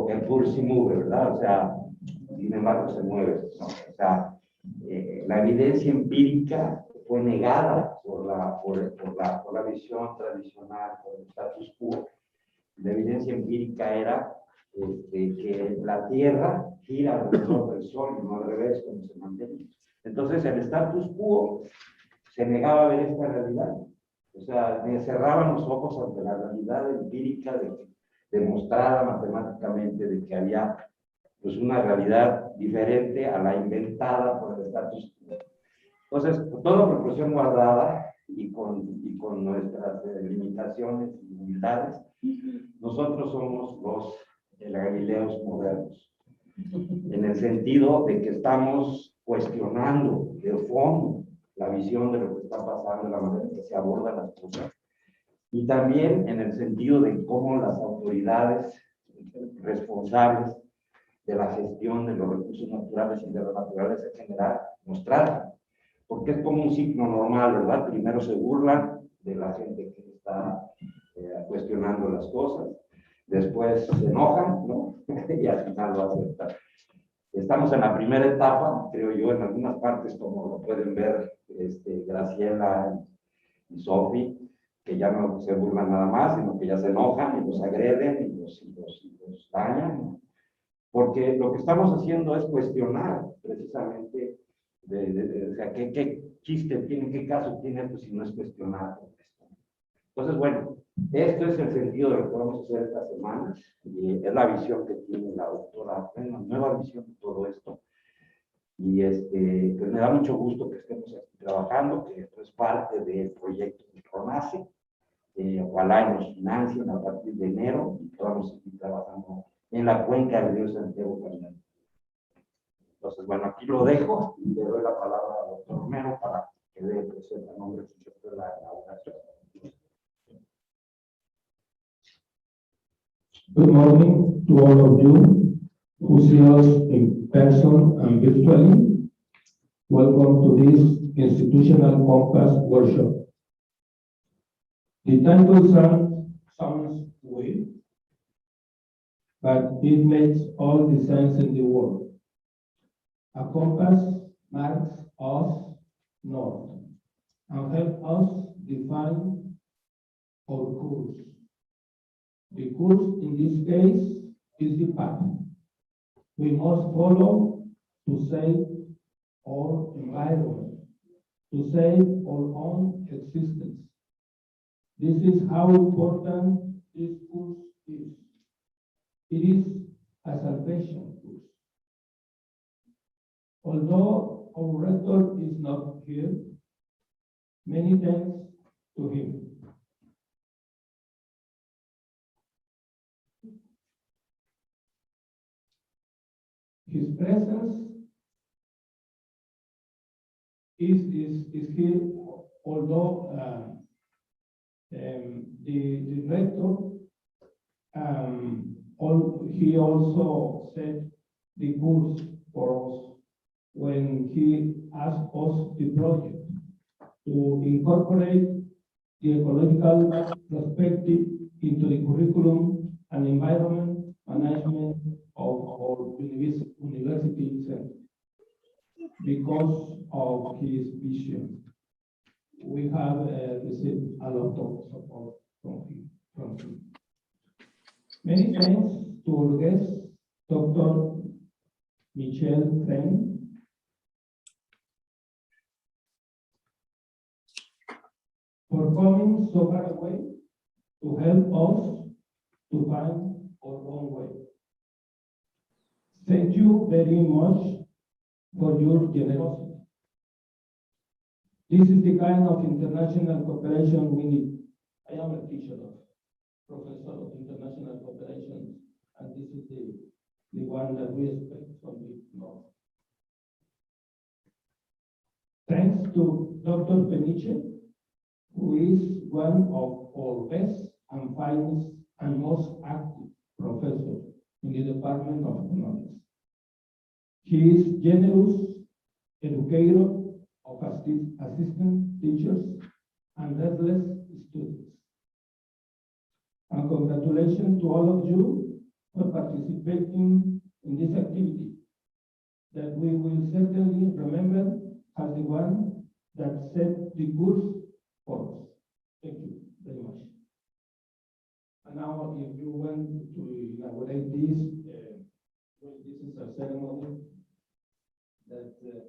el pulse mueve, ¿verdad? O sea, sin embargo se mueve, ¿no? O sea, la evidencia empírica fue negada por la visión tradicional, por el status quo. La evidencia empírica era que la Tierra gira alrededor del Sol y no al revés, como se mantiene. Entonces, el status quo se negaba a ver esta realidad. O sea, cerraban los ojos ante la realidad empírica demostrada matemáticamente de que había pues, una realidad diferente a la inventada por el status quo. Entonces, con toda proporción guardada y con nuestras limitaciones y humildades, nosotros somos los galileos modernos, en el sentido de que estamos cuestionando de fondo la visión de lo que está pasando, la manera en que se abordan las cosas, y también en el sentido de cómo las autoridades responsables de la gestión de los recursos naturales y de la naturaleza en general nos tratan, porque es como un ciclo normal, ¿verdad? Primero se burlan de la gente que está cuestionando las cosas, después se enojan, ¿no? Y al final lo aceptan. Estamos en la primera etapa, creo yo, en algunas partes, como lo pueden ver Graciela y Sofi, que ya no se burlan nada más, sino que ya se enojan y los agreden y los dañan, ¿no? Porque lo que estamos haciendo es cuestionar precisamente, o sea, ¿qué chiste tiene, qué caso tiene, pues si no es cuestionar esto. Entonces, bueno, esto es el sentido de lo que vamos a hacer esta semana, y es la visión que tiene la doctora, una nueva visión de todo esto, y pues me da mucho gusto que estemos aquí trabajando, que esto es parte del proyecto que nace, ojalá y nos financien a partir de enero y podamos seguir trabajando en la cuenca del río Santiago Caminante. Entonces, bueno, aquí lo dejo y le doy la palabra al doctor Romero para que dé presente a nombre de la inauguración. Good morning to all of you who see us in person and virtually. Welcome to this Institutional Compass workshop. The title sounds weird, but it makes all the sense in the world. A compass marks us north and helps us define our course. The course in this case is the path we must follow to save our environment, to save our own existence. This is how important this course is. It is a salvation course. Although our rector is not here, many thanks to him. His presence is here, although the rector, he also set the course for us when he asked us the project to incorporate the ecological perspective into the curriculum and environment management of our university center. Because of his vision, we have received a lot of support from him. Many thanks to our guest, Dr. Michele, for coming so far away to help us to find our own way. Thank you very much for your generosity. This is the kind of international cooperation we need. I am a teacher of professor of international cooperation, and this is the one that we expect from the North. Thanks to Dr. Peniche, who is one of our best and finest and most active professors in the Department of Economics. He is generous educator of assistant teachers and restless students. And congratulations to all of you for participating in this activity that we will certainly remember as the one that set the course for us. Thank you very much. And now, if you want to elaborate this, well, this is a ceremony that is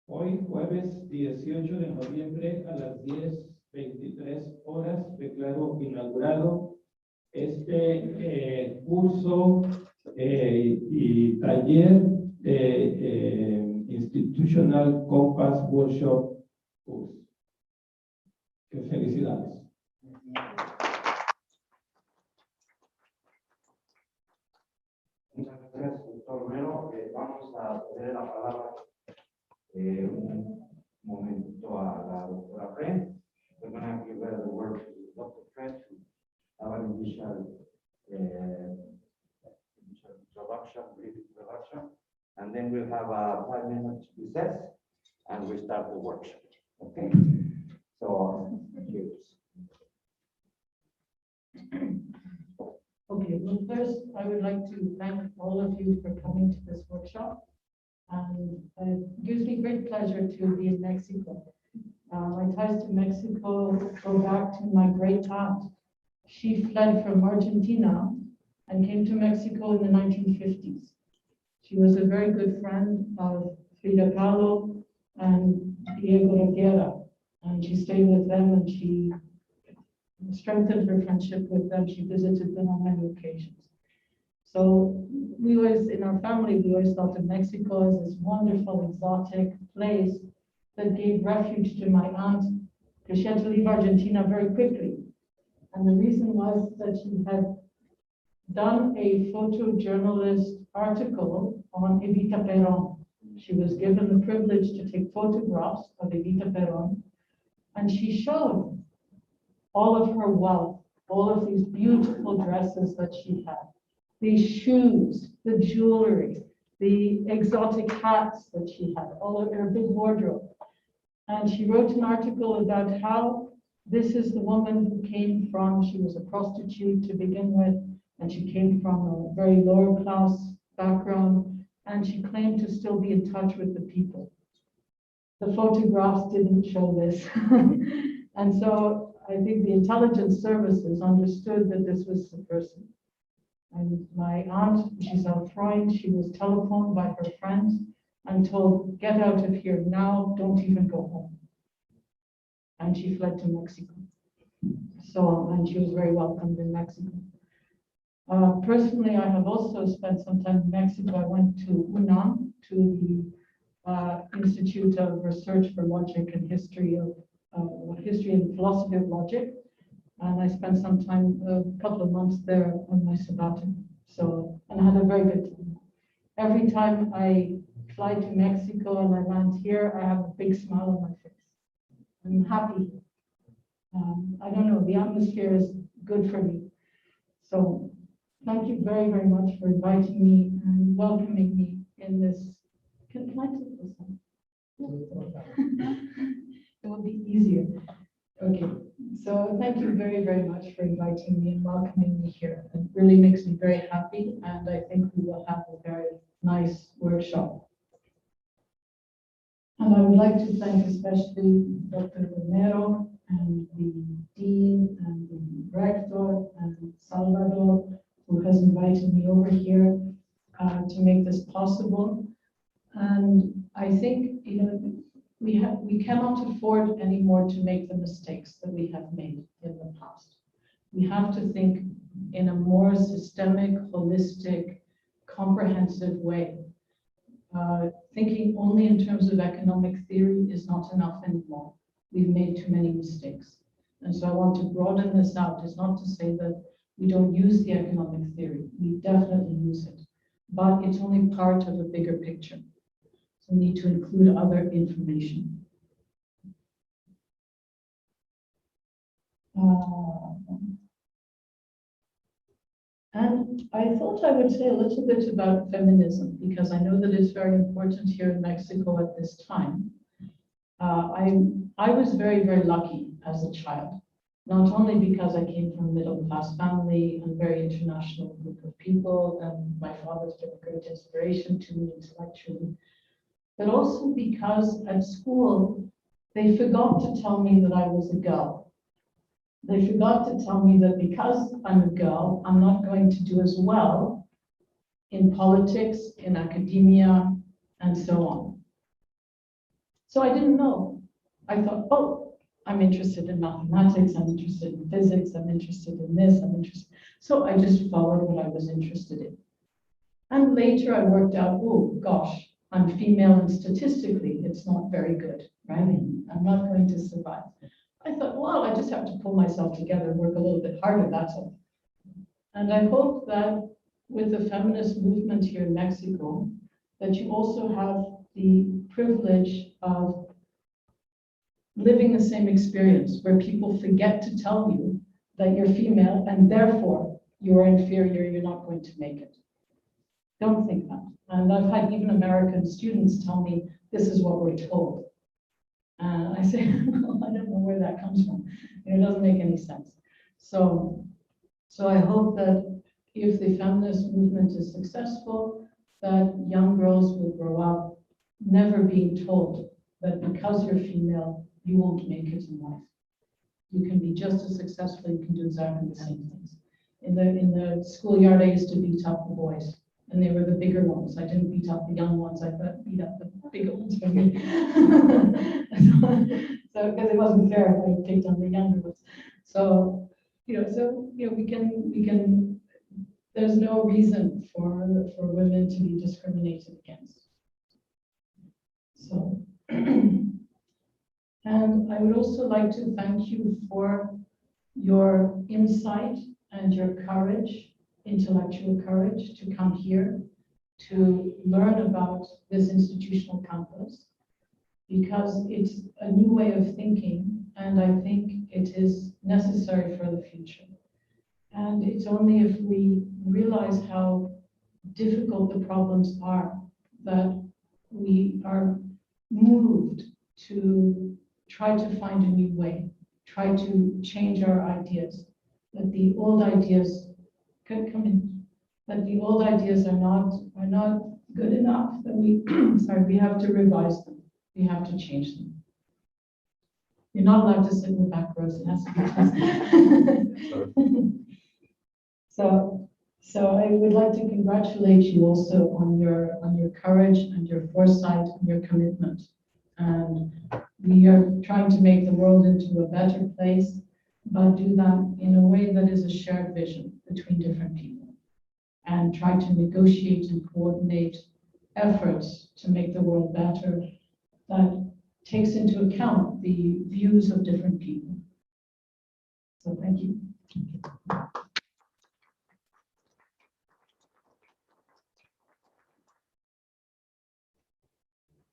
hoy, jueves 18 de noviembre a las 10:23 horas, declaro inaugurado este curso y taller de Institutional Compass Workshop Course. Felicidades. Muchas gracias, doctor Romero. Vamos a ceder la palabra un momento a la doctora Fren. We're going to give the word to Dr. Fren to have an initial brief introduction, and then we'll have a 5-minute recess, and we start the workshop. Okay? So, here's. Okay, well, first, I would like to thank all of you for coming to this workshop. And it gives me great pleasure to be in Mexico. My ties to Mexico go back to my great aunt. She fled from Argentina and came to Mexico in the 1950s. She was a very good friend of Frida Kahlo and Diego Rivera, and she stayed with them and she strengthened her friendship with them. She visited them on many occasions. So we always, in our family, we always thought of Mexico as this wonderful, exotic place that gave refuge to my aunt, because she had to leave Argentina very quickly. And the reason was that she had done a photojournalist article on Evita Perón. She was given the privilege to take photographs of Evita Perón, and she showed all of her wealth, all of these beautiful dresses that she had, these shoes, the jewelry, the exotic hats that she had, all of her big wardrobe. And she wrote an article about how this is the woman who came from, she was a prostitute to begin with, and she came from a very lower class background, and she claimed to still be in touch with the people. The photographs didn't show this. And so I think the intelligence services understood that this was the person. And my aunt, Giselle Freund, she was telephoned by her friends and told, get out of here now, don't even go home. And she fled to Mexico. So, and she was very welcomed in Mexico. Personally, I have also spent some time in Mexico. I went to UNAM, to the Institute of Research for Logic and History and Philosophy of Logic. And I spent some time, a couple of months there on my sabbatical. So, and I had a very good time. Every time I fly to Mexico and I land here, I have a big smile on my face. I'm happy. I don't know, the atmosphere is good for me. So thank you very, very much for inviting me and welcoming me in this. Can I take this one? It will be easier. Okay. So thank you very, very much for inviting me and welcoming me here. It really makes me very happy, and I think we will have a very nice workshop. And I would like to thank especially Dr. Romero and the Dean and the Rector and Salvador, who has invited me over here to make this possible. And I think, you know, we cannot afford anymore to make the mistakes that we have made in the past. We have to think in a more systemic, holistic, comprehensive way. Thinking only in terms of economic theory is not enough anymore. We've made too many mistakes. And so I want to broaden this out. It's not to say that we don't use the economic theory. We definitely use it, but it's only part of a bigger picture. We need to include other information. And I thought I would say a little bit about feminism, because I know that it's very important here in Mexico at this time. I was very, very lucky as a child, not only because I came from a middle-class family and very international group of people, and my father's been a great inspiration to me intellectually, but also because at school, they forgot to tell me that I was a girl. They forgot to tell me that because I'm a girl, I'm not going to do as well in politics, in academia, and so on. So I didn't know. I thought, oh, I'm interested in mathematics, I'm interested in physics, I'm interested in this, I'm interested. So I just followed what I was interested in. And later I worked out, oh gosh, I'm female and statistically it's not very good, right? I'm not going to survive. I thought, well, I just have to pull myself together and work a little bit harder, that's all. And I hope that with the feminist movement here in Mexico, that you also have the privilege of living the same experience where people forget to tell you that you're female and therefore you are inferior, you're not going to make it. Don't think that. And I've had even American students tell me, this is what we're told. And I say, well, I don't know where that comes from. It doesn't make any sense. So I hope that if the feminist movement is successful, that young girls will grow up never being told that because you're female, you won't make it in life. You can be just as successful, you can do exactly the same things. In the schoolyard, I used to beat up the boys, and they were the bigger ones. I didn't beat up the young ones, I beat up the bigger ones for me. So because it wasn't fair if I picked on the younger ones. So we can there's no reason for women to be discriminated against. So and I would also like to thank you for your insight and your courage, intellectual courage, to come here to learn about this institutional campus, because it's a new way of thinking, and I think it is necessary for the future. And it's only if we realize how difficult the problems are that we are moved to try to find a new way, try to change our ideas, that the old ideas could come in, that the old ideas are not good enough, that we, sorry, we have to revise them, we have to change them. You're not allowed to sit in the back rows, it has to be. So I would like to congratulate you also on your courage and your foresight and your commitment. And we are trying to make the world into a better place, but do that in a way that is a shared vision between different people, and try to negotiate and coordinate efforts to make the world better that takes into account the views of different people. So thank you.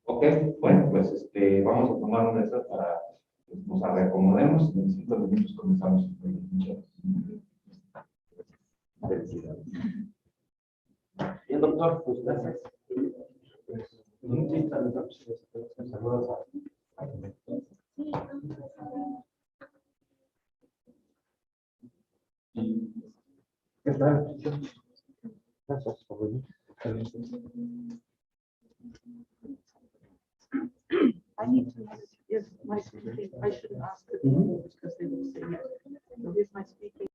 Ok, bueno, pues vamos a tomar un resto para que nos reacomodemos. En 5 minutos comenzamos. Felicidades. Bien, doctor, pues gracias. Saludos a... ¿Qué tal? Gracias por venir. I need to know if my speaking, I shouldn't ask the people because they will say yes. So is my speaking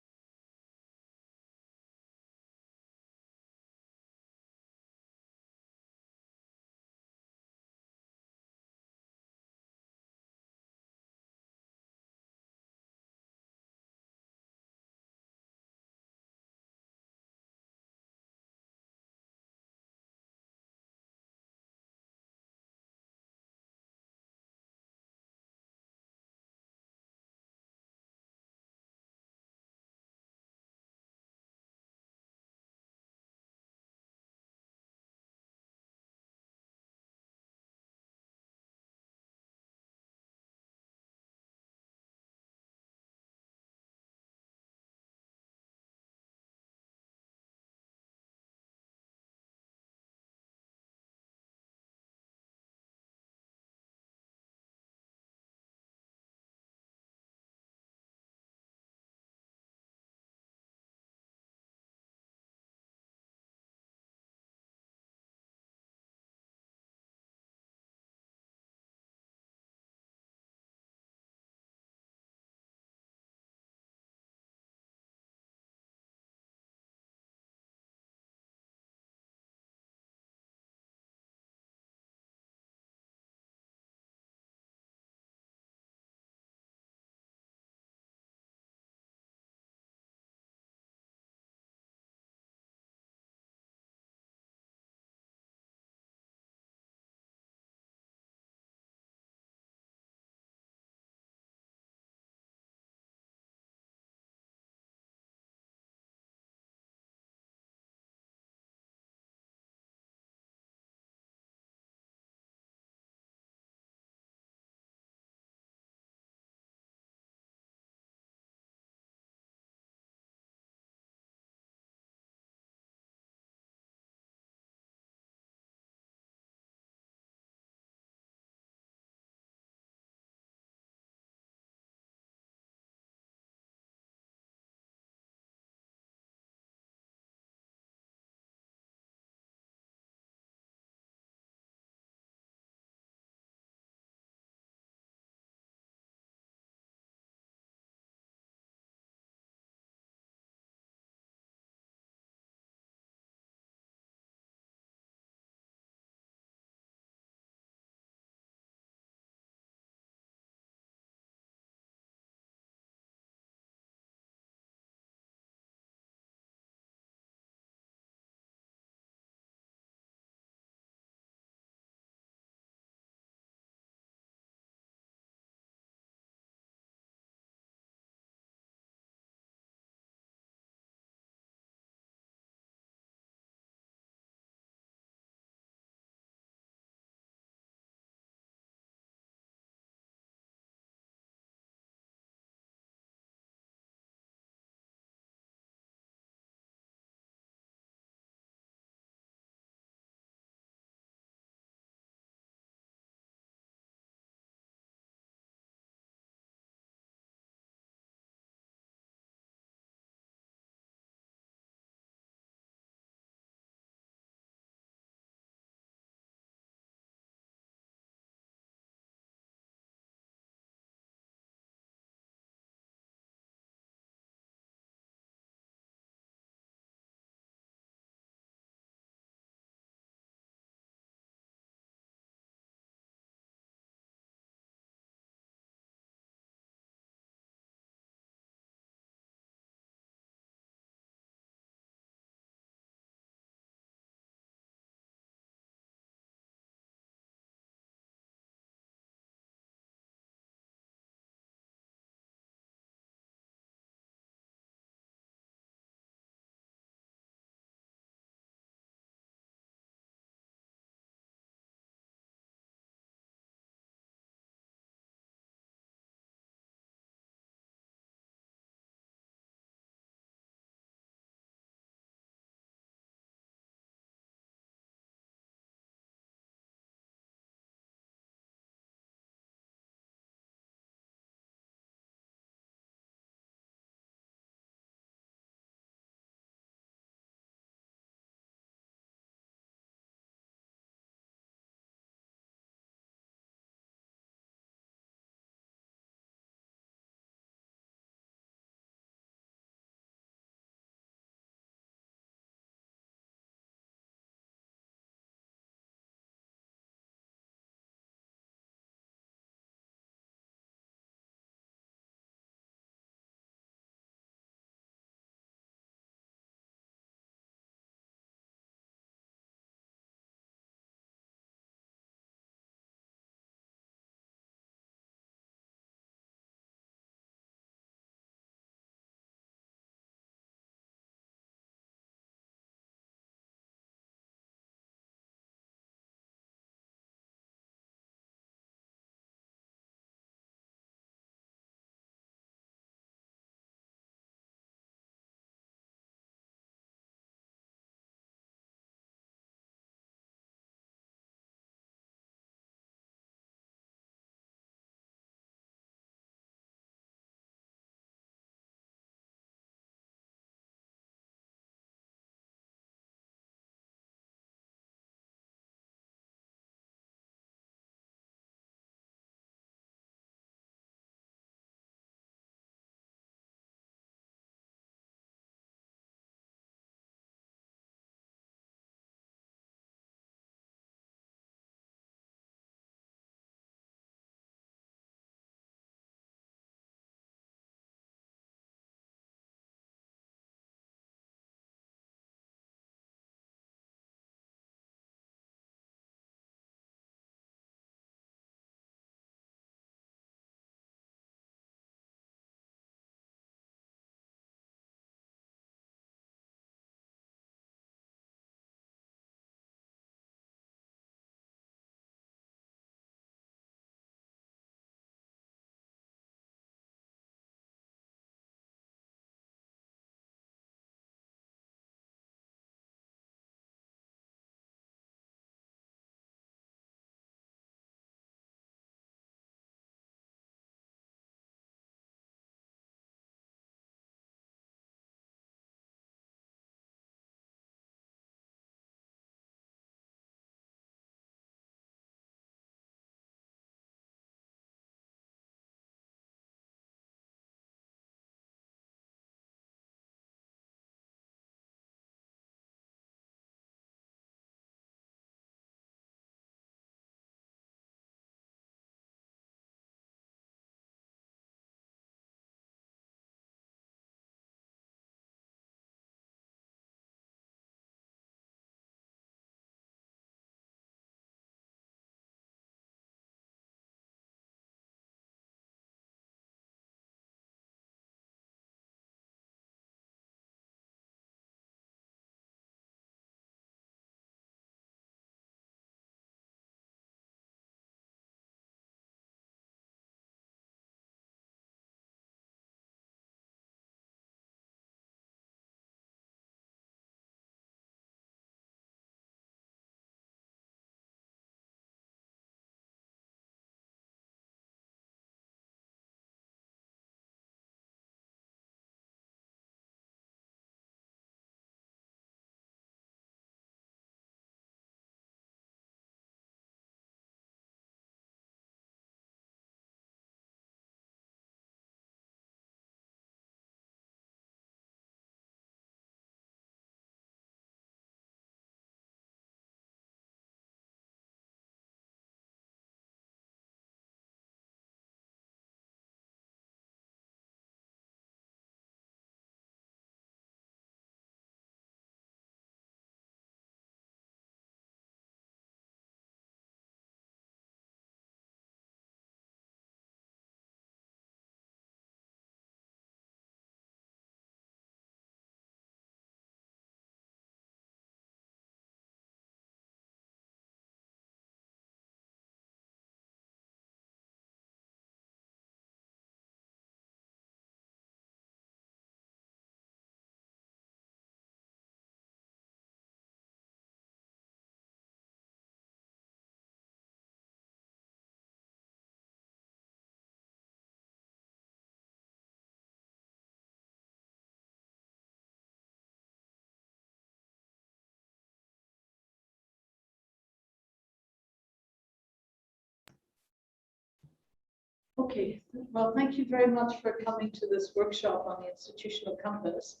Okay, well, thank you very much for coming to this workshop on the institutional compass.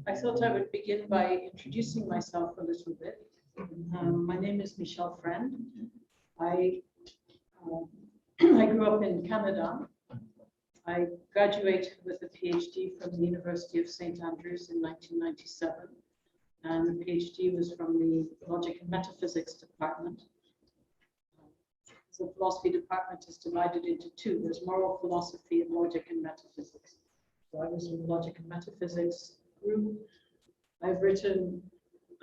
I thought I would begin by introducing myself a little bit. My name is Michele Friend. I grew up in Canada. I graduated with a PhD from the University of St. Andrews in 1997. And the PhD was from the Logic and Metaphysics department. The philosophy department is divided into two. There's moral philosophy and logic and metaphysics. So I was in the logic and metaphysics group. I've written,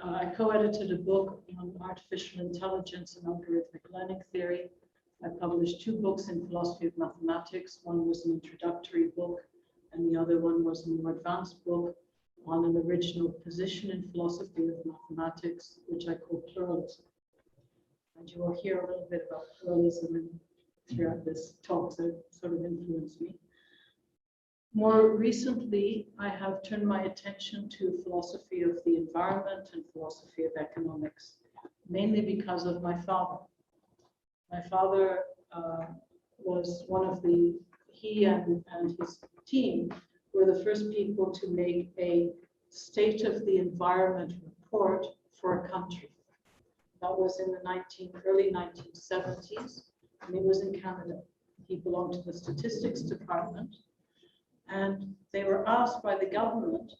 I co-edited a book on artificial intelligence and algorithmic learning theory. I published 2 books in philosophy of mathematics. One was an introductory book, and the other one was a more advanced book on an original position in philosophy of mathematics, which I call pluralism. And you will hear a little bit about pluralism throughout this talk, so it sort of influenced me. More recently, I have turned my attention to philosophy of the environment and philosophy of economics, mainly because of my father. My father was one of the, he and his team were the first people to make a state of the environment report for a country. That was in the early 1970s, and it was in Canada. He belonged to the statistics department, and they were asked by the government,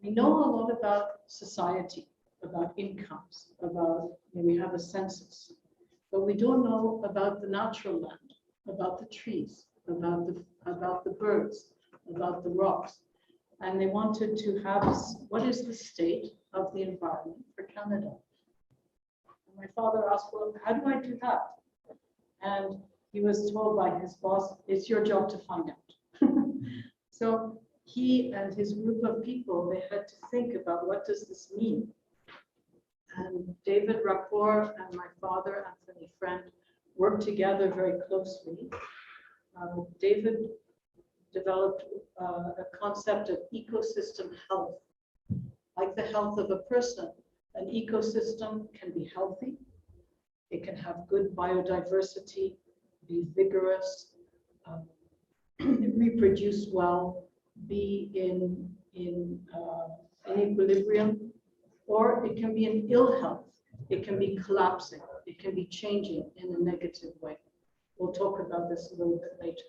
we know a lot about society, about incomes, about, we have a census, but we don't know about the natural land, about the trees, about the birds, about the rocks. And they wanted to have, what is the state of the environment for Canada? My father asked, well, how do I do that? And he was told by his boss, it's your job to find out. So he and his group of people, they had to think about what does this mean? And David Rapport and my father, Anthony Friend, worked together very closely. David developed a concept of ecosystem health, like the health of a person. An ecosystem can be healthy, it can have good biodiversity, be vigorous, reproduce well, be in equilibrium, or it can be in ill health, it can be collapsing, it can be changing in a negative way. We'll talk about this a little bit later.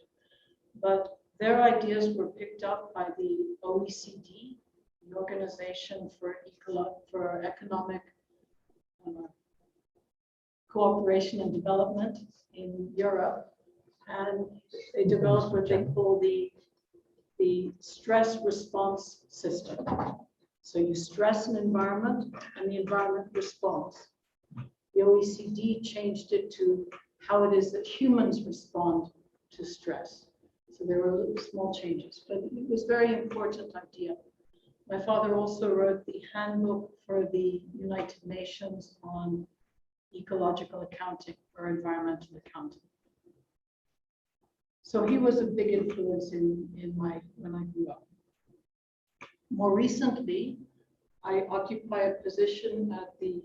But their ideas were picked up by the OECD, the Organization for Economic Cooperation and Development in Europe, and they developed what they call the stress response system. So you stress an environment and the environment responds. The OECD changed it to how it is that humans respond to stress. So there were little small changes, but it was a very important idea. My father also wrote the handbook for the United Nations on ecological accounting or environmental accounting. So he was a big influence when I grew up. More recently, I occupy a position at the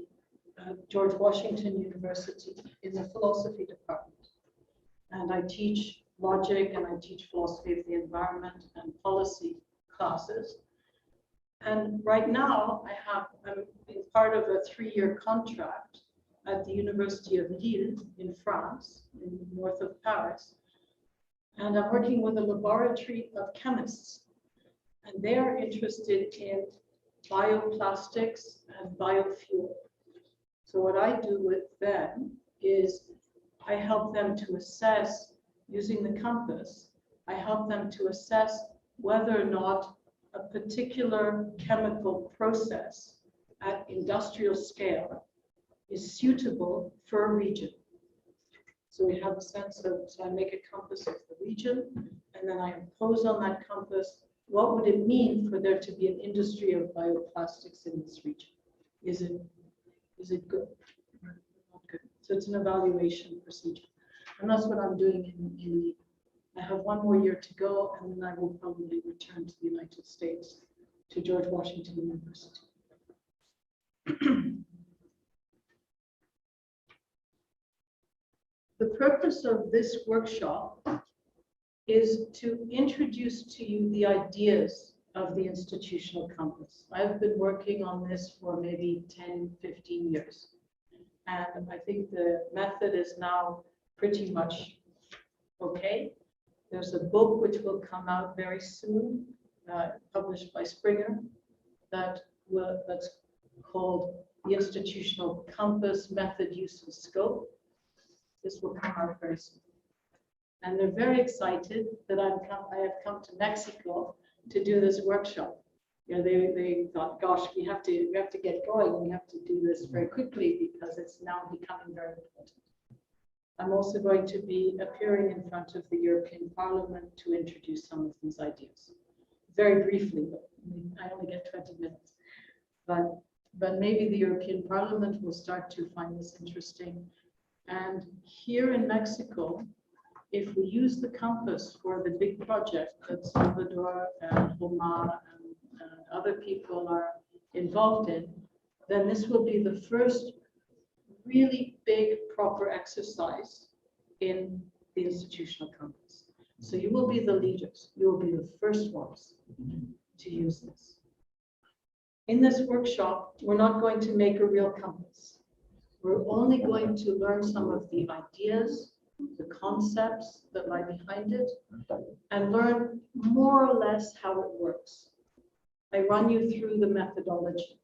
George Washington University in the philosophy department. And I teach logic and I teach philosophy of the environment and policy classes. And right now, I'm part of a 3-year contract at the University of Lille in France, in the north of Paris. And I'm working with a laboratory of chemists. And they're interested in bioplastics and biofuel. So what I do with them is I help them to assess, using the compass, I help them to assess whether or not a particular chemical process at industrial scale is suitable for a region. So we have a sense of, so I make a compass of the region, and then I impose on that compass, what would it mean for there to be an industry of bioplastics in this region? Is it good or not good? So it's an evaluation procedure. And that's what I'm doing in I have 1 more year to go, and then I will probably return to the United States, to George Washington University. The purpose of this workshop is to introduce to you the ideas of the institutional compass. I've been working on this for maybe 10, 15 years. And I think the method is now pretty much okay. There's a book which will come out very soon, published by Springer, that's called The Institutional Compass, Method, Use, and Scope. This will come out very soon. And they're very excited that I have come to Mexico to do this workshop. You know, they thought, gosh, we have to get going. We have to do this very quickly because it's now becoming very important. I'm also going to be appearing in front of the European Parliament to introduce some of these ideas. Very briefly, but I only get 20 minutes. But maybe the European Parliament will start to find this interesting. And here in Mexico, if we use the compass for the big project that Salvador and Omar and other people are involved in, then this will be the first really big proper exercise in the institutional compass. So you will be the leaders. You will be the first ones to use this. In this workshop, we're not going to make a real compass. We're only going to learn some of the ideas, the concepts that lie behind it, and learn more or less how it works. I run you through the methodology,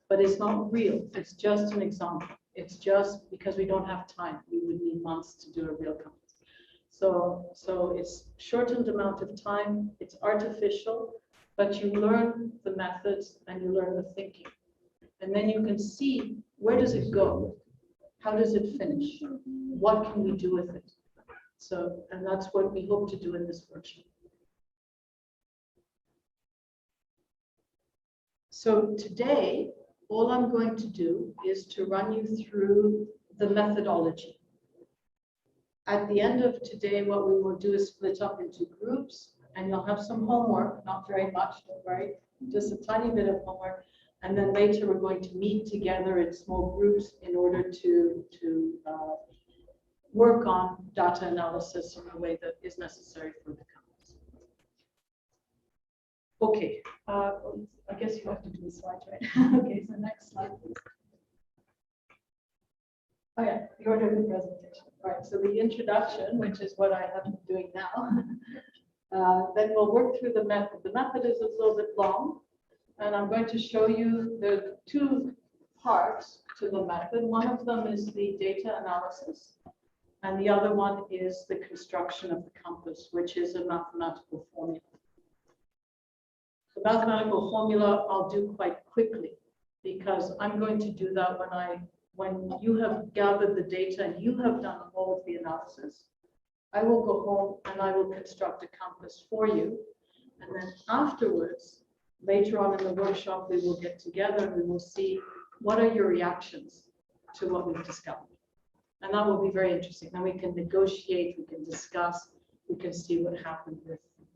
but it's not real. It's just an example. It's just because we don't have time. We would need months to do a real compass. So it's shortened amount of time. It's artificial, but you learn the methods and you learn the thinking. And then you can see, where does it go? How does it finish? What can we do with it? So, and that's what we hope to do in this workshop. So today, all I'm going to do is to run you through the methodology. At the end of today, what we will do is split up into groups, and you'll have some homework, not very much, don't worry, just a tiny bit of homework. And then later we're going to meet together in small groups in order to work on data analysis in a way that is necessary for the compass. Okay, I guess you have to do the slides, right? Okay, so next slide, please. Oh yeah, the order of the presentation. All right, so the introduction, which is what I have been doing now. Then we'll work through the method. The method is a little bit long, and I'm going to show you the two parts to the method. One of them is the data analysis, and the other one is the construction of the compass, which is a mathematical formula. The mathematical formula I'll do quite quickly because I'm going to do that when you have gathered the data and you have done all of the analysis. I will go home and I will construct a compass for you. And then afterwards, later on in the workshop, we will get together and we will see what are your reactions to what we've discovered. And that will be very interesting. Then we can negotiate, we can discuss, we can see what happened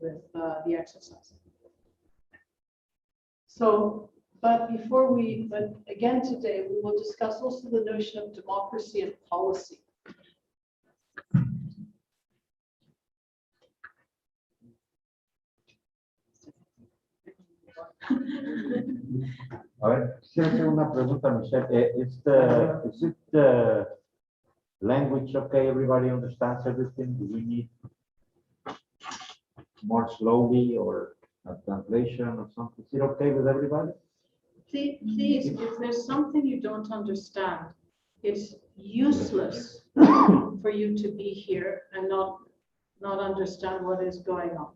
with the exercise. So, but again today, we will discuss also the notion of democracy and policy. A ver, quisiera hacer una pregunta, Michele. Is the language okay? Everybody understands everything? Do we need more slowly or a translation or something? Is it okay with everybody? Please, if there's something you don't understand, it's useless for you to be here and not understand what is going on.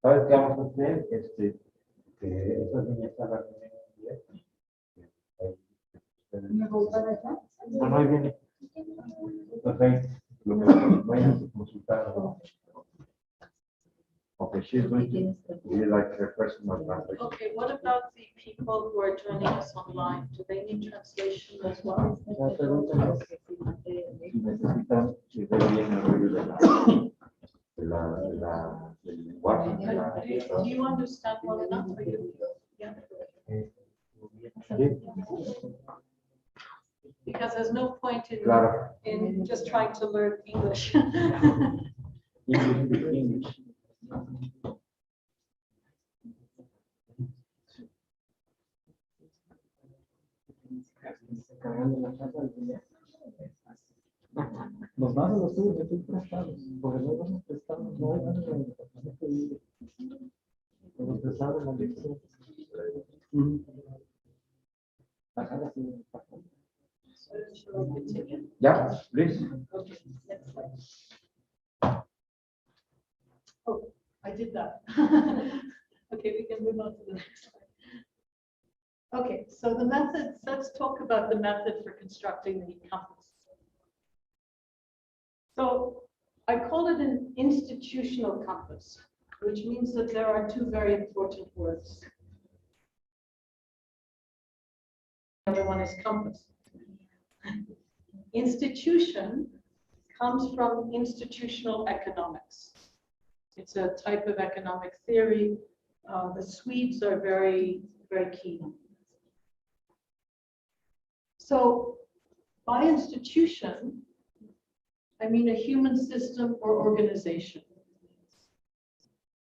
¿Sabes qué vamos a hacer? Que esas niñas están bueno, ahí viene. Perfecto. Lo que vayan a consultar. Okay, she's going to be like her personal translation. Okay, what about the people who are joining us online? Do they need translation as well? Si necesitan que vea bien el rollo del lenguaje. Do you understand well enough? Yeah. Because there's no point Claro. in just trying to learn English. English. Los más los tuyos que tú prestados, porque no vamos prestados, no hay nada de los prestados en la lección. Shall I continue? Yeah, please. Okay, next slide. Oh, I did that. Okay, we can move on to the next slide. Okay, so the methods, let's talk about the method for constructing the compass. So I call it an institutional compass, which means that there are two very important words. The other one is compass. Institution comes from institutional economics. It's a type of economic theory. The Swedes are very, very keen. So by institution, I mean a human system or organization.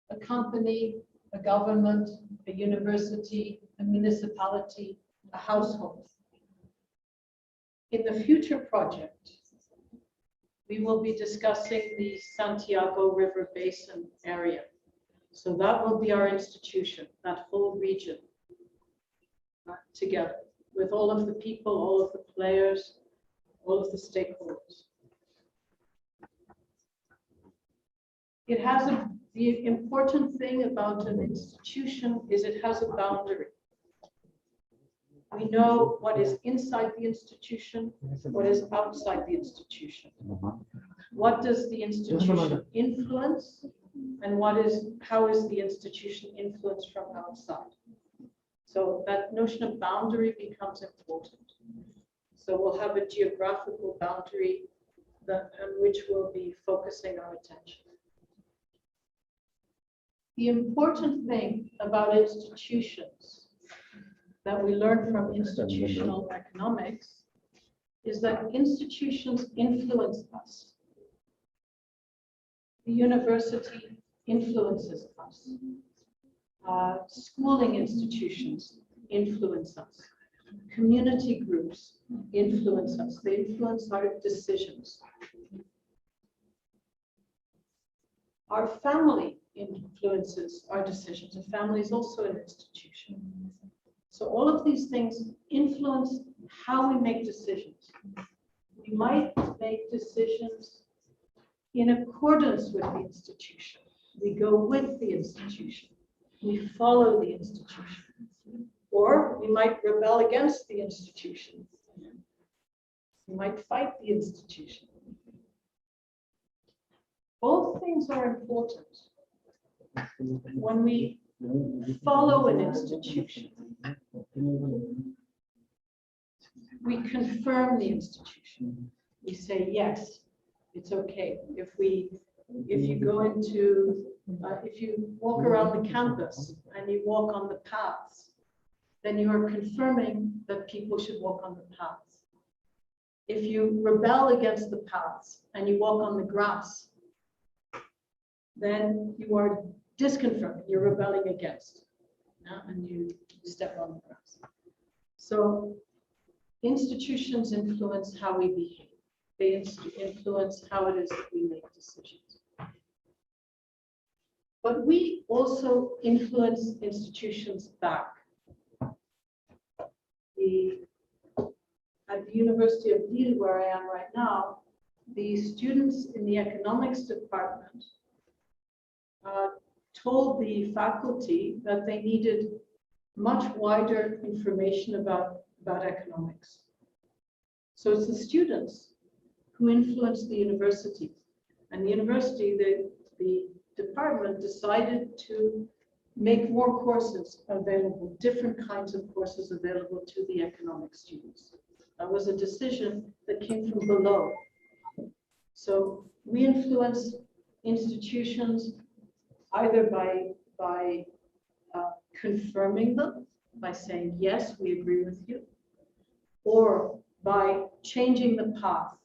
A company, a government, a university, a municipality, a household. In the future project, we will be discussing the Santiago River Basin area. So that will be our institution, that whole region together with all of the people, all of the players, all of the stakeholders. It has the important thing about an institution is it has a boundary. We know what is inside the institution, what is outside the institution. What does the institution influence, and how is the institution influenced from outside? So that notion of boundary becomes important. So we'll have a geographical boundary on which we'll be focusing our attention. The important thing about institutions that we learn from institutional economics is that institutions influence us. The university influences us. Schooling institutions influence us. Community groups influence us. They influence our decisions. Our family influences our decisions. A family is also an institution. So all of these things influence how we make decisions. We might make decisions in accordance with the institution. We go with the institution. We follow the institution. Or we might rebel against the institution. We might fight the institution. Both things are important. When we follow an institution, we confirm the institution. We say, yes, it's okay. If you go into, if you walk around the campus and you walk on the paths, then you are confirming that people should walk on the paths. If you rebel against the paths and you walk on the grass, then you are disconfirming, you're rebelling against, and you step on the grass. So institutions influence how we behave. They influence how it is that we make decisions. But we also influence institutions back. At the University of Lille, where I am right now, the students in the economics department told the faculty that they needed much wider information about economics. So it's the students who influence the university. And the university, the department decided to make more courses available, different kinds of courses available to the economic students. That was a decision that came from below. So we influence institutions either by confirming them by saying, yes, we agree with you, or by changing the path,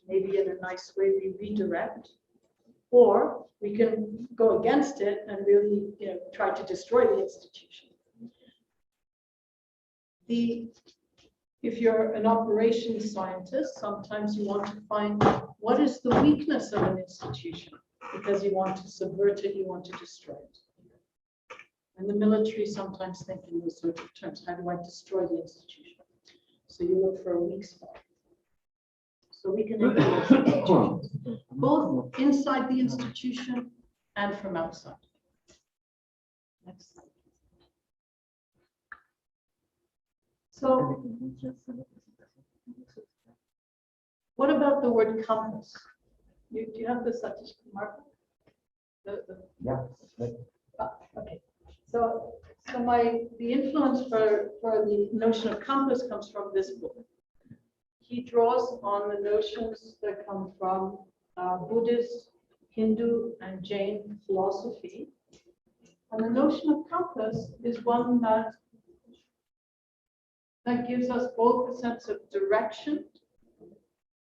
maybe in a nice way we redirect, or we can go against it and really, try to destroy the institution. If you're an operations scientist, sometimes you want to find what is the weakness of an institution, because you want to subvert it, you want to destroy it. And the military sometimes think in those sorts of terms, how do I destroy the institution? So you look for a weak spot. So we can influence institutions, both inside the institution and from outside. Next slide. So what about the word compass? Do you have the such mark? Yeah. Okay. So the influence for the notion of compass comes from this book. He draws on the notions that come from Buddhist, Hindu, and Jain philosophy. And the notion of compass is one that gives us both a sense of direction.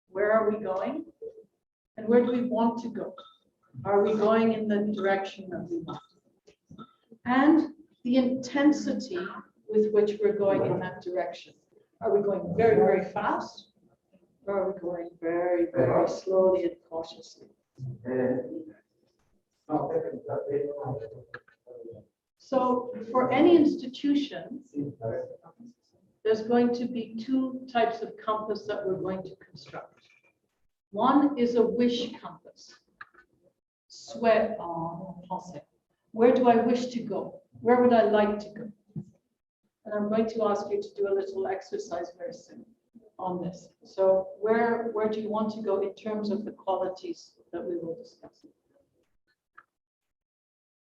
Where are we going? And where do we want to go? Are we going in the direction that we want? And the intensity with which we're going in that direction. Are we going very, very fast? Or are we going very, very slowly and cautiously? So for any institution, there's going to be two types of compass that we're going to construct. One is a wish compass. Souhait en français. Where do I wish to go? Where would I like to go? And I'm going to ask you to do a little exercise very soon on this. So where do you want to go in terms of the qualities that we will discuss?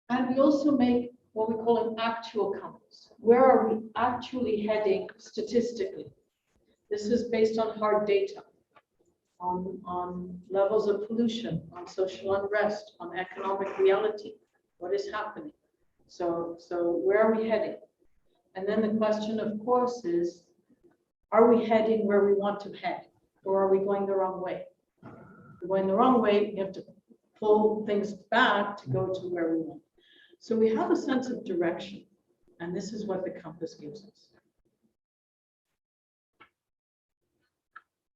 And we also make what we call an actual compass. Where are we actually heading statistically? This is based on hard data, on levels of pollution, on social unrest, on economic reality. What is happening? So where are we heading? And then the question, of course, is, are we heading where we want to head? Or are we going the wrong way? If we're going the wrong way, we have to pull things back to go to where we want. So we have a sense of direction, and this is what the compass gives us.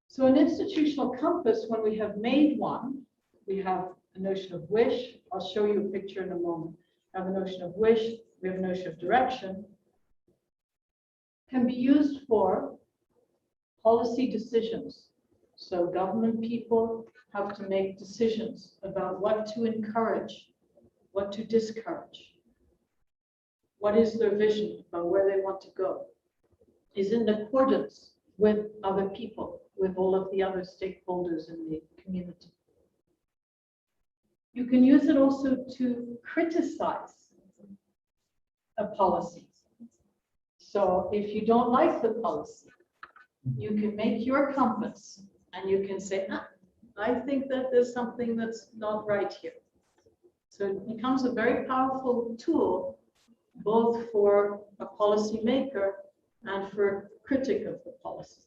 So an institutional compass, when we have made one, we have a notion of wish. I'll show you a picture in a moment. We have a notion of wish, we have a notion of direction. Can be used for policy decisions. So government people have to make decisions about what to encourage, what to discourage. What is their vision about where they want to go? Is in accordance with other people, with all of the other stakeholders in the community. You can use it also to criticize a policy. So if you don't like the policy, you can make your compass and you can say, I think that there's something that's not right here. So it becomes a very powerful tool, both for a policymaker and for a critic of the policy.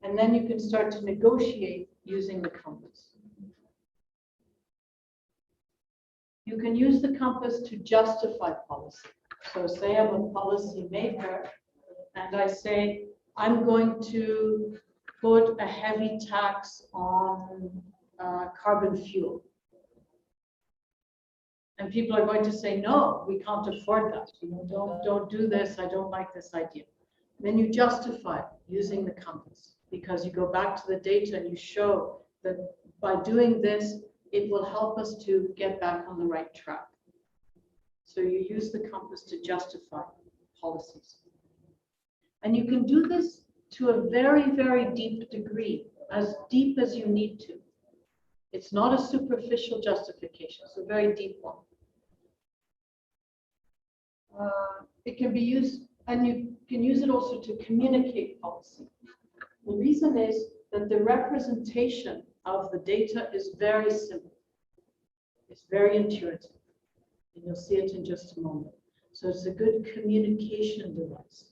And then you can start to negotiate using the compass. You can use the compass to justify policy. So say I'm a policy maker and I say, I'm going to put a heavy tax on carbon fuel. And people are going to say, no, we can't afford that. Don't do this. I don't like this idea. Then you justify using the compass because you go back to the data and you show that by doing this, it will help us to get back on the right track. So you use the compass to justify policies. And you can do this to a very, very deep degree, as deep as you need to. It's not a superficial justification, it's a very deep one. It can be used, and you can use it also to communicate policy. The reason is that the representation of the data is very simple. It's very intuitive. And you'll see it in just a moment. So it's a good communication device,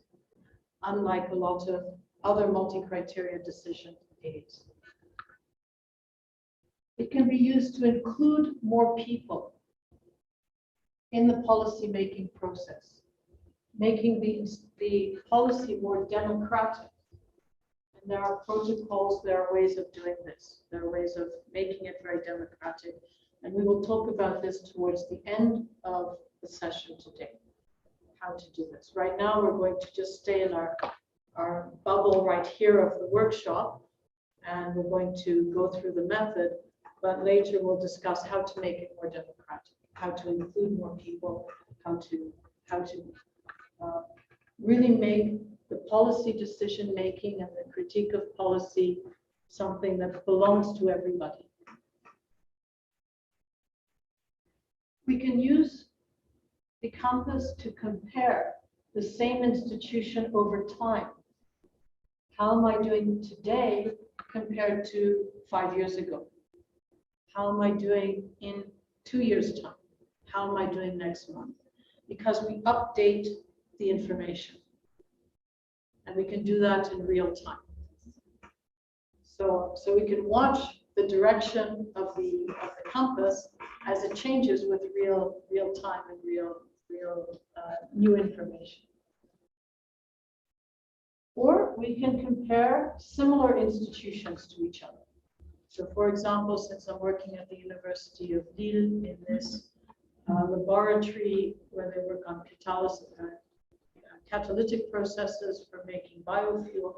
unlike a lot of other multi-criteria decision aids. It can be used to include more people in the policy-making process, making the policy more democratic. And there are protocols, there are ways of doing this. There are ways of making it very democratic. And we will talk about this towards the end of the session today, how to do this. Right now, we're going to just stay in our bubble right here of the workshop, and we're going to go through the method, but later we'll discuss how to make it more democratic, how to include more people, how to really make the policy decision making and the critique of policy something that belongs to everybody. We can use the compass to compare the same institution over time. How am I doing today compared to 5 years ago? How am I doing in 2 years' time? How am I doing next month? Because we update the information. And we can do that in real time. So we can watch the direction of the compass as it changes with real time and real new information. Or we can compare similar institutions to each other. So for example, since I'm working at the University of Lille in this laboratory where they work on catalytic processes for making biofuel,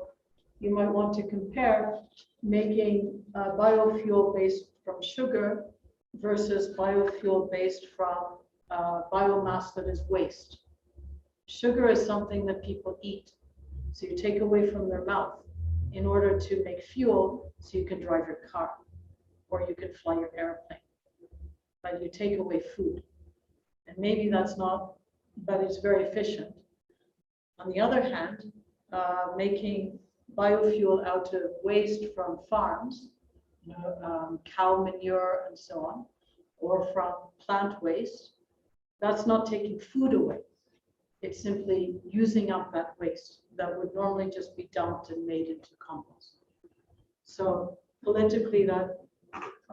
you might want to compare making biofuel based from sugar versus biofuel based from biomass that is waste. Sugar is something that people eat, so you take away from their mouth in order to make fuel so you can drive your car or you can fly your airplane. But you take away food. And maybe that's not, but it's very efficient. On the other hand, making biofuel out of waste from farms, cow manure and so on, or from plant waste, that's not taking food away. It's simply using up that waste that would normally just be dumped and made into compost. So politically, that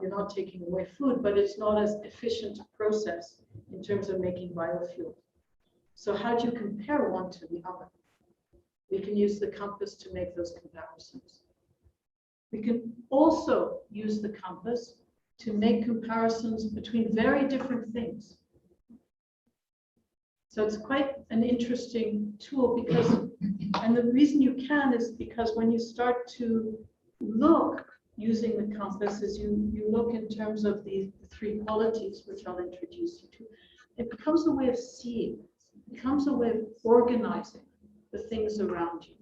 you're not taking away food, but it's not as efficient a process in terms of making biofuel. So how do you compare one to the other? We can use the compass to make those comparisons. We can also use the compass to make comparisons between very different things. So it's quite an interesting tool because, and the reason you can is because when you start to look using the compass is you look in terms of the three qualities, which I'll introduce you to. It becomes a way of seeing, it becomes a way of organizing the things around you.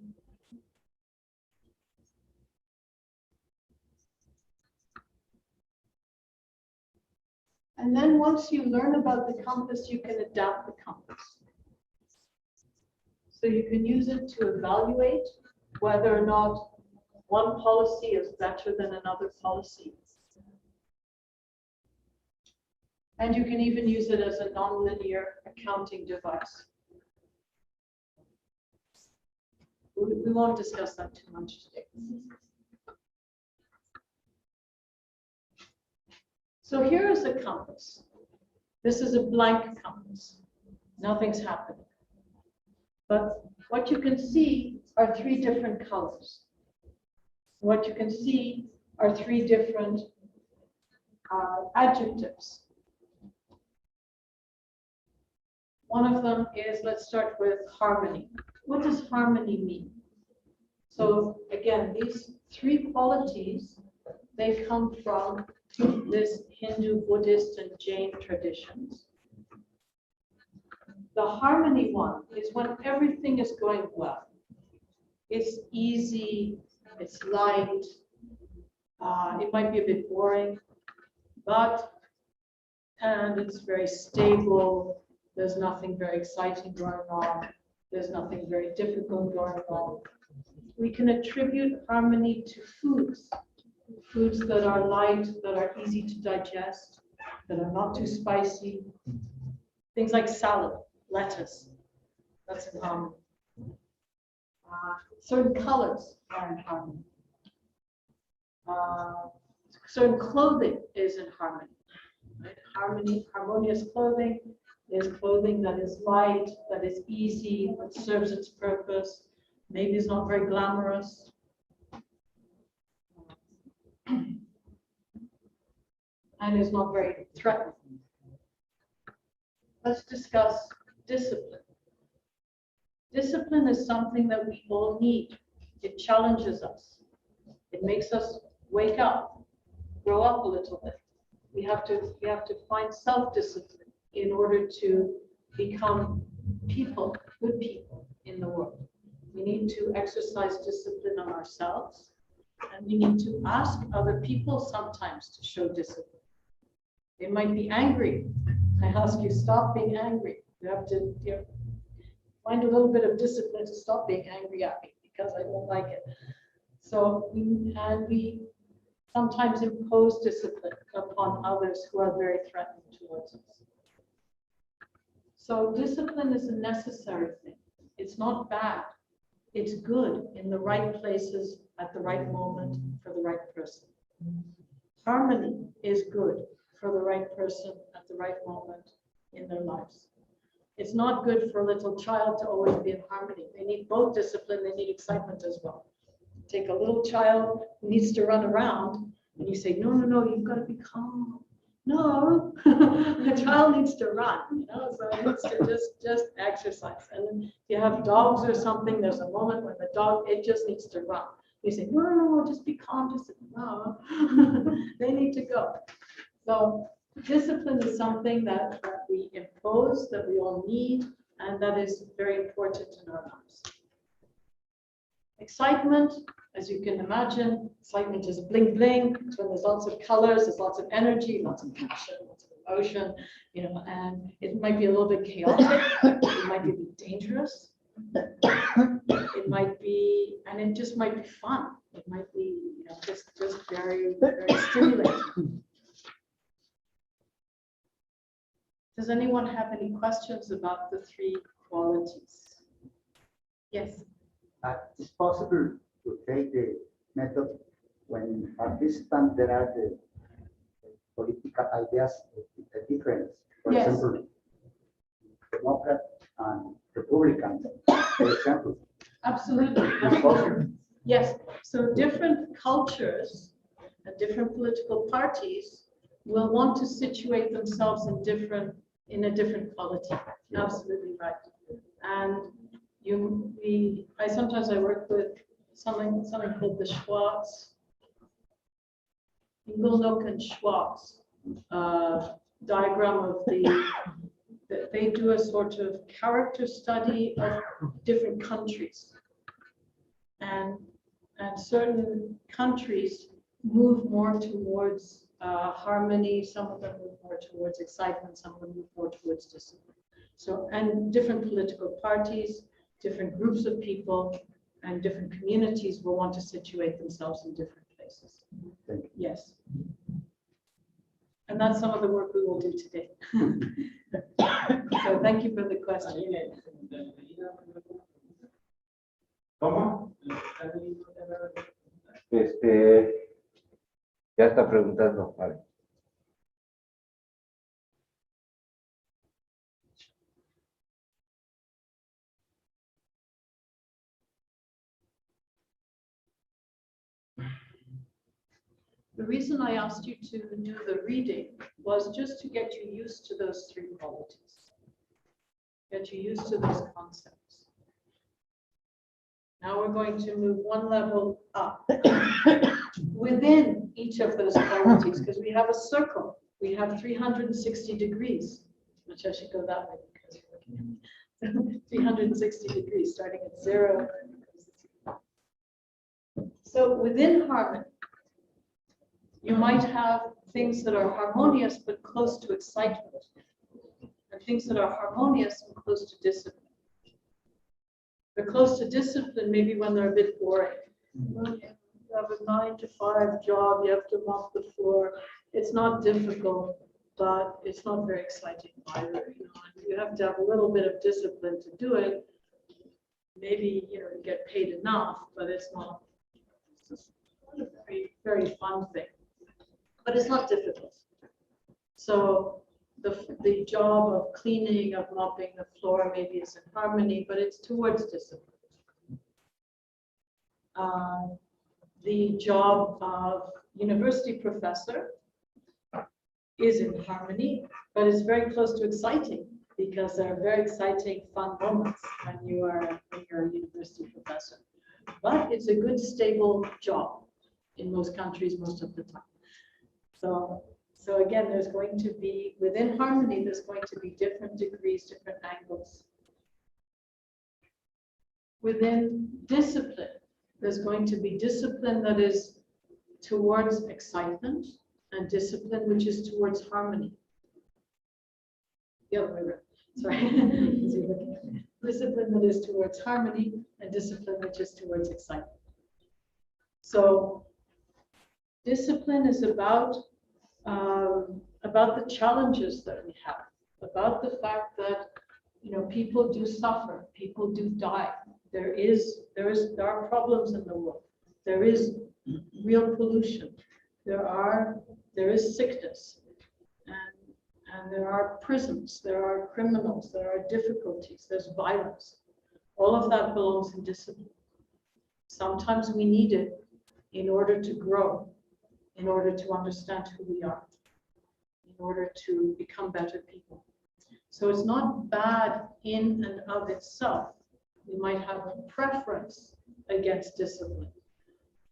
And then once you learn about the compass, you can adapt the compass. So you can use it to evaluate whether or not one policy is better than another policy. And you can even use it as a nonlinear accounting device. We won't discuss that too much today. So here is a compass. This is a blank compass. Nothing's happening. But what you can see are three different colors. What you can see are three different adjectives. One of them is, let's start with harmony. What does harmony mean? So again, these three qualities, they come from this Hindu, Buddhist, and Jain traditions. The harmony one is when everything is going well. It's easy, it's light, it might be a bit boring, and it's very stable. There's nothing very exciting going on. There's nothing very difficult going on. We can attribute harmony to foods. Foods that are light, that are easy to digest, that are not too spicy. Things like salad. letters. That's in harmony. Certain colors are in harmony. Certain clothing is in harmony. Right? Harmonious clothing is clothing that is light, that is easy, that serves its purpose, maybe is not very glamorous. And is not very threatening. Let's discuss discipline. Discipline is something that we all need. It challenges us. It makes us wake up, grow up a little bit. We have to find self-discipline in order to become people, good people in the world. We need to exercise discipline on ourselves, and we need to ask other people sometimes to show discipline. They might be angry. I ask you, stop being angry. You have to find a little bit of discipline to stop being angry at me because I don't like it. So, we sometimes impose discipline upon others who are very threatening towards us. So discipline is a necessary thing. It's not bad. It's good in the right places at the right moment for the right person. Harmony is good for the right person at the right moment in their lives. It's not good for a little child to always be in harmony. They need both discipline, they need excitement as well. Take a little child who needs to run around and you say, no, you've got to be calm. No, the child needs to run, so it needs to just exercise. And then if you have dogs or something, there's a moment when the dog, it just needs to run. You say, no, just be calm, just no, they need to go. So discipline is something that we impose, that we all need, and that is very important in our lives. Excitement, as you can imagine, excitement is bling bling. It's when there's lots of colors, there's lots of energy, lots of passion, lots of emotion, and it might be a little bit chaotic, it might be a bit dangerous, it might be, and it just might be fun. It might be, just very, very stimulating. Does anyone have any questions about the three qualities? Yes. It's possible to take the method when participants there are the political ideas different. For Yes. example, Democrat and Republican, for example. Absolutely. Yes. So different cultures and different political parties will want to situate themselves in a different quality. Absolutely right. And I work with something called the Schwartz, Ingolnock and Schwartz diagram of they do a sort of character study of different countries, and certain countries move more towards harmony. Some of them move more towards excitement. Some of them move more towards discipline. So, and different political parties, different groups of people, and different communities will want to situate themselves in different places. Thank you. Yes. And that's some of the work we will do today. So thank you for the question. ¿Cómo? Ya está preguntando, vale. The reason I asked you to do the reading was just to get you used to those three qualities, get you used to those concepts. Now we're going to move one level up within each of those qualities, because we have a circle. We have 360 degrees, which I should go that way because you're looking at me. 360 degrees, starting at 0. So within harmony, you might have things that are harmonious but close to excitement, and things that are harmonious and close to discipline. They're close to discipline maybe when they're a bit boring. You have a 9 to 5 job, you have to mop the floor. It's not difficult. but it's not very exciting either. You know, and you have to have a little bit of discipline to do it. Maybe, you know, you get paid enough, but it's not a very, very fun thing. But it's not difficult. So the job of cleaning, of mopping the floor, maybe is in harmony, but it's towards discipline. The job of university professor is in harmony, but it's very close to exciting, because there are very exciting, fun moments when you're a university professor. But it's a good, stable job in most countries most of the time. So again, there's going to be, within harmony, there's going to be different degrees, different angles. Within discipline, there's going to be discipline that is towards excitement, and discipline which is towards harmony. The other way around, sorry. Discipline that is towards harmony, and discipline which is towards excitement. So discipline is about the challenges that we have, about the fact that, you know, people do suffer, people do die. There are problems in the world. There is real pollution. There is sickness, and there are prisons, there are criminals, there are difficulties, there's violence. All of that belongs in discipline. Sometimes we need it in order to grow, in order to understand who we are, in order to become better people. So it's not bad in and of itself. We might have a preference against discipline,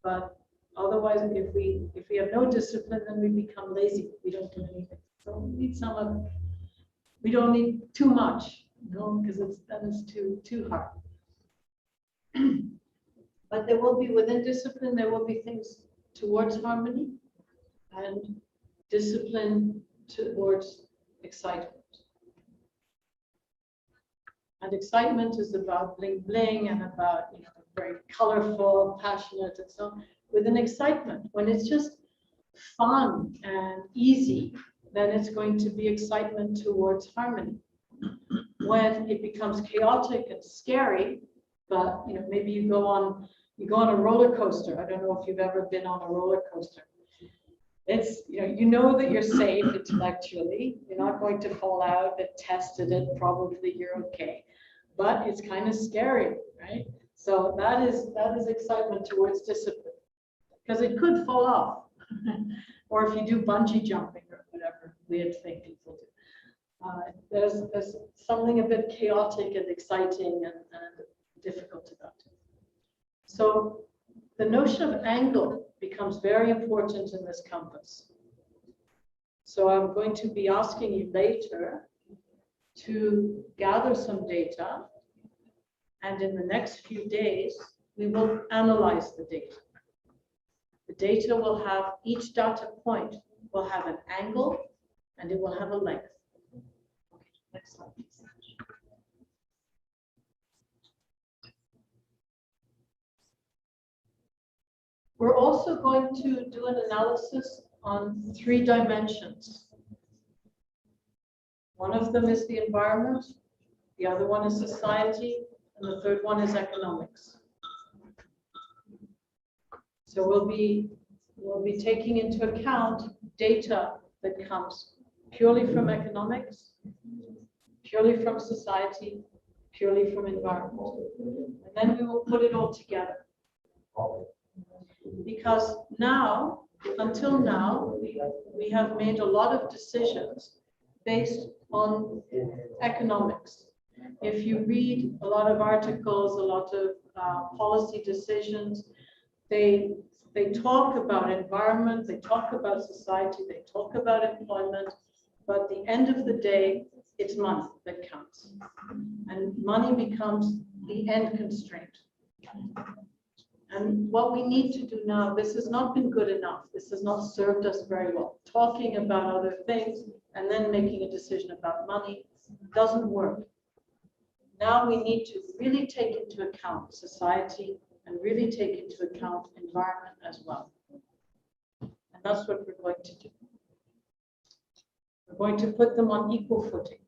but otherwise, if we have no discipline, then we become lazy. We don't do anything. So we need some of it. We don't need too much, you know, because then it's too hard. But there will be, within discipline, there will be things towards harmony and discipline towards excitement. And excitement is about bling bling and about, you know, very colorful, passionate, and so on. With an excitement, when it's just fun and easy, then it's going to be excitement towards harmony. When it becomes chaotic and scary, but, you know, maybe you go on a roller coaster. I don't know if you've ever been on a roller coaster. It's, you know that you're safe intellectually. You're not going to fall out. They tested it. Probably you're okay, but it's kind of scary, right? So that is excitement towards discipline, because it could fall off. Or if you do bungee jumping or whatever weird thing people do. There's something a bit chaotic and exciting and difficult about it. So the notion of angle becomes very important in this compass. So I'm going to be asking you later to gather some data, and in the next few days, we will analyze the data. The data will have, each data point will have an angle, and it will have a length. Okay, next slide, please. We're also going to do an analysis on 3 dimensions. One of them is the environment, the other one is society, and the third one is economics. So we'll be taking into account data that comes purely from economics, purely from society, purely from environment. And then we will put it all together. Because now, until now, we have made a lot of decisions based on economics. If you read a lot of articles, a lot of policy decisions, they talk about environment, they talk about society, they talk about employment, but at the end of the day, it's money that counts. And money becomes the end constraint. And what we need to do now, this has not been good enough. This has not served us very well. Talking about other things and then making a decision about money doesn't work. Now we need to really take into account society and really take into account environment as well. And that's what we're going to do. We're going to put them on equal footing.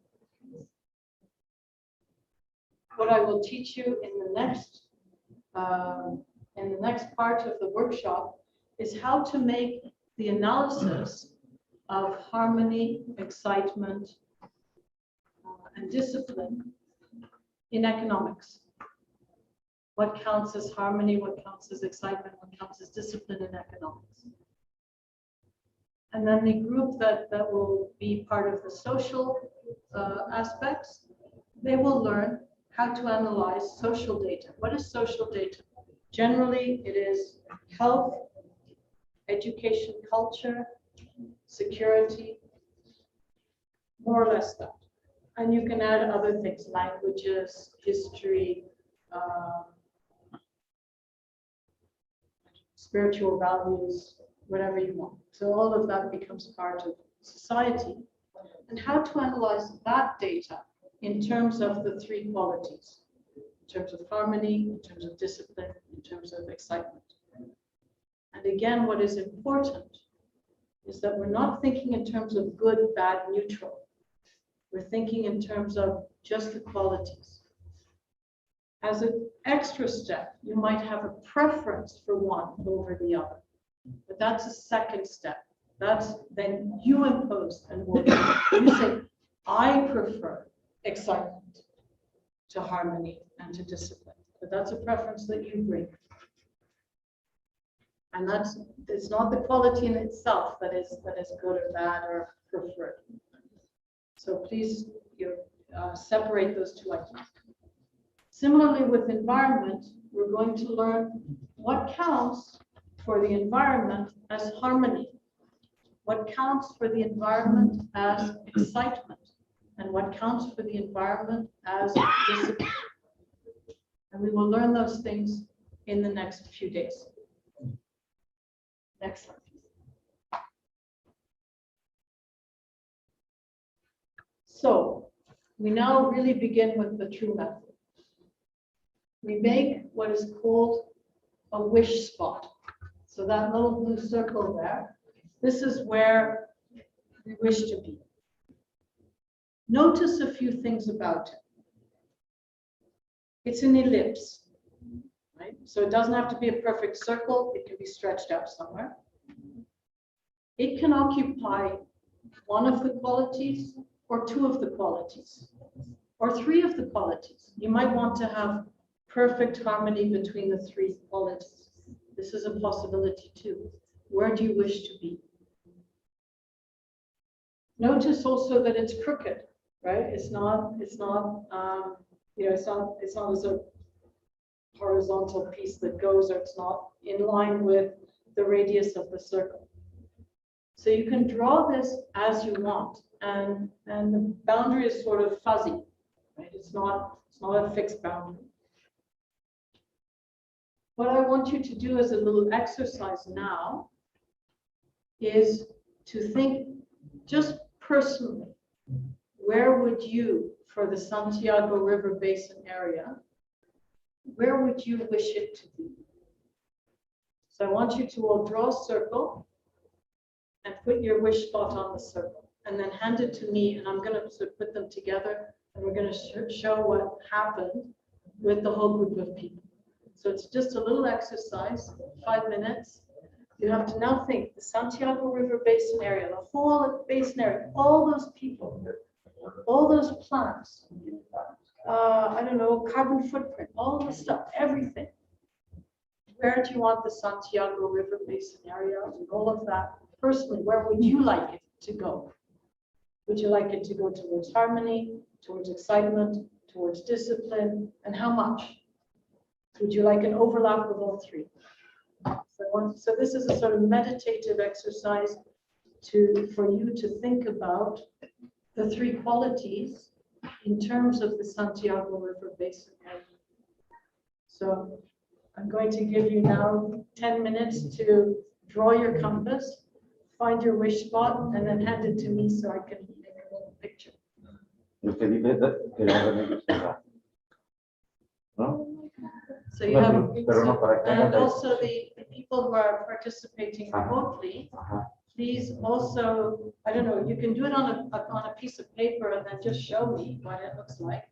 What I will teach you in the next part of the workshop is how to make the analysis of harmony, excitement, and discipline in economics. What counts as harmony, what counts as excitement, what counts as discipline in economics. And then the group that will be part of the social aspects, they will learn how to analyze social data. What is social data? Generally, it is health, education, culture, security, more or less that. And you can add other things, languages, history, spiritual values, whatever you want. So all of that becomes part of society. And how to analyze that data in terms of the three qualities, in terms of harmony, in terms of discipline, in terms of excitement. And again, what is important is that we're not thinking in terms of good, bad, neutral. We're thinking in terms of just the qualities. As an extra step, you might have a preference for one over the other, but that's a second step. That's then you impose an order. You say, I prefer excitement to harmony and to discipline, but that's a preference that you bring. And it's not the quality in itself that is good or bad or preferred. So please separate those two items. Similarly with environment, we're going to learn what counts for the environment as harmony, what counts for the environment as excitement, and what counts for the environment as discipline. And we will learn those things in the next few days. Next slide. So we now really begin with the true method. We make what is called a wish spot. So that little blue circle there, this is where we wish to be. Notice a few things about it. It's an ellipse, right? So it doesn't have to be a perfect circle. It can be stretched out somewhere. It can occupy one of the qualities or two of the qualities or three of the qualities. You might want to have perfect harmony between the three qualities. This is a possibility too. Where do you wish to be? Notice also that it's crooked, right? It's not as a horizontal piece that goes, or it's not in line with the radius of the circle. So you can draw this as you want, and the boundary is sort of fuzzy, right? It's not a fixed boundary. What I want you to do as a little exercise now is to think just personally, where would you, for the Santiago River Basin area, where would you wish it to be? So I want you to all draw a circle and put your wish spot on the circle, and then hand it to me, and I'm going to sort of put them together, and we're going to show what happened with the whole group of people. So it's just a little exercise, 5 minutes. You have to now think the Santiago River Basin area, the whole basin area, all those people, all those plants, I don't know, carbon footprint, all the stuff, everything. Where do you want the Santiago River Basin area and all of that? Personally, where would you like it to go? Would you like it to go towards harmony, towards excitement, towards discipline, and how much? Would you like an overlap of all three? So this is a sort of meditative exercise for you to think about the three qualities in terms of the Santiago River Basin area. So I'm going to give you now 10 minutes to draw your compass, find your wish spot, and then hand it to me so I can make a little picture. So you have, and also the people who are participating remotely, please also, I don't know, you can do it on a piece of paper and then just show me what it looks like.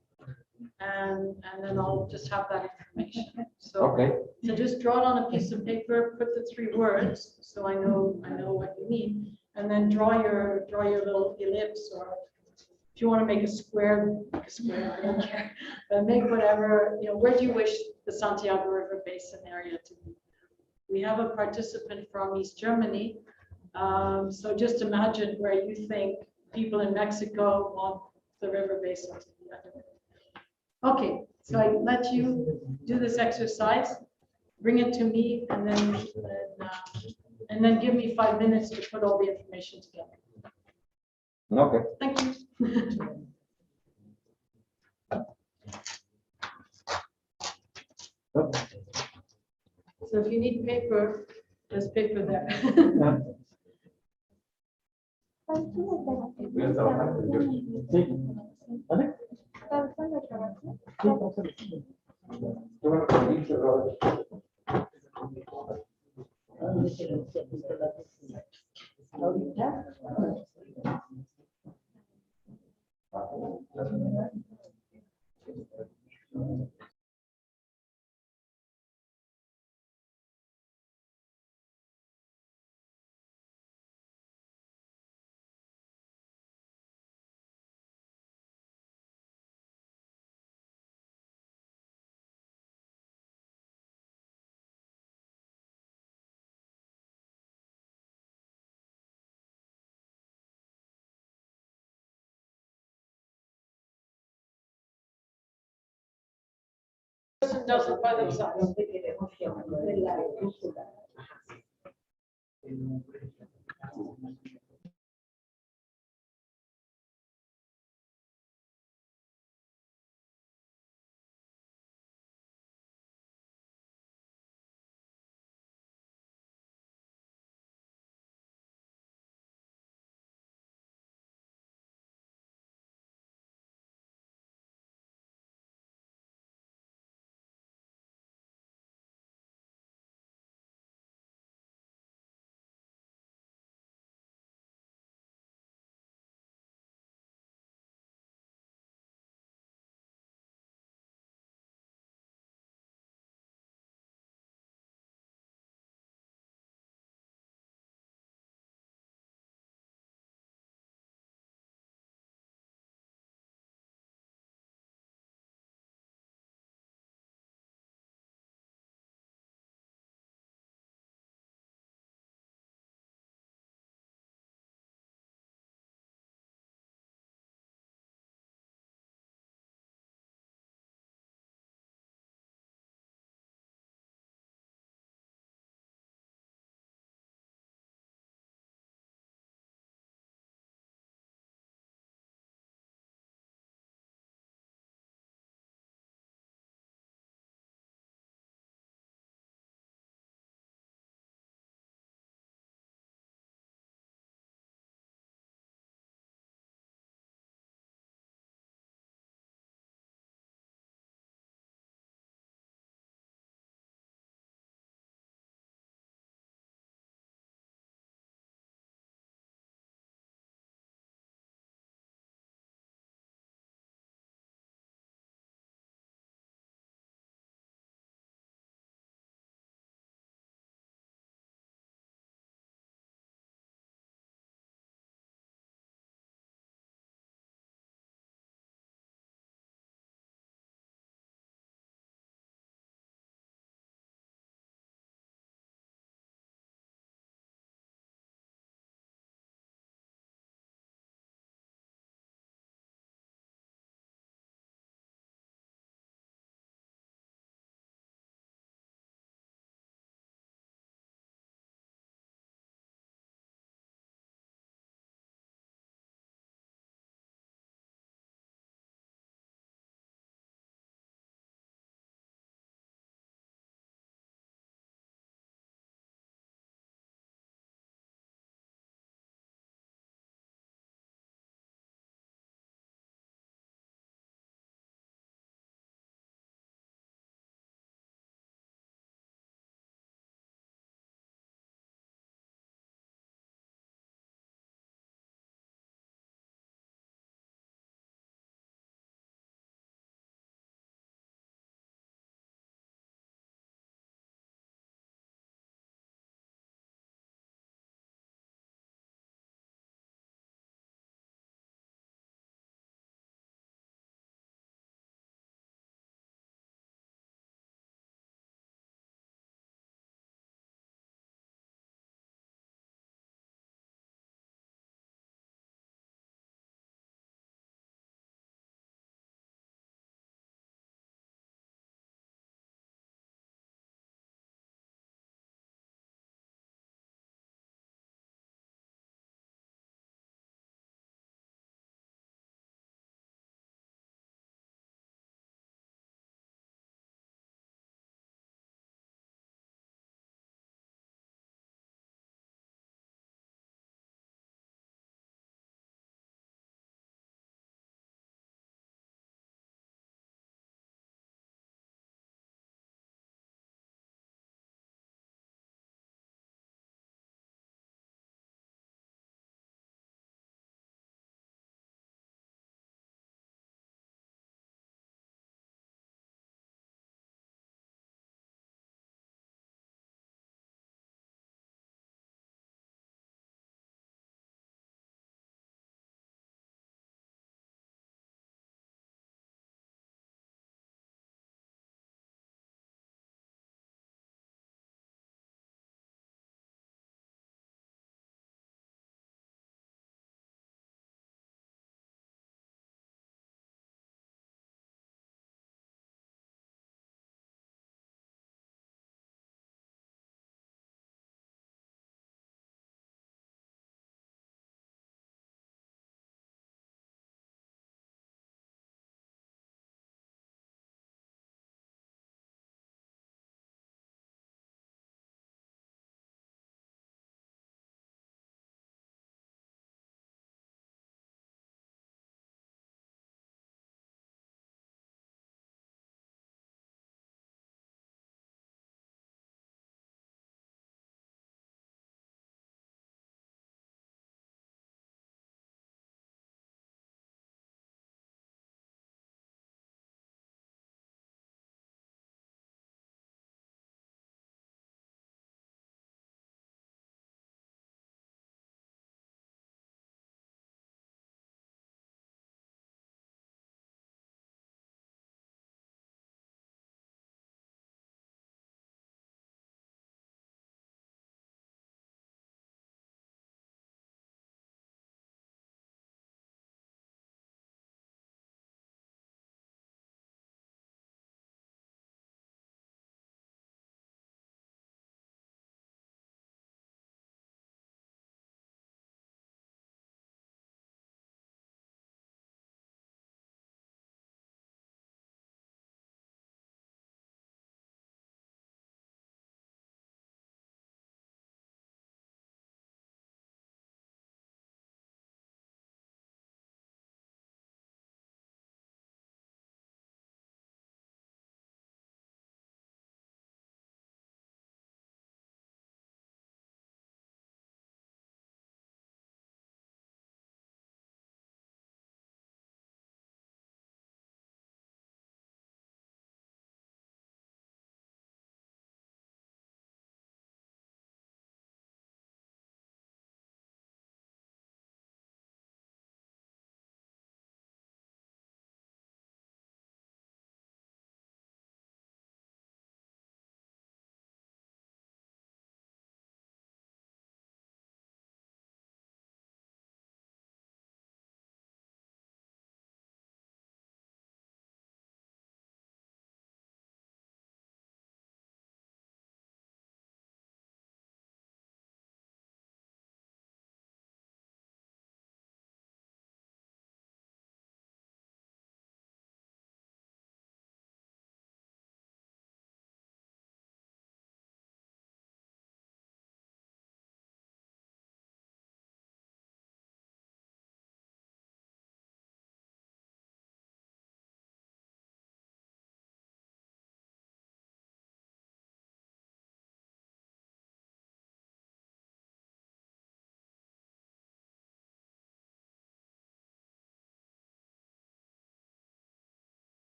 And then I'll just have that information. So, Okay. so just draw it on a piece of paper, put the 3 words, so I know what you mean, and then draw your little ellipse, or if you want to make a square, I don't care. But make whatever, where do you wish the Santiago River Basin area to be? We have a participant from East Germany. So just imagine where you think people in Mexico want the river basin to be. Okay, so I let you do this exercise, bring it to me, and then give me 5 minutes to put all the information together. Okay. Thank you. So if you need paper, there's paper there. Voy a trabajar con yo. Sí. ¿Vale? Sí, vamos a ver. Qué bueno que me dice, Robert. Person does it by themselves.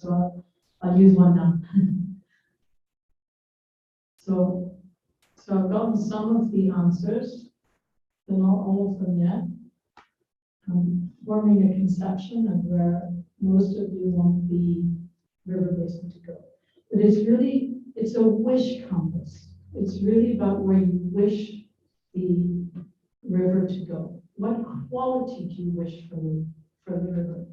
So I'll use one now. So I've gotten some of the answers, but not all of them yet. I'm forming a conception of where most of you want the river basin to go. But it's a wish compass. It's really about where you wish the river to go. What quality do you wish for the river?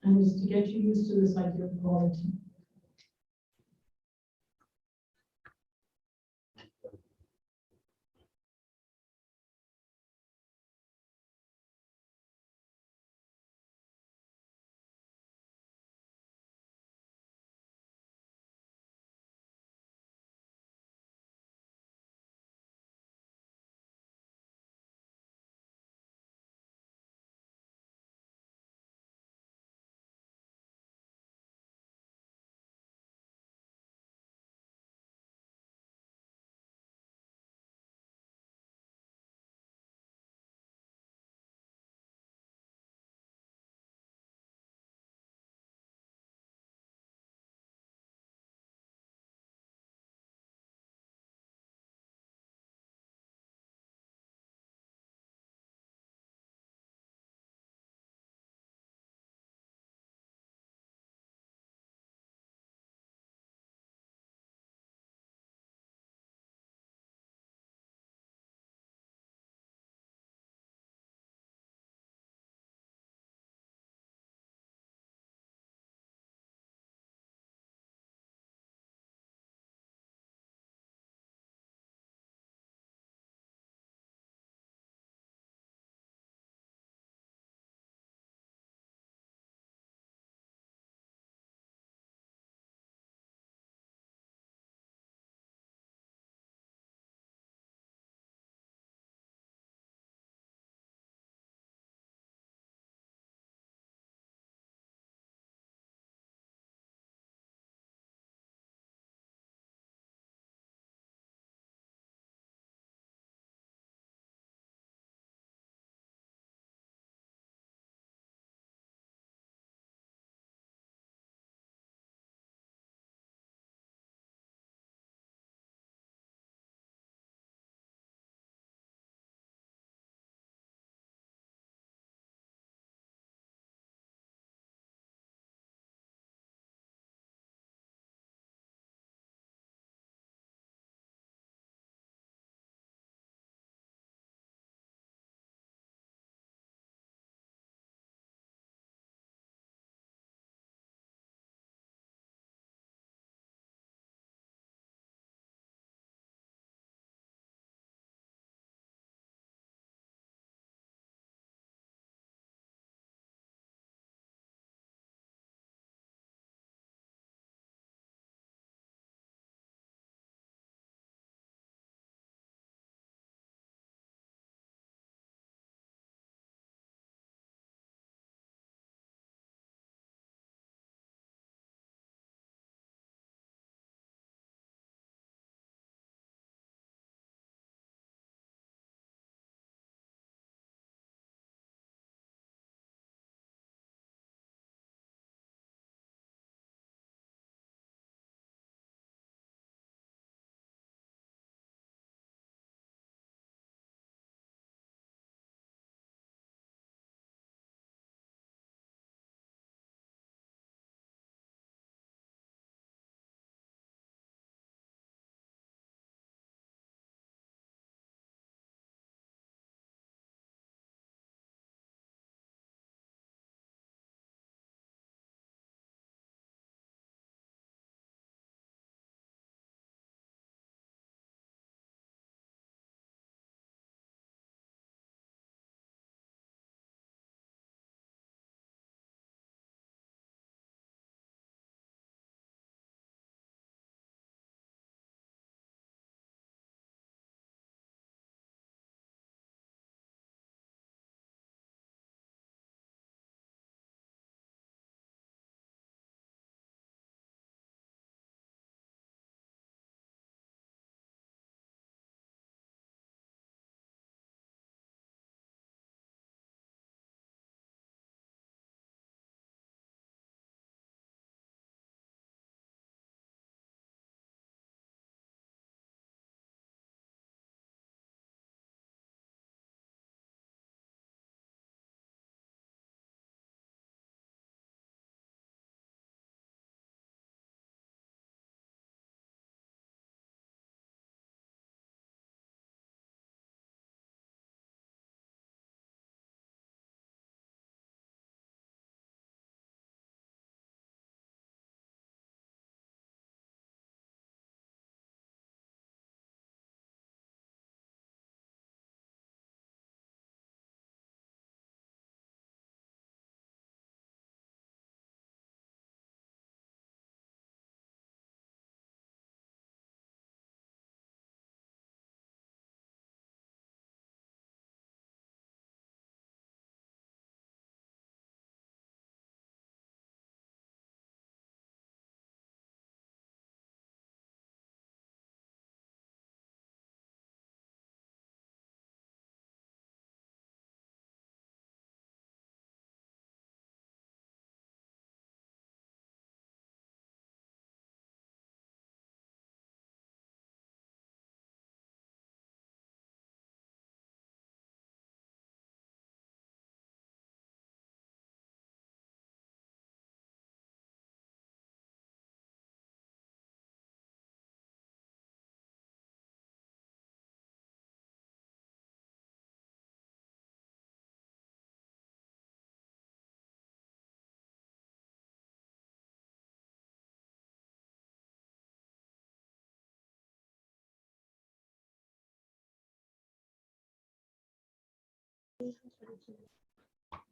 And it's to get you used to this idea of quality.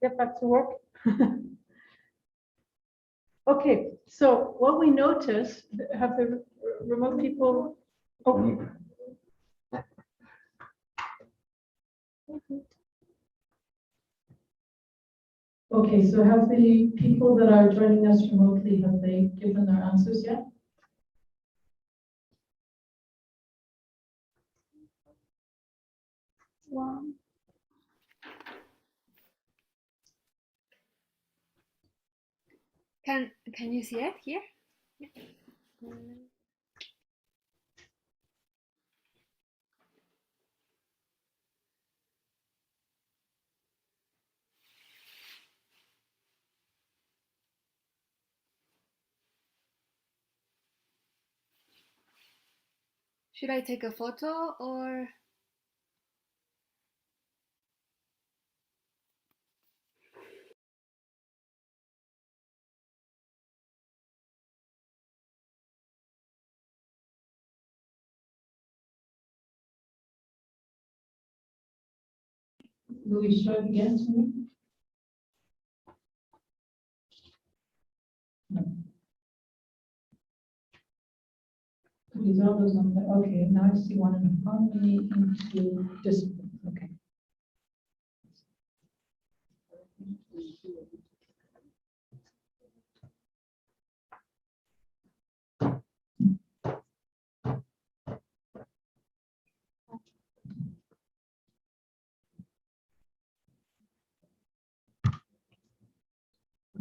Get back to work. Okay, so what we notice, have the remote people, oh. Okay, so have the people that are joining us remotely, have they given their answers yet? Wow. Can you see it here? Yeah. Should I take a photo or? Will you show it again to me? No. These are those on the, okay, now I see one in harmony into discipline, okay.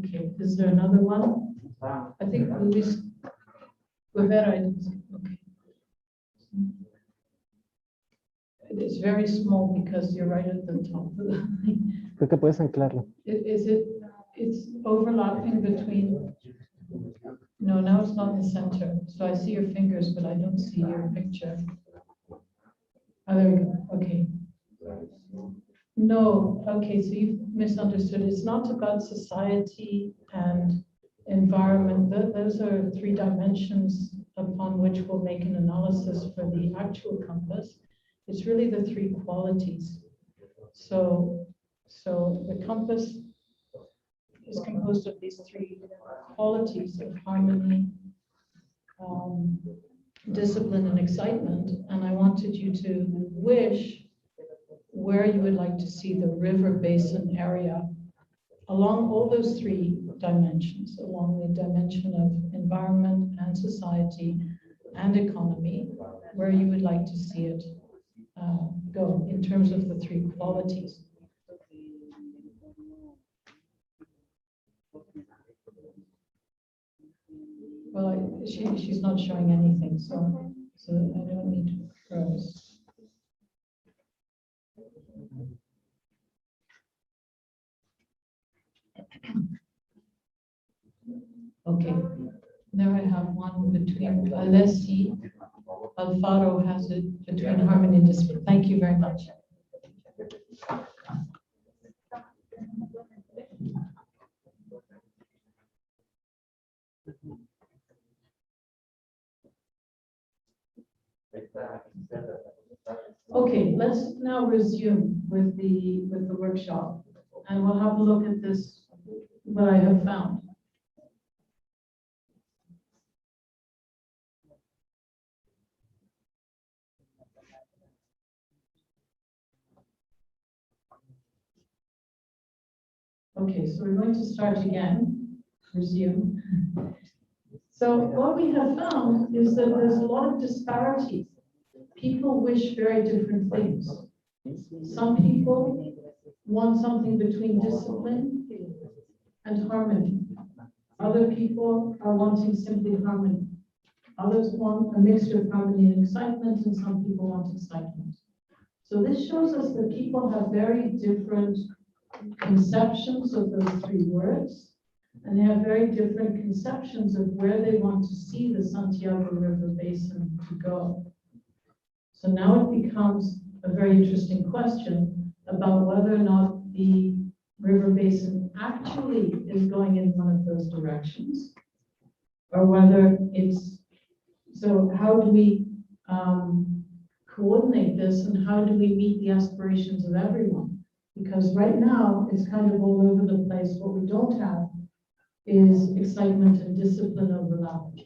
Okay, is there another one? I think Luis Guevara, okay. It's very small because you're right at the top of the line. Creo que puedes anclarlo. Is it, it's overlapping between, no, now it's not in the center. So I see your fingers, but I don't see your picture. Oh, there we go, okay. No, okay, so you've misunderstood. It's not about society and environment. Those are 3 dimensions upon which we'll make an analysis for the actual compass. It's really the 3 qualities. So the compass is composed of these 3 qualities of harmony, discipline, and excitement. And I wanted you to wish where you would like to see the river basin area along all those 3 dimensions, along the dimension of environment and society and economy, where you would like to see it go in terms of the 3 qualities. Well, she's not showing anything, so I don't need to froze. Okay, there I have one between Alessi, Alfaro has it between harmony and discipline. Thank you very much. Okay, let's now resume with the workshop, and we'll have a look at this, what I have found. Okay, so we're going to start again, resume. So what we have found is that there's a lot of disparities. People wish very different things. Some people want something between discipline and harmony. Other people are wanting simply harmony. Others want a mixture of harmony and excitement, and some people want excitement. So this shows us that people have very different conceptions of those 3 words, and they have very different conceptions of where they want to see the Santiago River Basin to go. So now it becomes a very interesting question about whether or not the river basin actually is going in one of those directions, or whether it's, so how do we coordinate this, and how do we meet the aspirations of everyone? Because right now, it's kind of all over the place. What we don't have is excitement and discipline overlapping.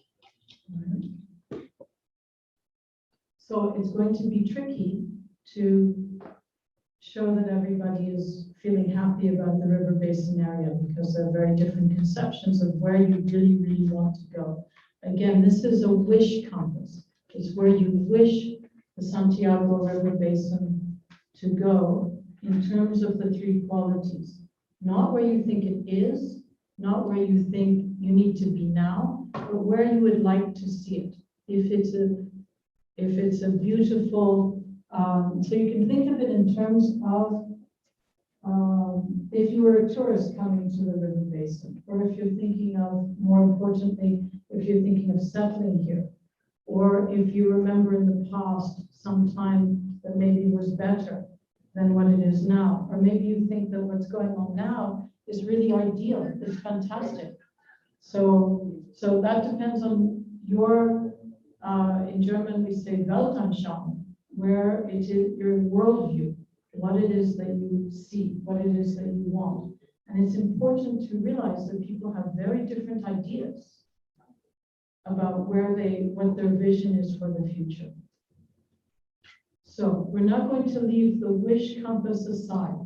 Right? So it's going to be tricky to show that everybody is feeling happy about the river basin area because there are very different conceptions of where you really want to go. Again, this is a wish compass. It's where you wish the Santiago River Basin to go in terms of the three qualities. Not where you think it is, not where you think you need to be now, but where you would like to see it. If it's a beautiful, so you can think of it in terms of if you were a tourist coming to the river basin, or if you're thinking of, more importantly, if you're thinking of settling here, or if you remember in the past some time that maybe was better than what it is now, or maybe you think that what's going on now is really ideal, it's fantastic. So that depends on your, in German we say Weltanschauung, where it is your worldview, what it is that you see, what it is that you want. And it's important to realize that people have very different ideas about what their vision is for the future. So we're not going to leave the wish compass aside,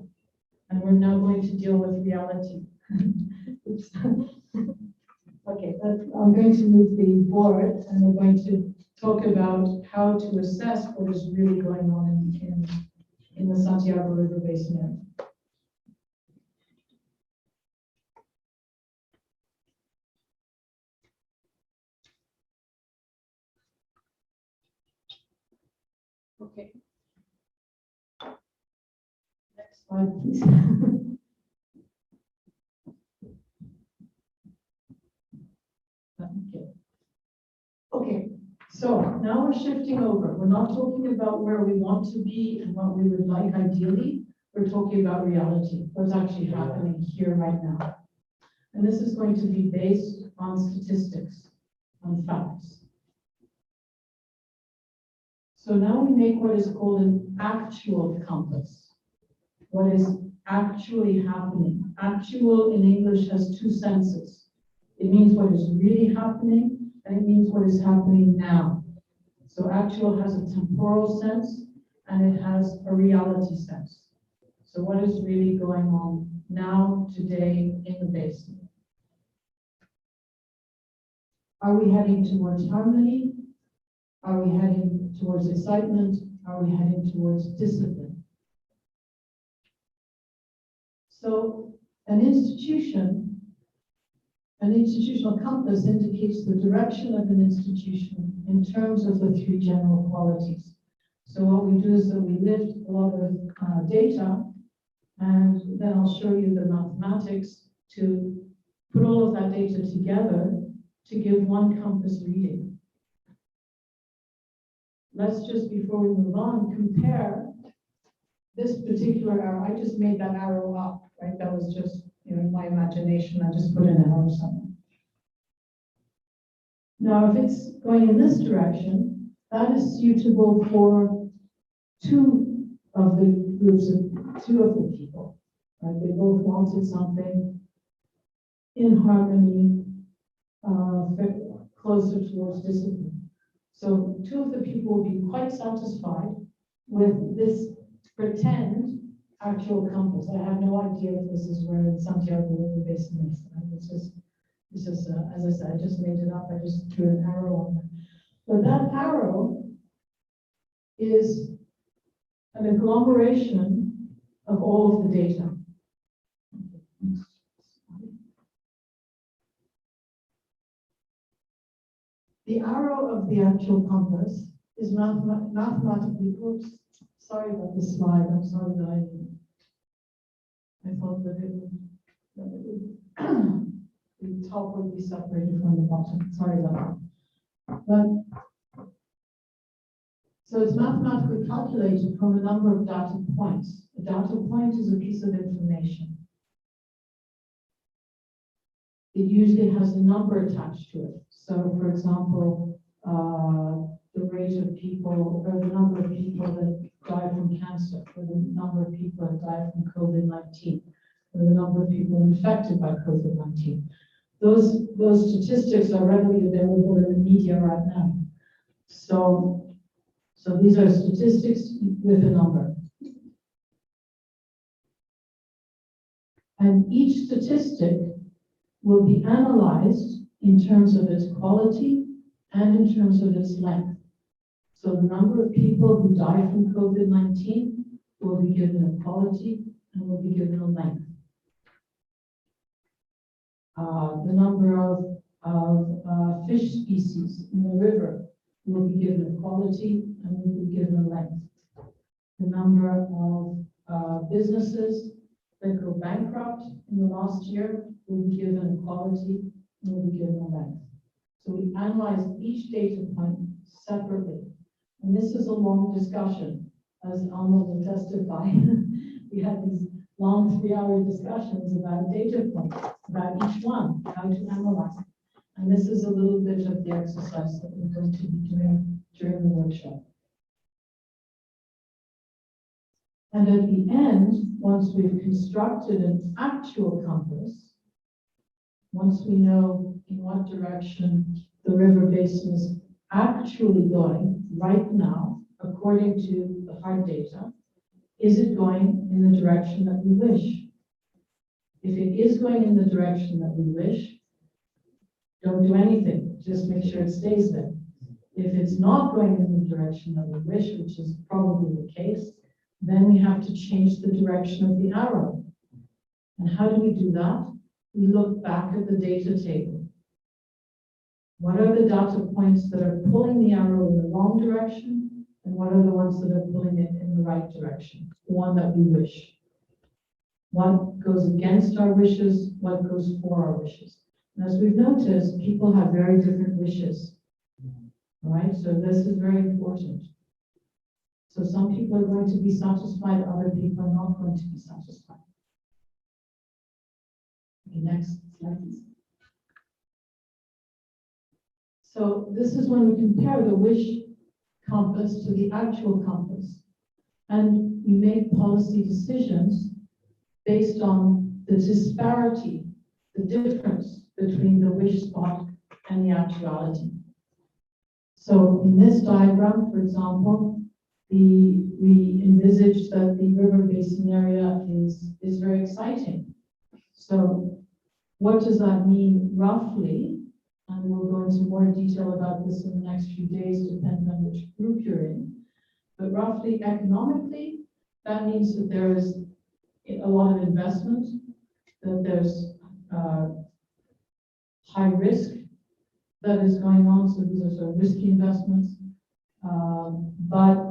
and we're now going to deal with reality. Okay, I'm going to move the board, and we're going to talk about how to assess what is really going on in the Santiago River Basin area. Okay. Next slide, please. Okay, so now we're shifting over. We're not talking about where we want to be and what we would like ideally. We're talking about reality, what's actually happening here right now. And this is going to be based on statistics, on facts. So now we make what is called an actual compass. What is actually happening? Actual in English has two senses. It means what is really happening, and it means what is happening now. So actual has a temporal sense, and it has a reality sense. So what is really going on now, today, in the basin? Are we heading towards harmony? Are we heading towards excitement? Are we heading towards discipline? So an institutional compass indicates the direction of an institution in terms of the three general qualities. So what we do is that we lift a lot of data, and then I'll show you the mathematics to put all of that data together to give one compass reading. Let's just, before we move on, compare this particular arrow. I just made that arrow up, right? That was just, in my imagination, I just put an arrow somewhere. Now, if it's going in this direction, that is suitable for two of the people, right? They both wanted something in harmony, closer towards discipline. So two of the people will be quite satisfied with this pretend actual compass. I have no idea if this is where Santiago River Basin is. It's just, as I said, I just made it up. I just drew an arrow on it. But that arrow is an agglomeration of all of the data. The arrow of the actual compass is mathematically, oops, sorry about this slide. I'm sorry that I thought that the top would be separated from the bottom. Sorry about that. But so it's mathematically calculated from a number of data points. A data point is a piece of information. It usually has a number attached to it. So, for example, the rate of people or the number of people that die from cancer, or the number of people that die from COVID-19, or the number of people infected by COVID-19. Those statistics are readily available in the media right now. So these are statistics with a number. And each statistic will be analyzed in terms of its quality and in terms of its length. So the number of people who die from COVID-19 will be given a quality and will be given a length. The number of fish species in the river will be given a quality and will be given a length. The number of businesses that go bankrupt in the last year will be given a quality and will be given a length. So we analyze each data point separately. And this is a long discussion, as Alma will testify. We had these long 3-hour discussions about data points, about each one, how to analyze it. And this is a little bit of the exercise that we're going to be doing during the workshop. And at the end, once we've constructed an actual compass, once we know in what direction the river basin is actually going right now, according to the hard data, is it going in the direction that we wish? If it is going in the direction that we wish, don't do anything, just make sure it stays there. If it's not going in the direction that we wish, which is probably the case, then we have to change the direction of the arrow. And how do we do that? We look back at the data table. What are the data points that are pulling the arrow in the wrong direction? And what are the ones that are pulling it in the right direction? The one that we wish. What goes against our wishes? What goes for our wishes? And as we've noticed, people have very different wishes. All right, so this is very important. So some people are going to be satisfied, other people are not going to be satisfied. Okay, next slide, please. So this is when we compare the wish compass to the actual compass. And we make policy decisions based on the disparity, the difference between the wish spot and the actuality. So in this diagram, for example, we envisage that the river basin area is very exciting. So what does that mean roughly? And we'll go into more detail about this in the next few days, depending on which group you're in. But roughly economically, that means that there is a lot of investment, that there's high risk that is going on. So these are sort of risky investments.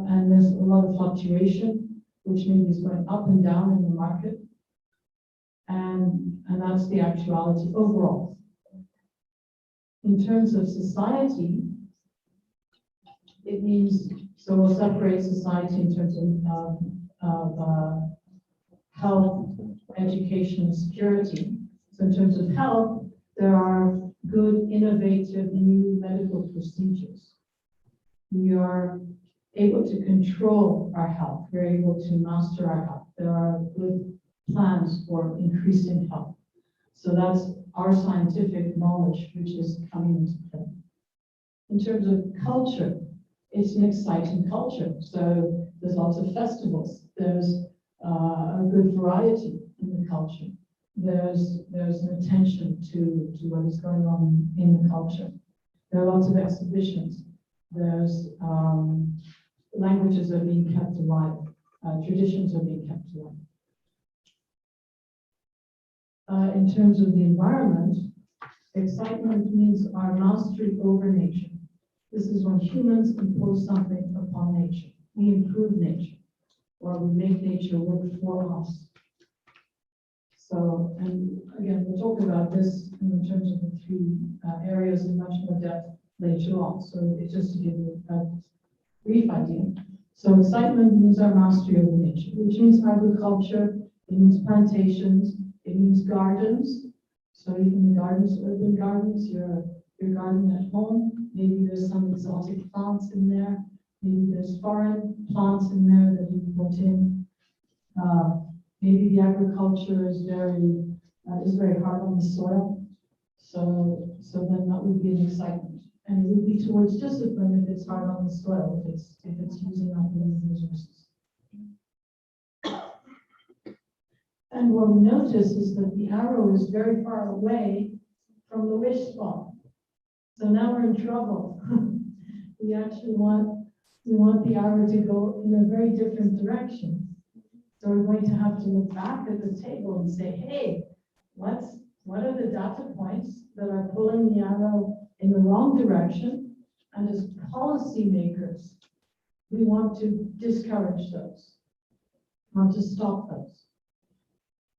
And there's a lot of fluctuation, which means it's going up and down in the market. And that's the actuality overall. In terms of society, it means, so we'll separate society in terms of health, education, and security. So in terms of health, there are good, innovative, new medical procedures. We are able to control our health. We're able to master our health. There are good plans for increasing health. So that's our scientific knowledge, which is coming into play. In terms of culture, it's an exciting culture. So there's lots of festivals. There's a good variety in the culture. There's an attention to what is going on in the culture. There are lots of exhibitions. There's languages are being kept alive. Traditions are being kept alive. In terms of the environment, excitement means our mastery over nature. This is when humans impose something upon nature. We improve nature, or we make nature work for us. So, and again, we'll talk about this in terms of the three areas in much more depth later on. So it's just to give you a brief idea. So excitement means our mastery over nature, which means agriculture, it means plantations, it means gardens. So even the gardens, urban gardens, you're your garden at home. Maybe there's some exotic plants in there. Maybe there's foreign plants in there that you can put in. Maybe the agriculture is very hard on the soil. So then that would be an excitement. And it would be towards discipline if it's hard on the soil, if it's using up limited resources. And what we notice is that the arrow is very far away from the wish spot. So now we're in trouble. We actually want the arrow to go in a very different direction. So we're going to have to look back at the table and say, hey, what are the data points that are pulling the arrow in the wrong direction? And as policymakers, we want to discourage those, want to stop those.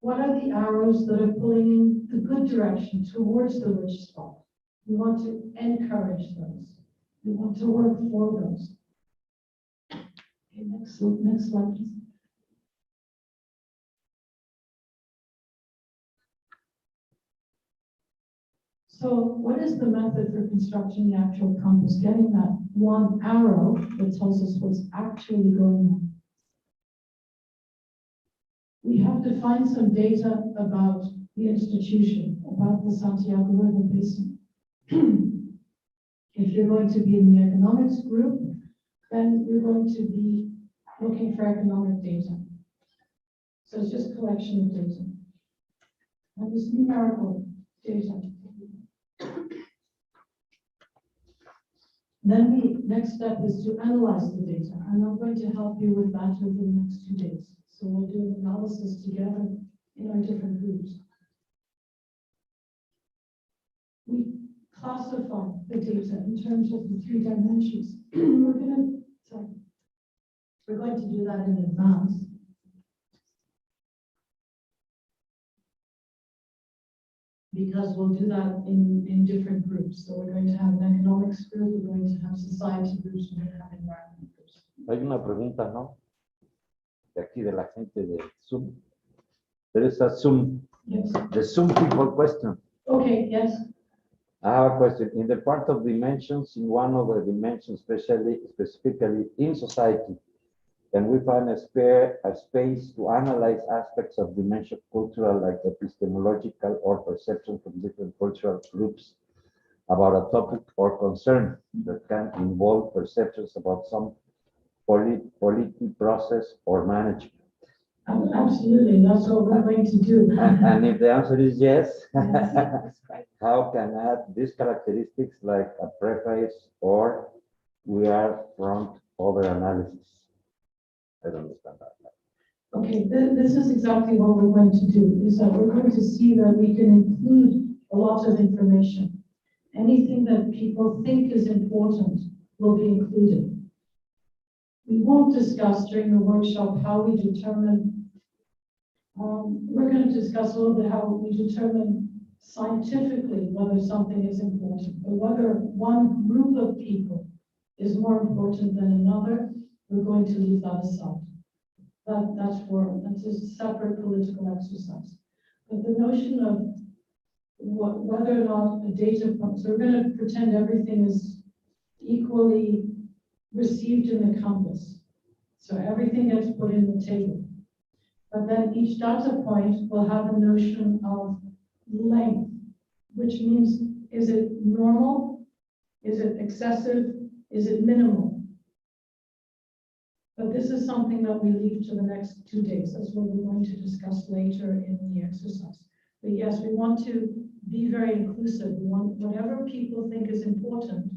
What are the arrows that are pulling in the good direction towards the wish spot? We want to encourage those. We want to work for those. Okay, next slide, please. So what is the method for constructing the actual compass? Getting that one arrow that tells us what's actually going on. We have to find some data about the institution, about the Santiago River Basin. If you're going to be in the economics group, then you're going to be looking for economic data. So it's just a collection of data. And it's numerical data. Then the next step is to analyze the data. And I'm going to help you with that over the next 2 days. So we'll do an analysis together in our different groups. We classify the data in terms of the 3 dimensions. We're going to do that in advance. Because we'll do that in different groups. So we're going to have an economics group, we're going to have society groups, we're going to have environment groups. Hay una pregunta, ¿no? De aquí de la gente de Zoom. There is a Zoom, Yes. the Zoom people question. Okay, yes. I have a question. In the part of dimensions, in one of the dimensions, specifically in society, can we find a space to analyze aspects of dimension cultural, like epistemological or perception from different cultural groups about a topic or concern that can involve perceptions about some political process or management? Absolutely, that's what we're going to do. And if the answer is yes, Yes. how can add these characteristics like a preface or we are front over analysis? I don't understand that. Okay, this is exactly what we're going to do, is that we're going to see that we can include a lot of information. Anything that people think is important will be included. We won't discuss during the workshop how we determine, we're going to discuss a little bit how we determine scientifically whether something is important, or whether one group of people is more important than another. We're going to leave that aside. That's a separate political exercise. But the notion of whether or not a data point, so we're going to pretend everything is equally received in the compass. So everything gets put in the table. But then each data point will have a notion of length, which means, is it normal? Is it excessive? Is it minimal? But this is something that we leave to the next 2 days. That's what we're going to discuss later in the exercise. But yes, we want to be very inclusive. We want whatever people think is important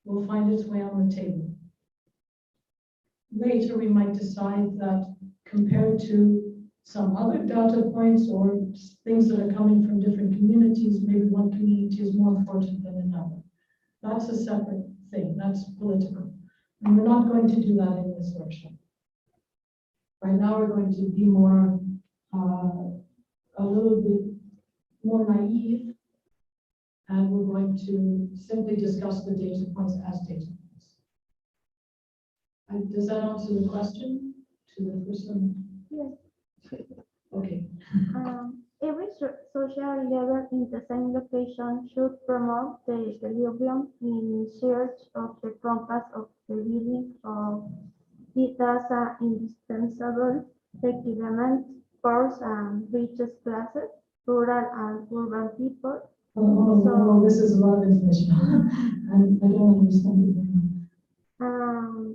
will find its way on the table. Later, we might decide that compared to some other data points or things that are coming from different communities, maybe one community is more important than another. That's a separate thing. That's political. And we're not going to do that in this workshop. Right now, we're going to be more, a little bit more naive, and we're going to simply discuss the data points as data points. And does that answer the question to the first one? Yes. Okay. Every social level in the same location should promote the equilibrium in search of the compass of the meaning of it as an indispensable requirement for richest classes, rural and urban people. This is a lot of information. And I don't understand it very well.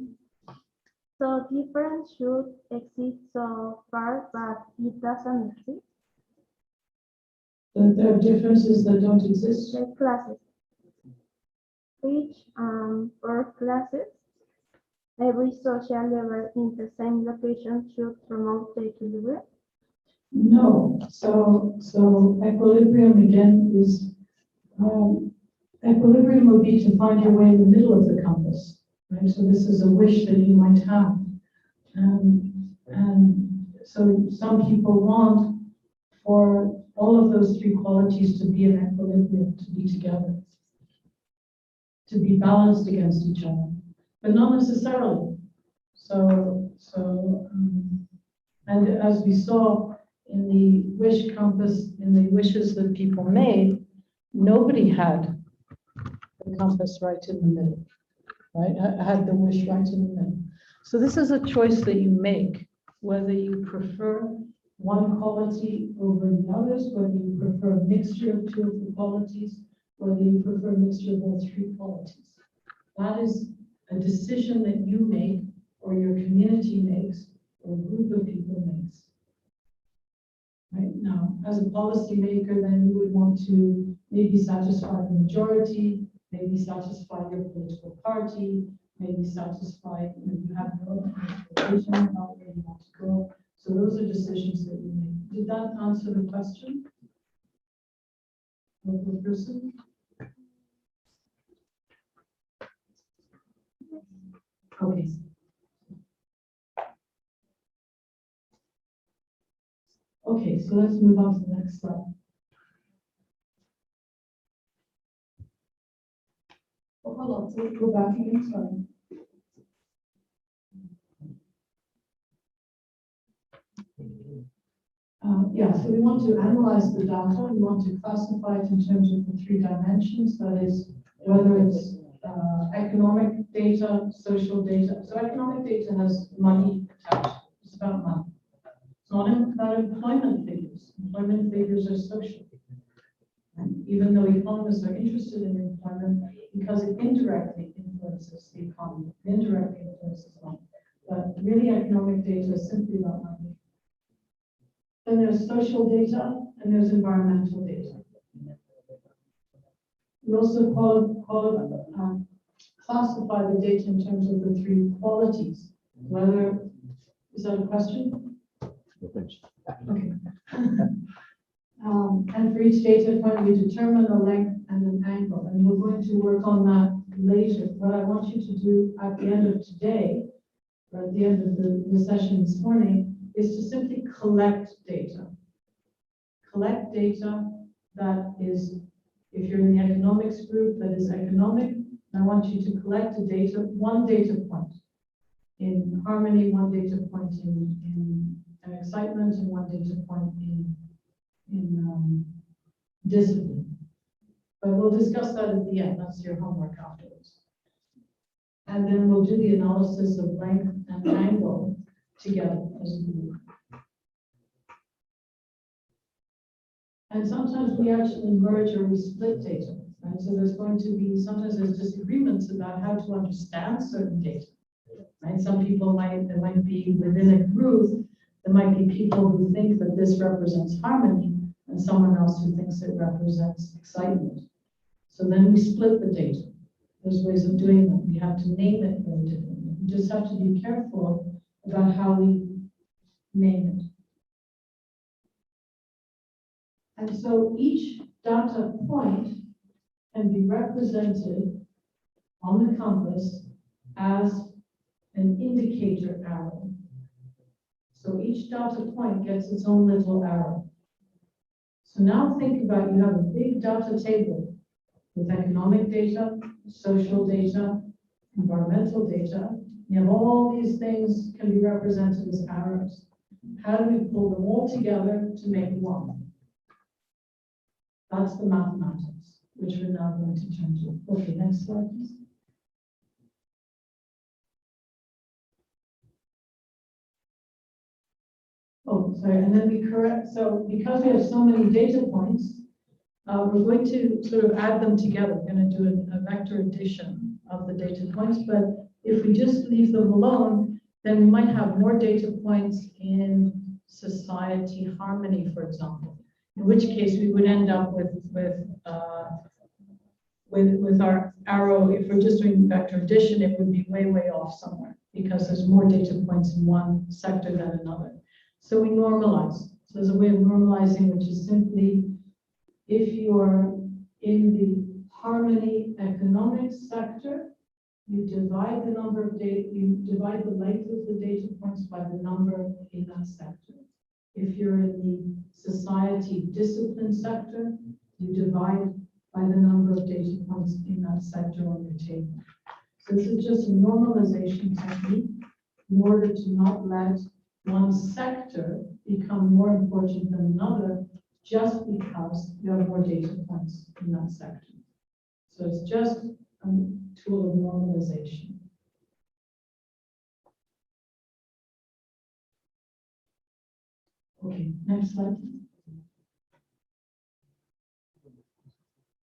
So difference should exist so far, but it doesn't exist. There are differences that don't exist. The classes, rich and poor classes, every social level in the same location should promote the equilibrium. No, so equilibrium again is, equilibrium would be to find your way in the middle of the compass, right? So this is a wish that you might have. And so some people want for all of those three qualities to be in equilibrium, to be together, to be balanced against each other, but not necessarily. And as we saw in the wish compass, in the wishes that people made, nobody had the compass right in the middle, right? Had the wish right in the middle. So this is a choice that you make, whether you prefer one quality over the others, whether you prefer a mixture of two of the qualities, whether you prefer a mixture of all three qualities. That is a decision that you make, or your community makes, or a group of people makes. Right now, as a policymaker, then you would want to maybe satisfy the majority, maybe satisfy your political party, maybe satisfy, you have your own expectation about where you want to go. So those are decisions that you make. Did that answer the question of the person? Okay. Okay, so let's move on to the next slide. Oh, hold on, so let's go back again, sorry. Yeah, so we want to analyze the data. We want to classify it in terms of the three dimensions. That is, whether it's economic data, social data. So economic data has money attached. It's about money. It's not about employment figures. Employment figures are social. And even though economists are interested in employment, because it indirectly influences the economy, indirectly influences money. But really, economic data is simply about money. Then there's social data and there's environmental data. We also classify the data in terms of the three qualities. Whether, is that a question? Okay. And for each data point, we determine a length and an angle, and we're going to work on that later. What I want you to do at the end of today, or at the end of the session this morning, is to simply collect data. Collect data that is, if you're in the economics group, that is economic. I want you to collect one data point in harmony, one data point in excitement, and one data point in discipline. But we'll discuss that at the end. That's your homework afterwards. And then we'll do the analysis of length and angle together as a group. And sometimes we actually merge or we split data. Right? So there's going to be, sometimes there's disagreements about how to understand certain data. Right? Some people there might be within a group, there might be people who think that this represents harmony and someone else who thinks it represents excitement. So then we split the data. There's ways of doing that. We have to name it very differently. We just have to be careful about how we name it. And so each data point can be represented on the compass as an indicator arrow. So each data point gets its own little arrow. So now think about, you have a big data table with economic data, social data, environmental data. You have all these things can be represented as arrows. How do we pull them all together to make one? That's the mathematics, which we're now going to turn to. Okay, next slide, please. Oh, sorry, and then we correct, so because we have so many data points, we're going to sort of add them together. We're going to do a vector addition of the data points, but if we just leave them alone, then we might have more data points in society harmony, for example, in which case we would end up with our arrow. If we're just doing vector addition, it would be way, way off somewhere because there's more data points in one sector than another. So we normalize. So there's a way of normalizing, which is simply if you're in the harmony economics sector, you divide the number of data, you divide the length of the data points by the number in that sector. If you're in the society discipline sector, you divide by the number of data points in that sector on your table. So this is just a normalization technique in order to not let one sector become more important than another just because you have more data points in that sector. So it's just a tool of normalization. Okay, next slide.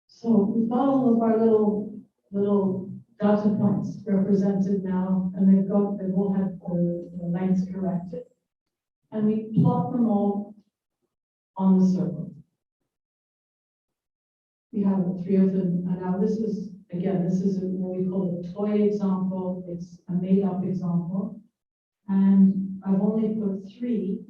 So we've got all of our little data points represented now, and they've all had the lengths corrected. And we plot them all on the circle. We have 3 of them, and now this is what we call a toy example. It's a made-up example, and I've only put 3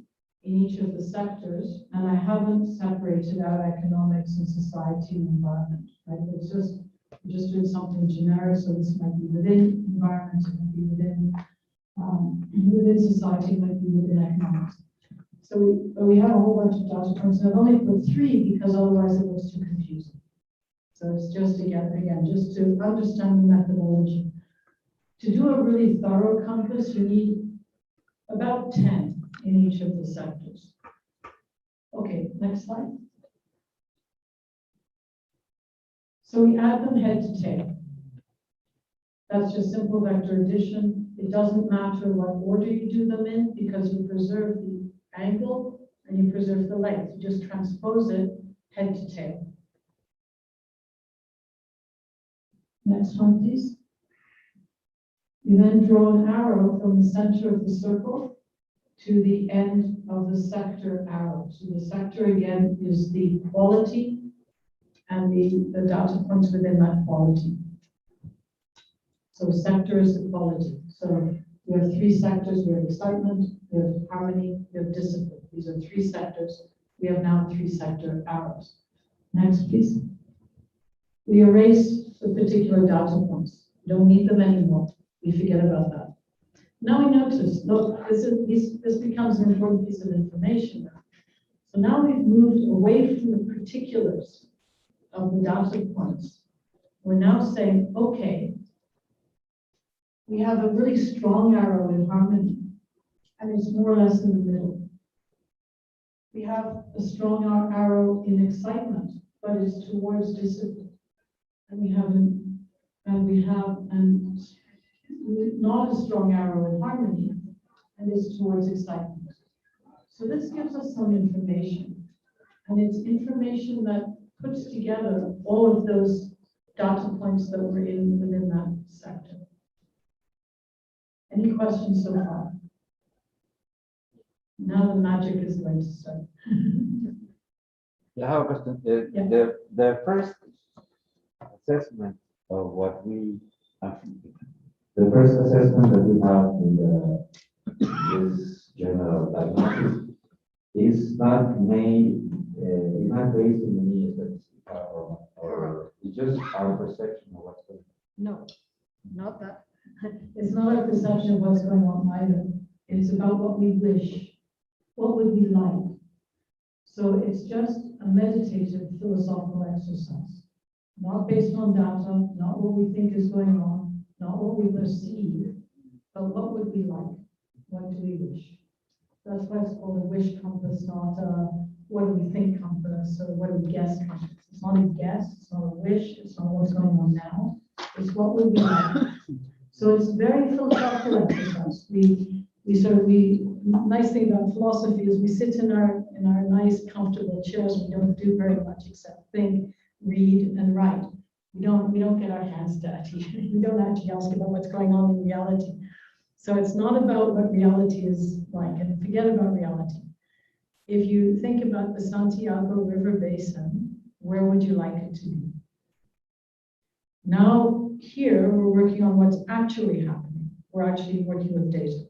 in each of the sectors, and I haven't separated out economics and society and environment. Right? It's just we're just doing something generic, so this might be within environment, it might be within society, it might be within economics. So we have a whole bunch of data points, and I've only put 3 because otherwise it looks too confusing. So it's just again, just to understand the methodology. To do a really thorough compass, you need about 10 in each of the sectors. Okay, next slide. So we add them head to tail. That's just simple vector addition. It doesn't matter what order you do them in because you preserve the angle and you preserve the length. You just transpose it head to tail. Next one, please. You then draw an arrow from the center of the circle to the end of the sector arrow. So the sector again is the quality and the data points within that quality. So sector is the quality. So we have 3 sectors. We have excitement, we have harmony, we have discipline. These are 3 sectors. We have now 3 sector arrows. Next, please. We erase the particular data points. We don't need them anymore. We forget about that. Now we notice, look, this becomes an important piece of information now. So now we've moved away from the particulars of the data points. We're now saying, okay, we have a really strong arrow in harmony, and it's more or less in the middle. We have a strong arrow in excitement, but it's towards discipline. And we have not a strong arrow in harmony, and it's towards excitement. So this gives us some information, and it's information that puts together all of those data points that were within that sector. Any questions so far? Now the magic is going to start. I have a question. Yeah. The first assessment of what the first assessment that we have in this general diagnosis is not made, it's not based in any statistical or it's just our perception of what's going on. No, not that. It's not a perception of what's going on either. It's about what we wish. What would we like? So it's just a meditative philosophical exercise, not based on data, not what we think is going on, not what we perceive, but what would we like? What do we wish? That's why it's called a wish compass, not a what do we think compass or what do we guess compass. It's not a guess, it's not a wish, it's not what's going on now. It's what will be like. So it's very philosophical exercise. Nice thing about philosophy is we sit in our nice comfortable chairs. We don't do very much except think, read, and write. We don't get our hands dirty. We don't actually ask about what's going on in reality. So it's not about what reality is like, and forget about reality. If you think about the Santiago River Basin, where would you like it to be? Now, here, we're working on what's actually happening. We're actually working with data.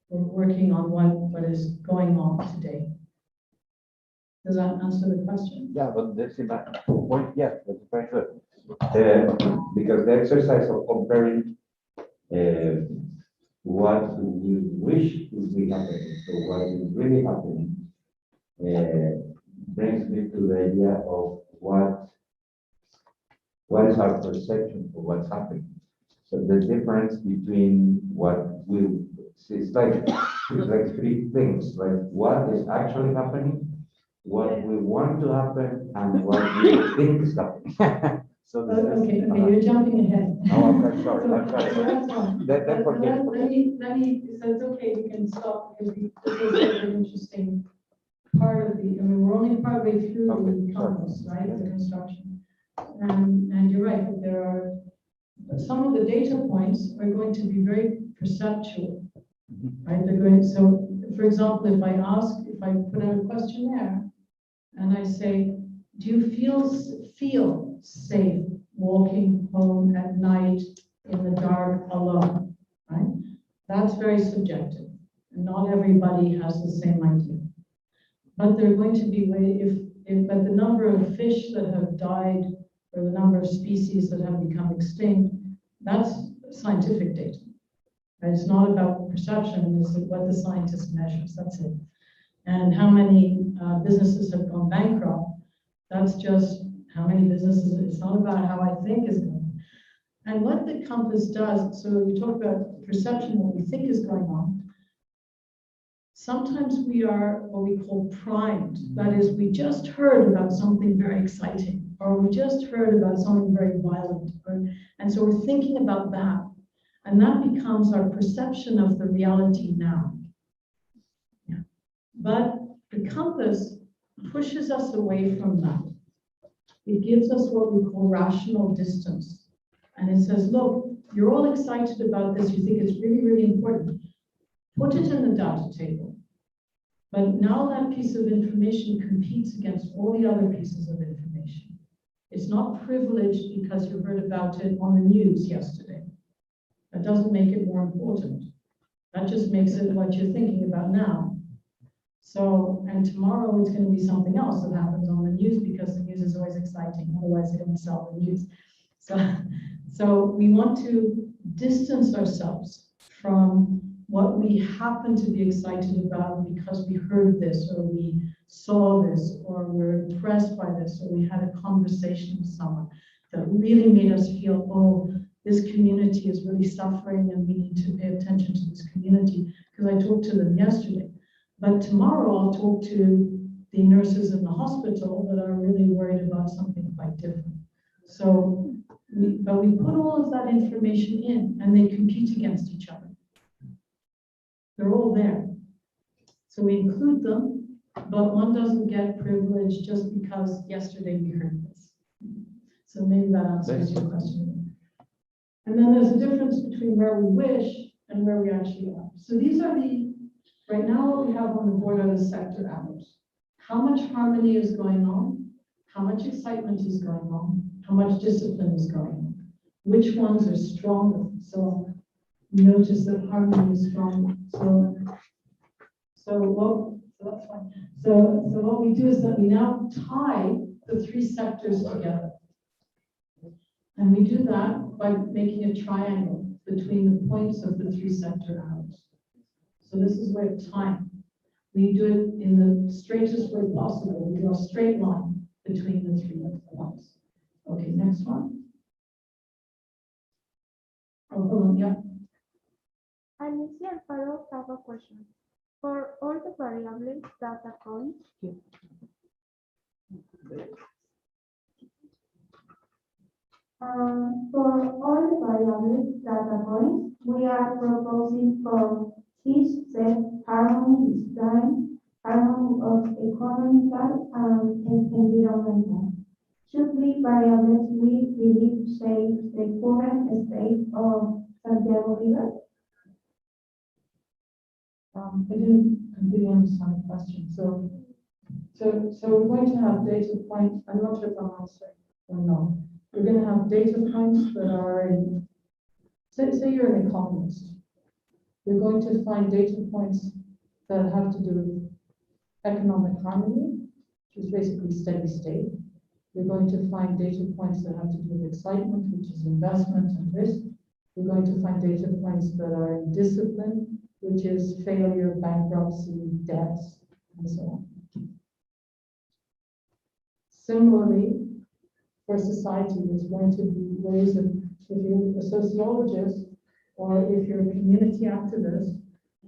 We're working on what is going on today. Does that answer the question? Yeah, but this is my point. Yeah, that's very good. Because the exercise of comparing what we wish would be happening to what is really happening brings me to the idea of what is our perception of what's happening. So the difference between what we see, it's like three things, like what is actually happening, what we want to happen, and what we think is happening. So this is, Okay, you're jumping ahead. Oh, I'm sorry. So that's fine. Then forget. Let me, so it's okay, we can stop, because this is a very interesting part of we're only partway through the campus, right, the construction. And you're right, that there are, some of the data points are going to be very perceptual, right? They're going, so for example, if I put out a questionnaire and I say, do you feel safe walking home at night in the dark alone, right? That's very subjective. And not everybody has the same idea. But they're going to be, but the number of fish that have died or the number of species that have become extinct, that's scientific data. Right? It's not about perception, it's what the scientist measures, that's it. And how many businesses have gone bankrupt, that's just how many businesses, it's not about how I think is going. And what the compass does, so we talk about perception, what we think is going on. Sometimes we are what we call primed. That is, we just heard about something very exciting, or we just heard about something very violent. And so we're thinking about that. And that becomes our perception of the reality now. Yeah. But the compass pushes us away from that. It gives us what we call rational distance. And it says, look, you're all excited about this. You think it's really, really important. Put it in the data table. But now that piece of information competes against all the other pieces of information. It's not privileged because you heard about it on the news yesterday. That doesn't make it more important. That just makes it what you're thinking about now. So, and tomorrow it's going to be something else that happens on the news because the news is always exciting. Otherwise, they don't sell the news. So we want to distance ourselves from what we happen to be excited about because we heard this, or we saw this, or we're impressed by this, or we had a conversation with someone that really made us feel, oh, this community is really suffering and we need to pay attention to this community because I talked to them yesterday. But tomorrow I'll talk to the nurses in the hospital that are really worried about something quite different. So, but we put all of that information in and they compete against each other. They're all there. So we include them, but one doesn't get privilege just because yesterday we heard this. So maybe that answers your question. And then there's a difference between where we wish and where we actually are. So these are right now what we have on the board are the sector hours. How much harmony is going on? How much excitement is going on? How much discipline is going on? Which ones are stronger? So notice that harmony is strong. So that's fine. So what we do is that we now tie the three sectors together. And we do that by making a triangle between the points of the three sector hours. So this is where time. We do it in the straightest way possible. We draw a straight line between the three points. Okay, next one. Oh, hold on, yeah. Alicia and Paro have a question. For all the variables data points, For all variable data points, we are proposing for each set harmony design, harmony of economical and environmental. Should be variables we believe shape the current state of Santiago River. I didn't completely understand the question. So we're going to have data points. I'm not sure if I'm answering or not. We're going to have data points that are in, say you're an economist. You're going to find data points that have to do with economic harmony, which is basically steady state. You're going to find data points that have to do with excitement, which is investment and risk. You're going to find data points that are in discipline, which is failure, bankruptcy, debts, and so on. Similarly, for society, there's going to be ways of, if you're a sociologist or if you're a community activist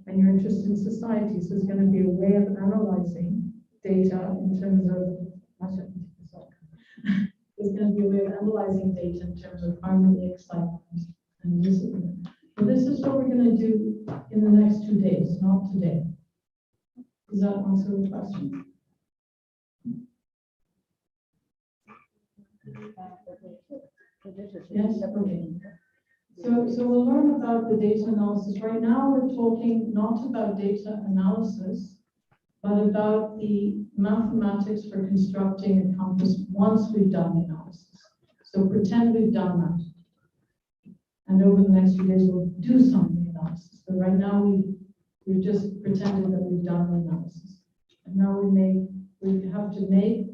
and you're interested in societies, there's going to be a way of analyzing data in terms of, there's going to be a way of analyzing data in terms of harmony, excitement, and discipline. So this is what we're going to do in the next 2 days, not today. Does that answer the question? Yes, okay. So we'll learn about the data analysis. Right now we're talking not about data analysis, but about the mathematics for constructing a compass once we've done the analysis. So pretend we've done that. And over the next few days we'll do some of the analysis. But right now we've just pretended that we've done the analysis. And now we have to make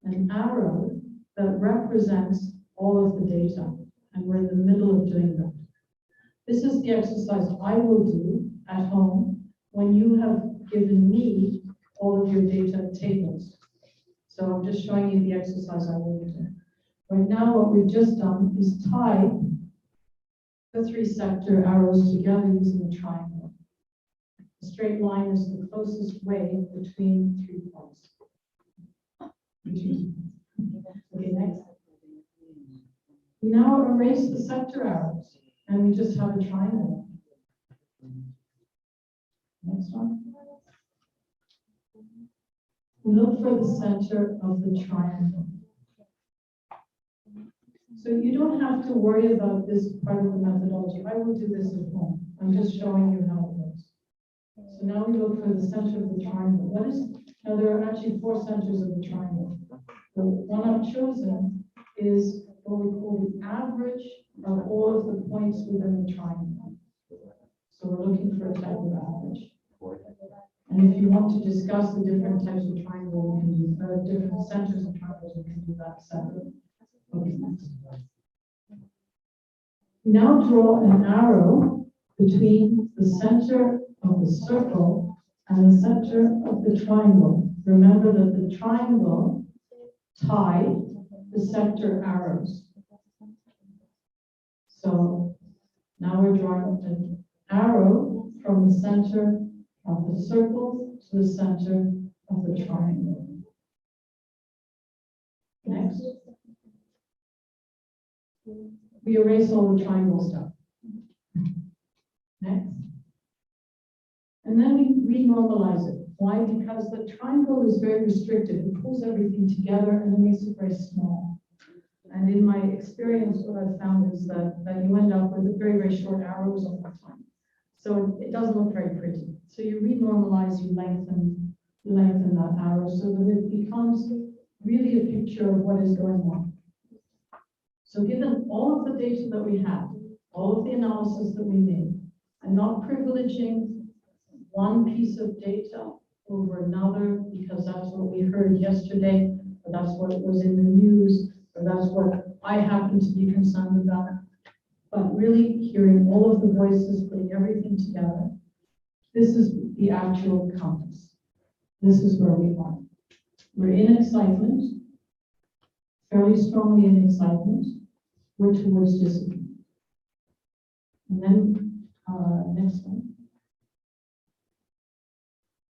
an arrow that represents all of the data, and we're in the middle of doing that. This is the exercise I will do at home when you have given me all of your data tables. So I'm just showing you the exercise I will do. Right now, what we've just done is tie the 3 sector arrows together using a triangle. A straight line is the closest way between 3 points. Okay, next. We now erase the sector arrows and we just have a triangle. Next one. We look for the center of the triangle. So you don't have to worry about this part of the methodology. I will do this at home. I'm just showing you how it works. So now we look for the center of the triangle. Now there are actually 4 centers of the triangle. The one I've chosen is what we call the average of all of the points within the triangle. So we're looking for a type of average. And if you want to discuss the different types of triangle, we can do different centers of triangles, we can do that separately. Okay, next. We now draw an arrow between the center of the circle and the center of the triangle. Remember that the triangle tied the sector arrows. So now we're drawing an arrow from the center of the circle to the center of the triangle. Next. We erase all the triangle stuff. Next. And then we renormalize it. Why? Because the triangle is very restricted. It pulls everything together and it makes it very small. And in my experience, what I've found is that you end up with very, very short arrows all the time. So it doesn't look very pretty. So you renormalize, you lengthen that arrow so that it becomes really a picture of what is going on. So given all of the data that we have, all of the analysis that we made, I'm not privileging one piece of data over another because that's what we heard yesterday, or that's what was in the news, or that's what I happen to be concerned about. But really hearing all of the voices, putting everything together, this is the actual compass. This is where we are. We're in excitement, fairly strongly in excitement. We're towards discipline. And then, next one.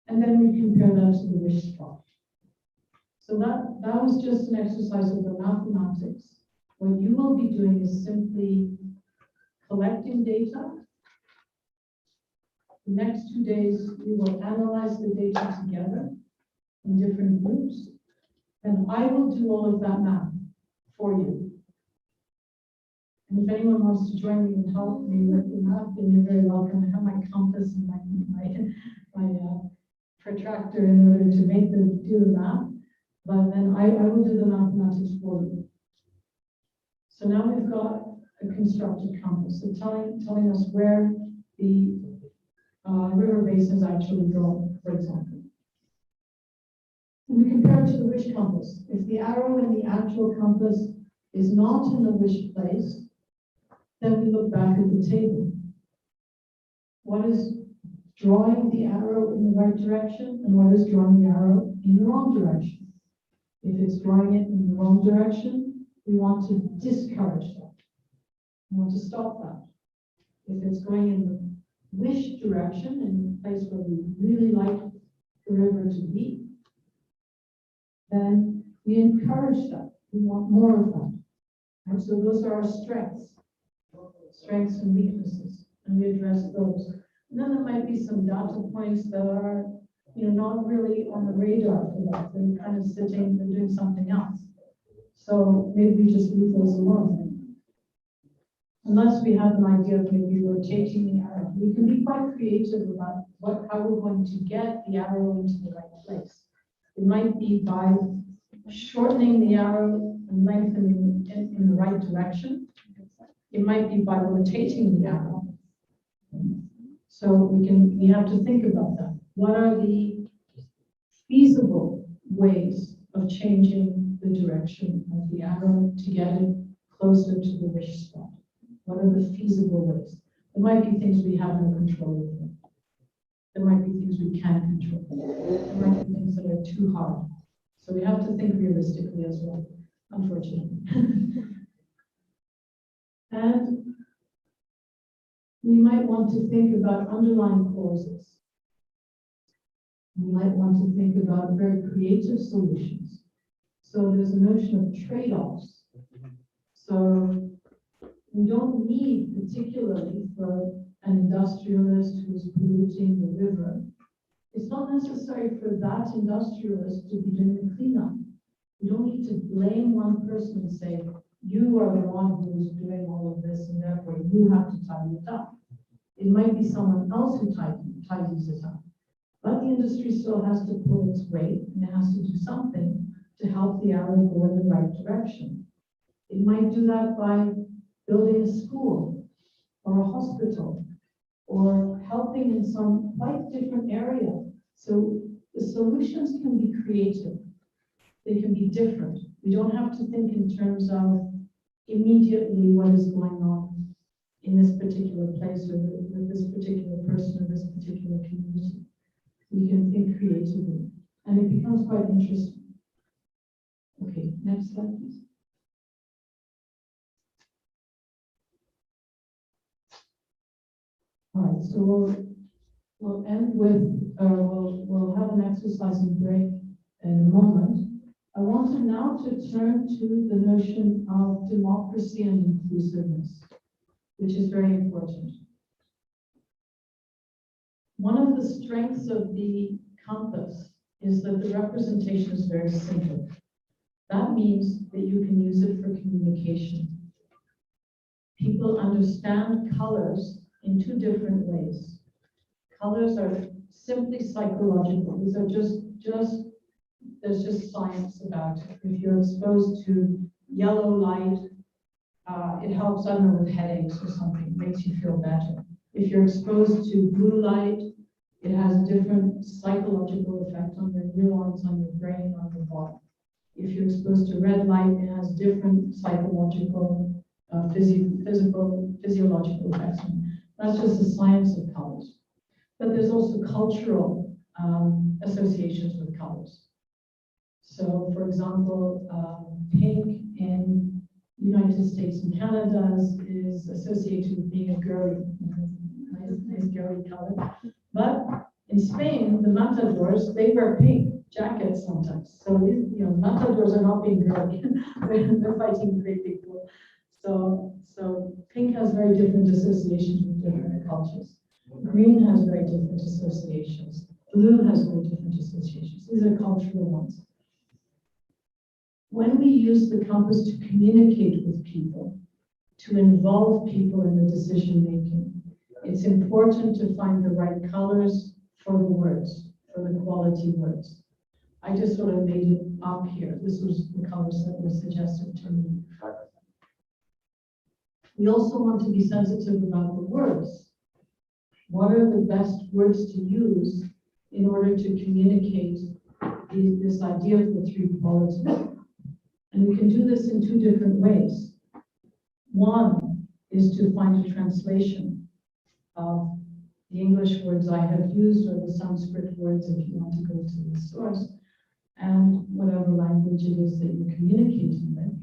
And then we compare that to the wish spot. So that was just an exercise of the mathematics What you will be doing is simply collecting data. The next 2 days, we will analyze the data together in different groups, and I will do all of that math for you. And if anyone wants to join me and help me with the math, then you're very welcome. I have my compass and my protractor in order to do the math, but then I will do the mathematics for you. So now we've got a constructed compass, so telling us where the river basins actually go, for example. And we compare it to the wish compass. If the arrow in the actual compass is not in the wish place, then we look back at the table. What is drawing the arrow in the right direction, and what is drawing the arrow in the wrong direction? If it's drawing it in the wrong direction, we want to discourage that. We want to stop that. If it's going in the wish direction, in the place where we really like the river to be, then we encourage that. We want more of that. And so those are our strengths and weaknesses, and we address those. And then there might be some data points that are, not really on the radar for that. They're kind of sitting, they're doing something else. So maybe we just leave those alone. Unless we have an idea of maybe rotating the arrow. We can be quite creative about how we're going to get the arrow into the right place. It might be by shortening the arrow and lengthening in the right direction. It might be by rotating the arrow. So we have to think about that. What are the feasible ways of changing the direction of the arrow to get it closer to the wish spot? What are the feasible ways? There might be things we have no control over. There might be things we can't control. There might be things that are too hard. So we have to think realistically as well, unfortunately. And we might want to think about underlying causes. We might want to think about very creative solutions. So there's a notion of trade-offs. So we don't need, particularly for an industrialist who's polluting the river, it's not necessary for that industrialist to be doing the cleanup. We don't need to blame one person and say, you are the one who's doing all of this, and therefore you have to tidy it up. It might be someone else who tidies it up. But the industry still has to pull its weight, and it has to do something to help the arrow go in the right direction. It might do that by building a school or a hospital or helping in some quite different area. So the solutions can be creative. They can be different. We don't have to think in terms of immediately what is going on in this particular place or with this particular person or this particular community. We can think creatively, and it becomes quite interesting. Okay, next slide, please. All right, so we'll end with, we'll have an exercising break in a moment. I wanted now to turn to the notion of democracy and inclusiveness, which is very important. One of the strengths of the compass is that the representation is very simple. That means that you can use it for communication. People understand colors in two different ways. Colors are simply psychological. These are there's just science about it. If you're exposed to yellow light, it helps, I don't know, with headaches or something, makes you feel better. If you're exposed to blue light, it has a different psychological effect on your neurons, on your brain, on your body. If you're exposed to red light, it has different psychological, physiological effects. That's just the science of colors. But there's also cultural associations with colors. So, for example, pink in United States and Canada is associated with being a girly, nice girly color. But in Spain, the matadors, they wear pink jackets sometimes. So, matadors are not being girly. They're fighting great big war. So pink has very different associations with different cultures. Green has very different associations. Blue has very different associations. These are cultural ones. When we use the compass to communicate with people, to involve people in the decision making, it's important to find the right colors for the words, for the quality words. I just sort of made it up here. This was the colors that were suggested to me. We also want to be sensitive about the words. What are the best words to use in order to communicate this idea of the three qualities? And we can do this in two different ways. One is to find a translation of the English words I have used or the Sanskrit words if you want to go to the source, and whatever language it is that you're communicating with.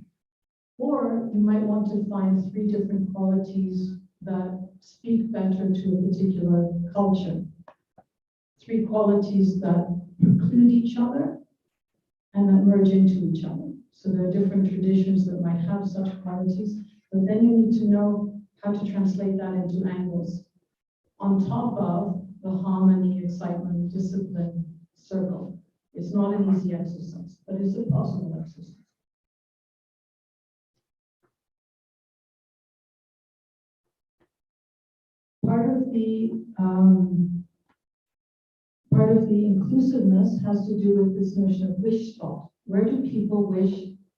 Or you might want to find three different qualities that speak better to a particular culture. Three qualities that preclude each other and that merge into each other. So there are different traditions that might have such qualities, but then you need to know how to translate that into angles on top of the harmony, excitement, discipline circle. It's not an easy exercise, but it's a possible exercise. Part of the inclusiveness has to do with this notion of wish spot. Where do people wish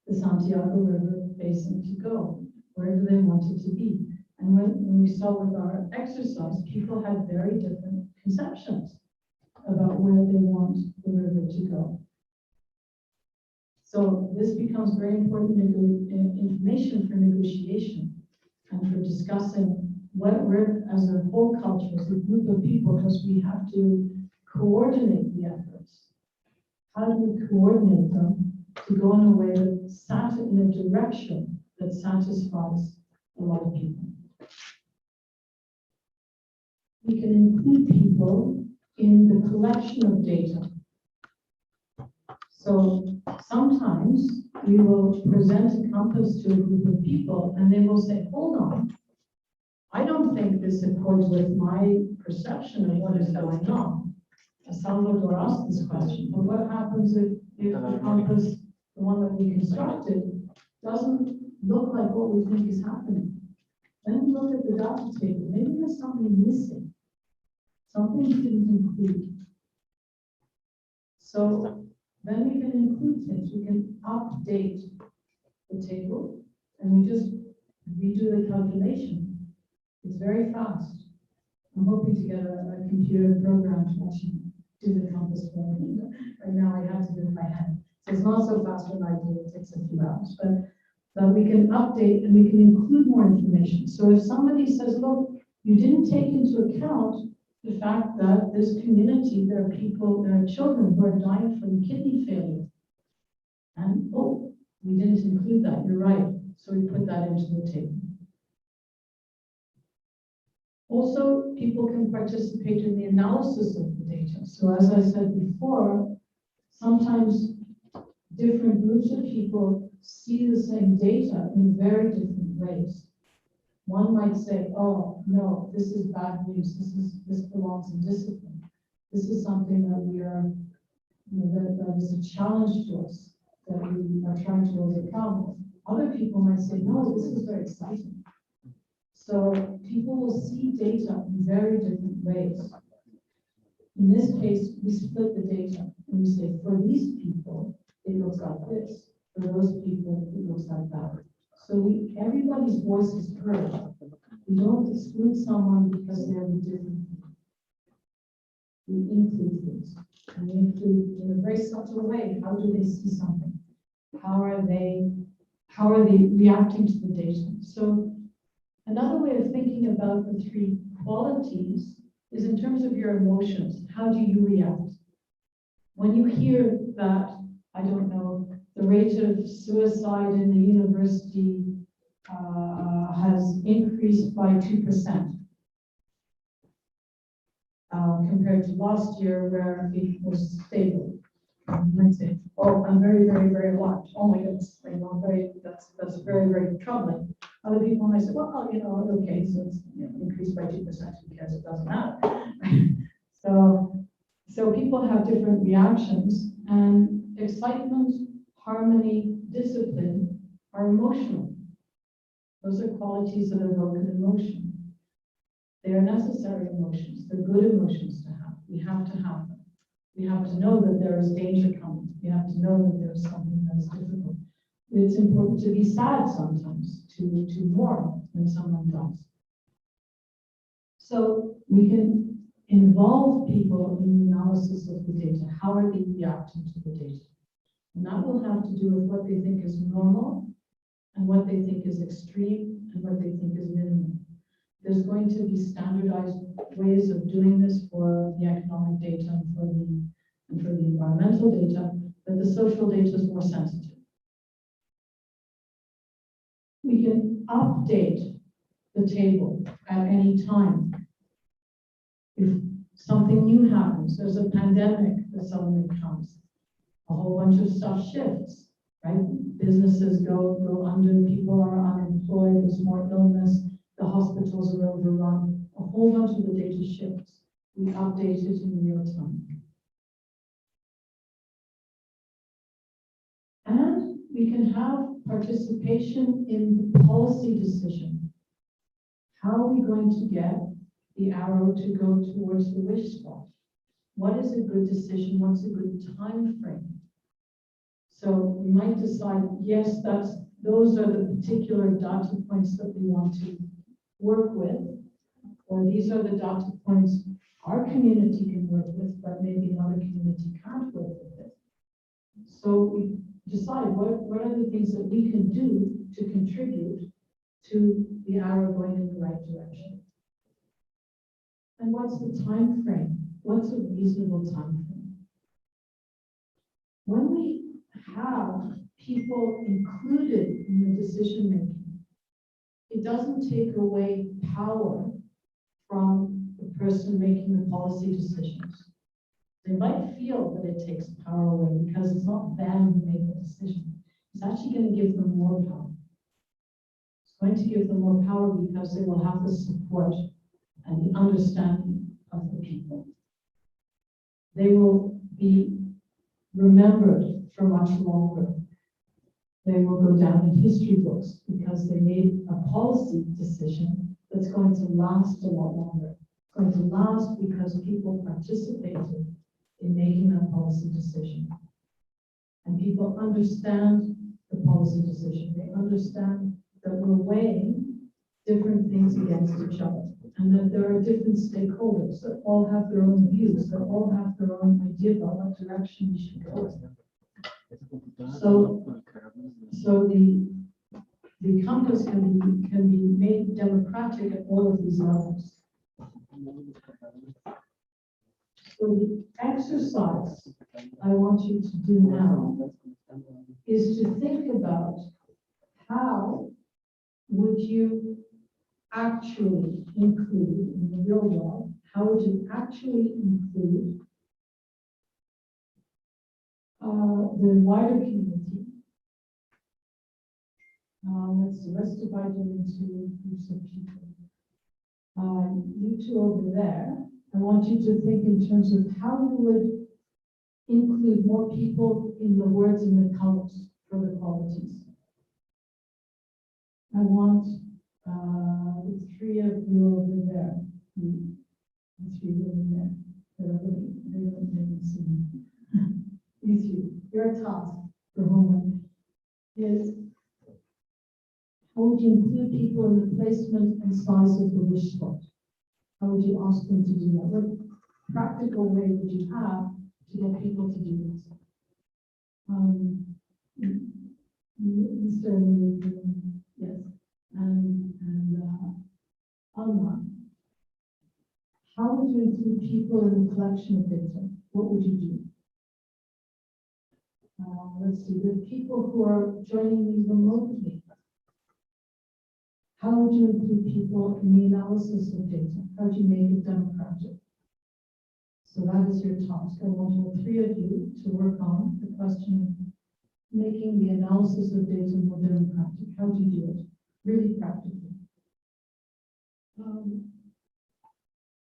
the Santiago River basin to go? Where do they want it to be? And when we saw with our exercise, people had very different conceptions about where they want the river to go. So this becomes very important information for negotiation and for discussing what we're, as a whole culture, as a group of people, because we have to coordinate the efforts. How do we coordinate them to go in a way that in a direction that satisfies a lot of people? We can include people in the collection of data. So sometimes we will present a compass to a group of people and they will say, hold on, I don't think this accords with my perception of what is going on. Salvador asked this question, but what happens if the compass, the one that we constructed, doesn't look like what we think is happening? Then look at the data table. Maybe there's something missing. Something you didn't include. So then we can include things. We can update the table and we just redo the calculation. It's very fast. I'm hoping to get a computer program to actually do the compass for me. Right now I have to do it by hand. So it's not so fast when I do it. It takes a few hours. But we can update and we can include more information. So if somebody says, look, you didn't take into account the fact that this community, there are children who are dying from kidney failure. And oh, we didn't include that, you're right. So we put that into the table. Also, people can participate in the analysis of the data. So as I said before, sometimes different groups of people see the same data in very different ways. One might say, oh, no, this is bad news. This belongs in discipline. This is something that we are, that is a challenge to us, that we are trying to overcome. Other people might say, no, this is very exciting. So people will see data in very different ways. In this case, we split the data and we say, for these people, it looks like this. For those people, it looks like that. So everybody's voice is heard. We don't exclude someone because they're different. We include things. And we include in a very subtle way, how do they see something? How are they reacting to the data? So another way of thinking about the three qualities is in terms of your emotions. How do you react? When you hear that, I don't know, the rate of suicide in the university has increased by 2% compared to last year where it was stable. You might say, oh, I'm very, very, very alarmed. Oh my goodness, that's very, very troubling. Other people might say, well, you know, okay, so it's, you know, increased by 2%, who cares, it doesn't matter. So people have different reactions, and excitement, harmony, discipline are emotional. Those are qualities that evoke an emotion. They are necessary emotions. They're good emotions to have. We have to have them. We have to know that there is danger coming. We have to know that there's something that is difficult. It's important to be sad sometimes, to mourn when someone dies. So we can involve people in the analysis of the data. How are they reacting to the data? And that will have to do with what they think is normal and what they think is extreme and what they think is minimal. There's going to be standardized ways of doing this for the economic data and for the environmental data, but the social data is more sensitive. We can update the table at any time. If something new happens, there's a pandemic that suddenly comes, a whole bunch of stuff shifts, right? Businesses go under, people are unemployed, there's more illness, the hospitals are overrun, a whole bunch of the data shifts. We update it in real time. And we can have participation in the policy decision. How are we going to get the arrow to go towards the wish spot? What is a good decision? What's a good time frame? So we might decide, yes, those are the particular data points that we want to work with, or these are the data points our community can work with, but maybe another community can't work with it. So we decide what are the things that we can do to contribute to the arrow going in the right direction. And what's the time frame? What's a reasonable time frame? When we have people included in the decision making, it doesn't take away power from the person making the policy decisions. They might feel that it takes power away because it's not them who made the decision. It's actually going to give them more power. It's going to give them more power because they will have the support and the understanding of the people. They will be remembered for much longer. They will go down in history books because they made a policy decision that's going to last a lot longer. It's going to last because people participated in making that policy decision. And people understand the policy decision. They understand that we're weighing different things against each other, and that there are different stakeholders that all have their own views, that all have their own idea about what direction we should go in. So the compass can be made democratic at all of these levels. So the exercise I want you to do now is to think about how would you actually include in the real world, how would you actually include the wider community. Let's divide them into groups of people. You two over there, I want you to think in terms of how you would include more people in the words and the colors for the qualities. I want the three of you over there. The three over there. They don't see me. These three. Your task for homework is how would you include people in the placement and size of the wish spot? How would you ask them to do that? What practical way would you have to get people to do this? Yes, and Alma, how would you include people in the collection of data? What would you do? Let's see, the people who are joining me remotely. How would you include people in the analysis of data? How do you make it democratic? So that is your task. I want all three of you to work on the question of making the analysis of data more democratic. How do you do it? really practical.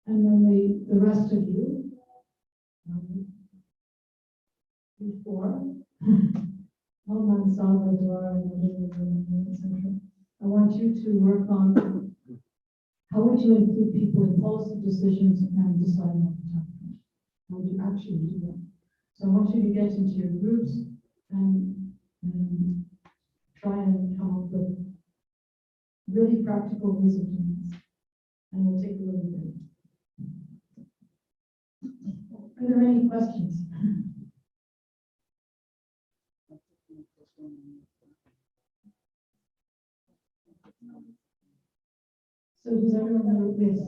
And then the rest of you, you four, Alman, Salvador, and etc. I want you to work on how would you include people in policy decisions and deciding on the time. How would you actually do that? So I want you to get into your groups and try and come up with really practical ways of doing this. And we'll take a little bit. Are there any questions? So does everyone know this?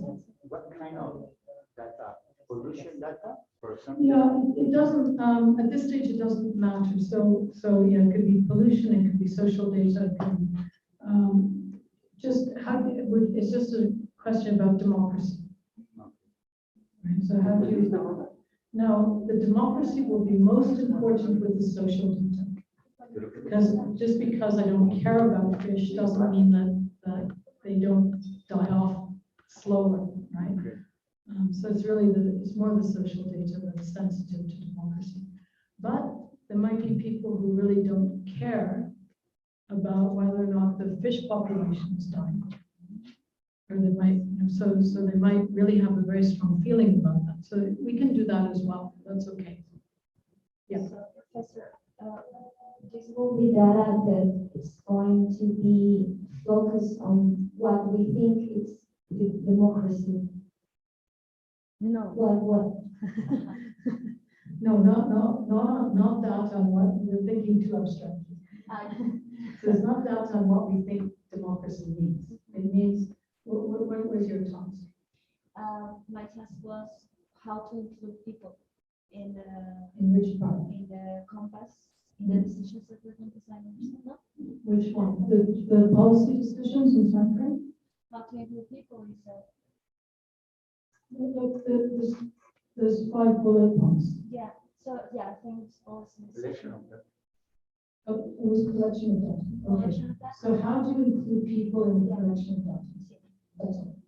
What kind of data? Pollution data or something? Yeah, it doesn't, at this stage, it doesn't matter. So yeah, it could be pollution, it could be social data, it could be, just how, it's just a question about democracy. Right, so how do you, now, the democracy will be most important with the social data. Because just because I don't care about fish doesn't mean that they don't die off slower, right? So it's really it's more the social data that's sensitive to democracy. But there might be people who really don't care about whether or not the fish population is dying. Or they might, so they might really have a very strong feeling about that. So we can do that as well. That's okay. Yes. So, Professor, this will be data that is going to be focused on what we think is democracy. No. What? No, not data on what we're thinking too abstract. So it's not data on what we think democracy means. It means, what was your task? My task was how to include people in which part? in the compass, in the decisions that we're going to sign. Which one? The policy decisions in time frame? How to include people is Look, there's 5 bullet points. yeah. So yeah, I think it's also Collection of data. Oh, it was collection of data. Okay. collection of data. So how do you include people in the collection of data? That's all.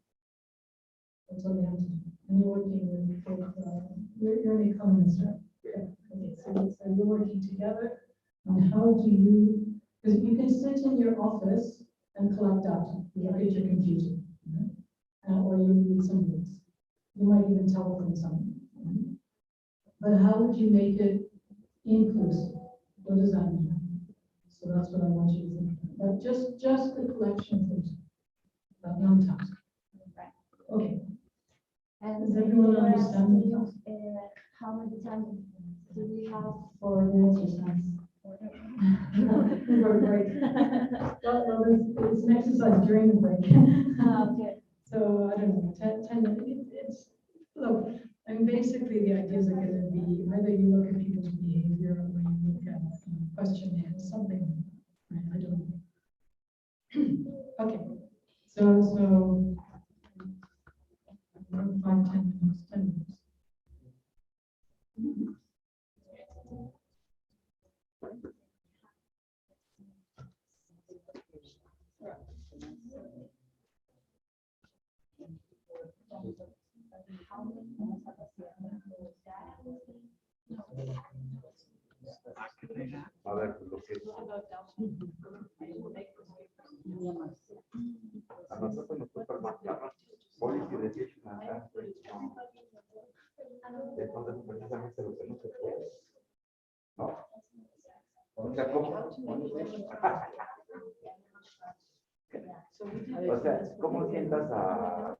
That's all you have to do. And you're working with, you're an economist, right? Yeah. Okay, so you're working together on how do you, because you can sit in your office and collect data. You look at your computer, or you read some books. You might even telephone someone. But how would you make it inclusive? What does that mean? So that's what I want you to think about. But just the collection of things. But one task. Okay. And Does everyone you were understand the asking, how many time do we have for the exercise? For a break. Well, it's an exercise during the break. Okay. So I don't know, 10 minutes. Look, and basically the ideas are going to be whether you look at people's behavior or you look at questionnaires, something. Right? I don't know. Okay. So 5, 10 minutes, 10 minutes. A ver, lo que a nosotros nos toca marcar policy decision and time frame. Entonces, precisamente lo que no se puede. ¿No? O sea, ¿cómo? O sea, ¿cómo sientas a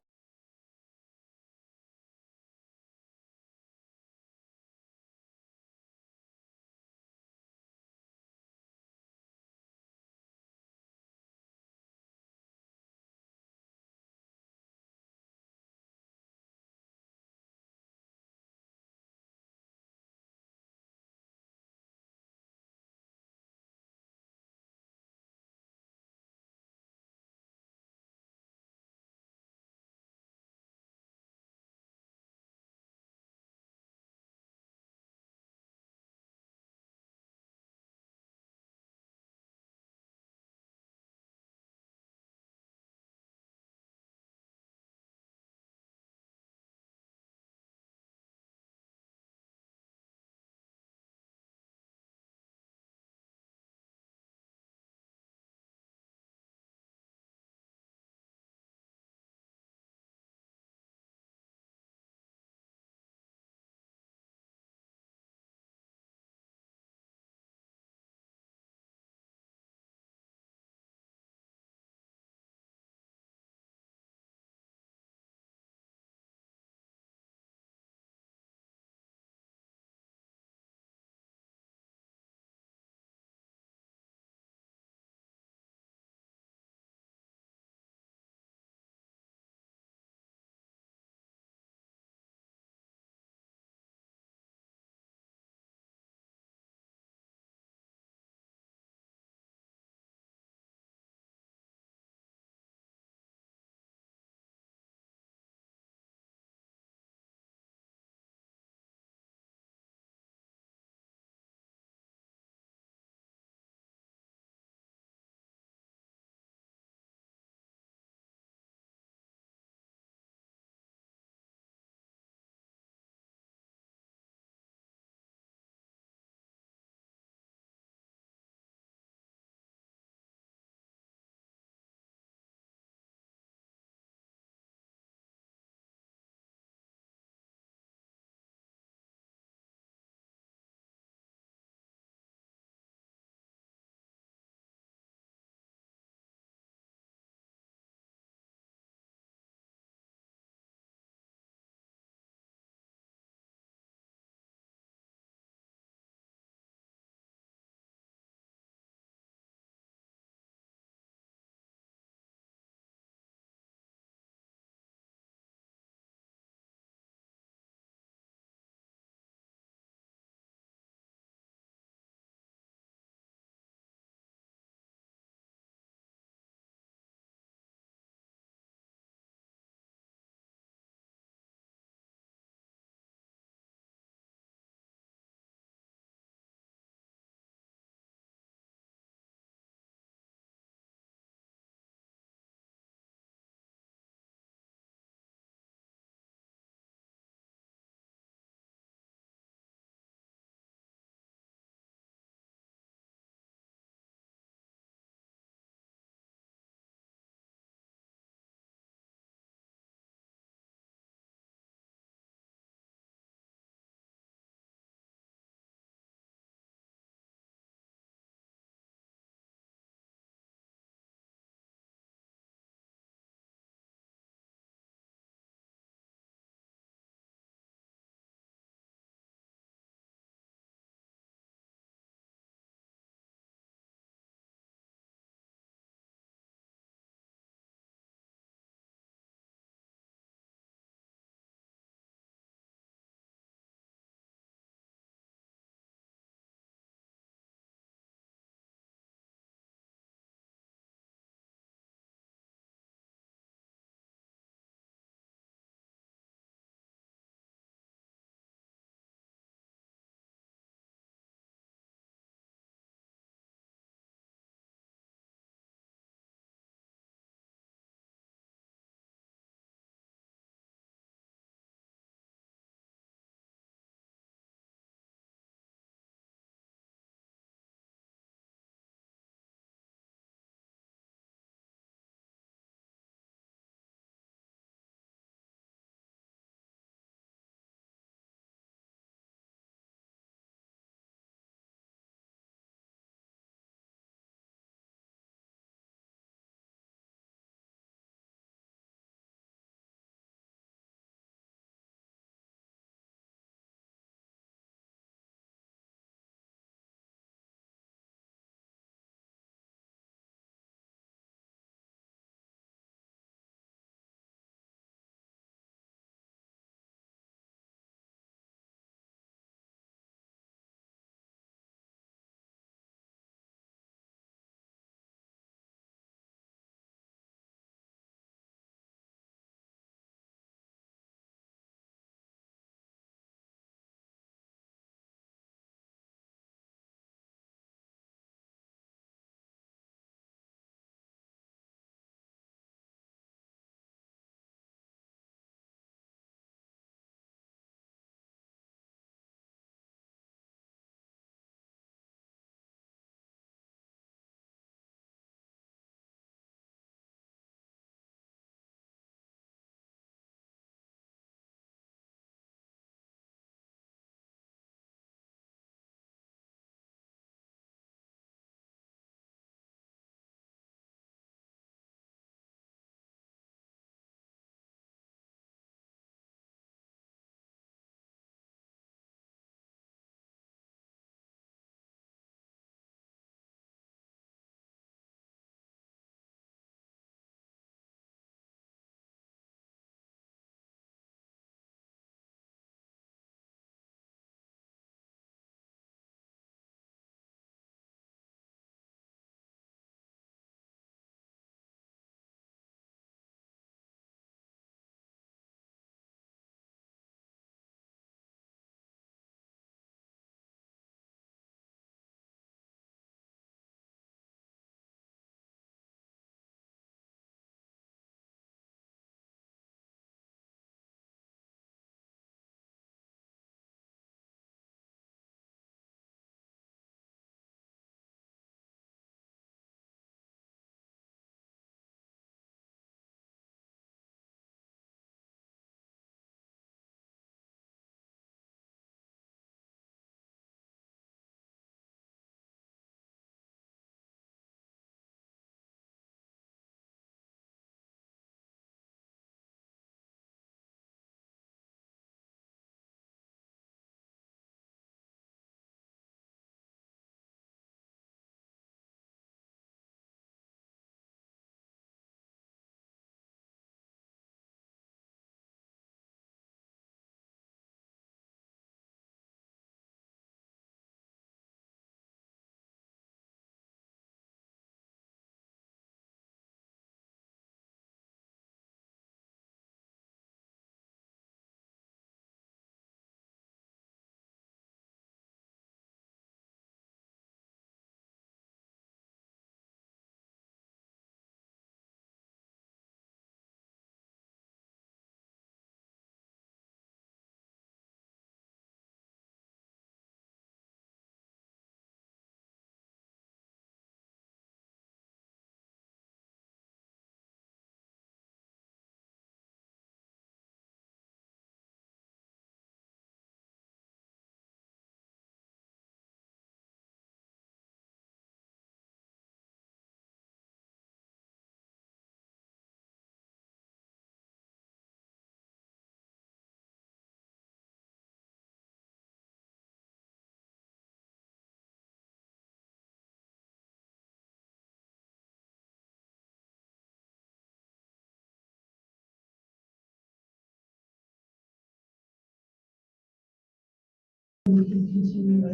We can continue with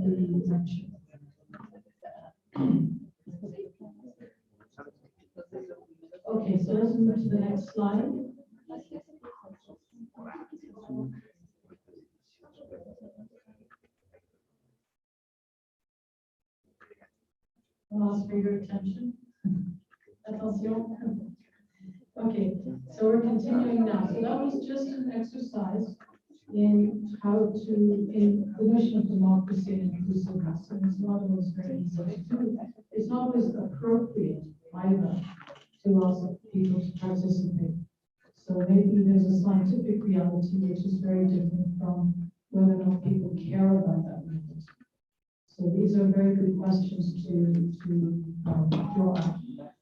the lecture. Okay, so let's move to the next slide. I'll ask for your attention. Attention. Okay, so we're continuing now. So that was just an exercise in how to, in the notion of democracy and inclusiveness. And it's not always very easy to do. It's not always appropriate either to ask people to participate. So maybe there's a scientific reality which is very different from whether or not people care about that reality. So these are very good questions to draw out.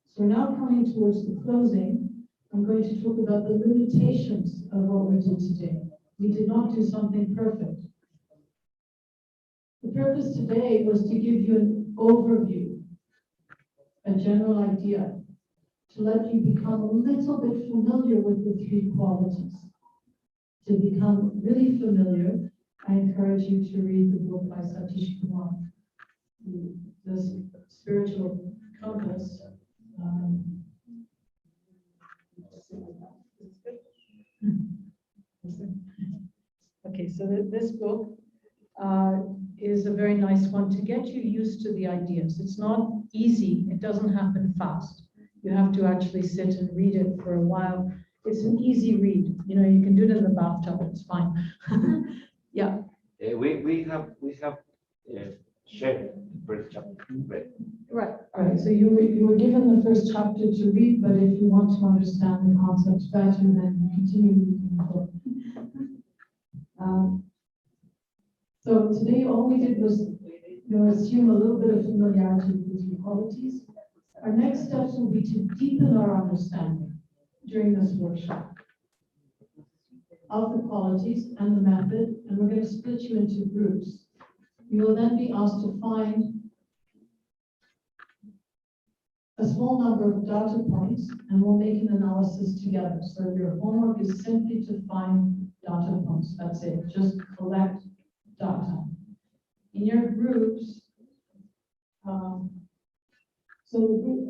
So we're now coming towards the closing. I'm going to talk about the limitations of what we did today. We did not do something perfect. The purpose today was to give you an overview, a general idea, to let you become a little bit familiar with the three qualities. To become really familiar, I encourage you to read the book by Satish Kumar, The Spiritual Compass. Okay, so this book is a very nice one to get you used to the ideas. It's not easy, it doesn't happen fast. You have to actually sit and read it for a while. It's an easy read. You know, you can do it in the bathtub, it's fine. Yeah. We have shared the first chapter. Right. So you were given the first chapter to read, but if you want to understand the concepts better, then continue reading the book. So today all we did was, assume a little bit of familiarity with these qualities. Our next steps will be to deepen our understanding during this workshop of the qualities and the method, and we're going to split you into groups. You will then be asked to find a small number of data points, and we'll make an analysis together. So your homework is simply to find data points. That's it. Just collect data. In your groups,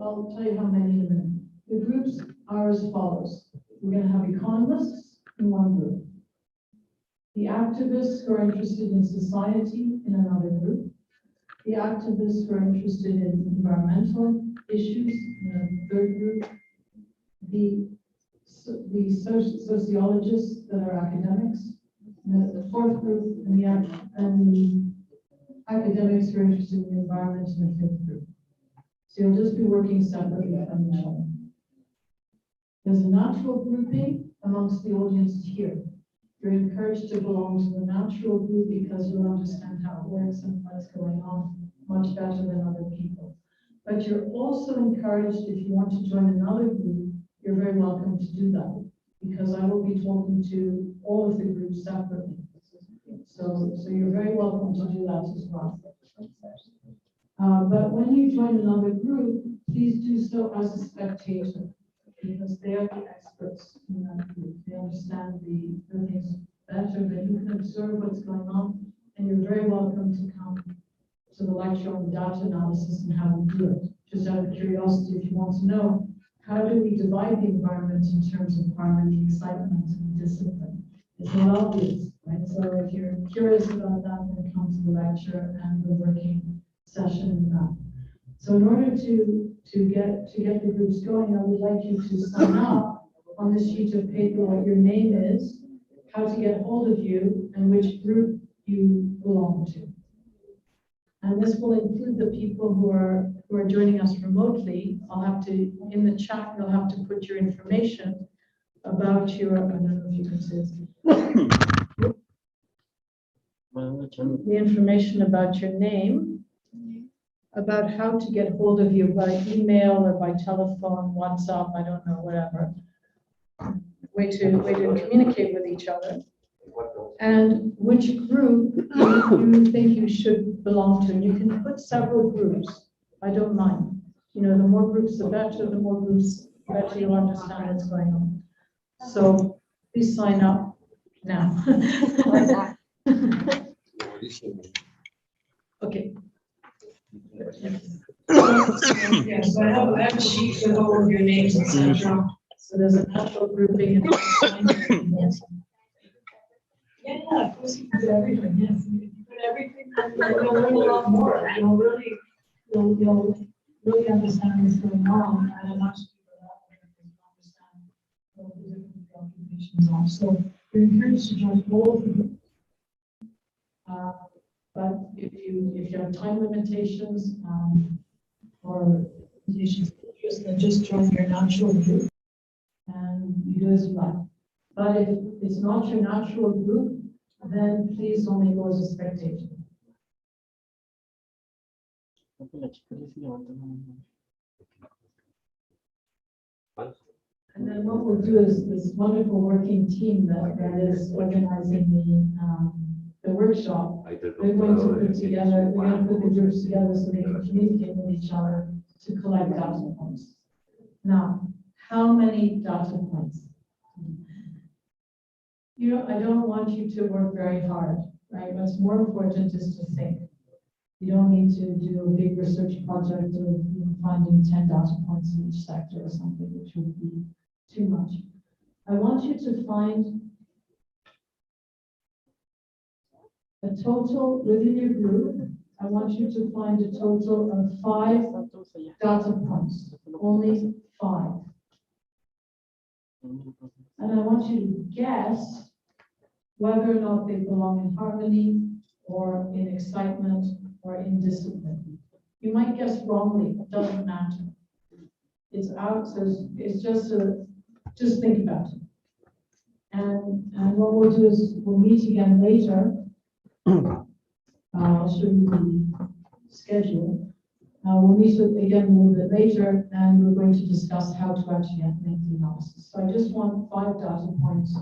I'll tell you how many in a minute. The groups are as follows. We're going to have economists in one group. The activists who are interested in society in another group. The activists who are interested in environmental issues in a third group. The sociologists that are academics in the fourth group, and the academics who are interested in the environment in the fifth group. So you'll just be working separately from each other. There's a natural grouping amongst the audience here. You're encouraged to belong to the natural group because you'll understand how it works and what's going on much better than other people. But you're also encouraged, if you want to join another group, you're very welcome to do that, because I will be talking to all of the groups separately. So you're very welcome to do that as well. But when you join another group, please do so as a spectator, because they are the experts in that group. They understand the things better, but you can observe what's going on, and you're very welcome to come to the lecture on data analysis and how we do it. Just out of curiosity, if you want to know, how do we divide the environment in terms of harmony, excitement, and discipline? It's not obvious, right? So if you're curious about that, then come to the lecture and the working session in that. So in order to get the groups going, I would like you to sign up on this sheet of paper what your name is, how to get hold of you, and which group you belong to. And this will include the people who are joining us remotely. I'll have to, in the chat, you'll have to put your information about your, I don't know if you can say this. The information about your name, about how to get hold of you by email or by telephone, WhatsApp, I don't know, whatever. Way to communicate with each other. And which group you think you should belong to. And you can put several groups. I don't mind. You know, the more groups, the better. The more groups, the better you'll understand what's going on. So please sign up now. Okay. Yeah, so I have a sheet with all of your names, etc. So there's a natural grouping. Yes. Yeah, of course you can do everything, yes. If you put everything, then you'll learn a lot more. You'll really understand what's going on at a much deeper level and understand what the different preoccupations are. So you're encouraged to join all of them. But if you have time limitations or limitations of interest, then just join your natural group and you do as you like. But if it's not your natural group, then please only go as a spectator. And then what we'll do is this wonderful working team that is organizing the workshop. They're going to put together, we're going to put the groups together so they can communicate with each other to collect data points. Now, how many data points? I don't want you to work very hard, right? What's more important is to think. You don't need to do a big research project of finding 10 data points in each sector or something, which would be too much. I want you to find a total within your group. I want you to find a total of 5 data points, only 5. And I want you to guess whether or not they belong in harmony or in excitement or in discipline. You might guess wrongly, it doesn't matter. It's out, so it's just think about it. And what we'll do is we'll meet again later. I'll show you the schedule. We'll meet again a little bit later, and we're going to discuss how to actually make the analysis. So I just want 5 data points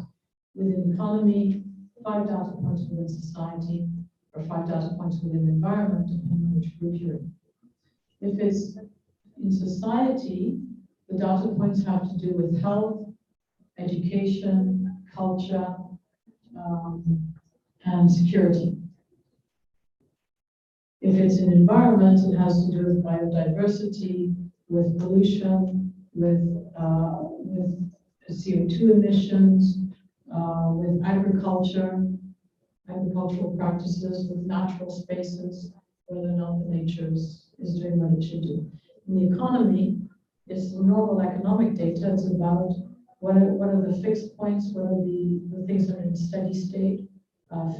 within economy, 5 data points within society, or 5 data points within environment, depending on which group you're in. If it's in society, the data points have to do with health, education, culture, and security. If it's an environment, it has to do with biodiversity, with pollution, with CO2 emissions, with agriculture, agricultural practices, with natural spaces, whether or not the nature is doing what it should do. In the economy, it's normal economic data. It's about what are the fixed points, what are the things that are in steady state,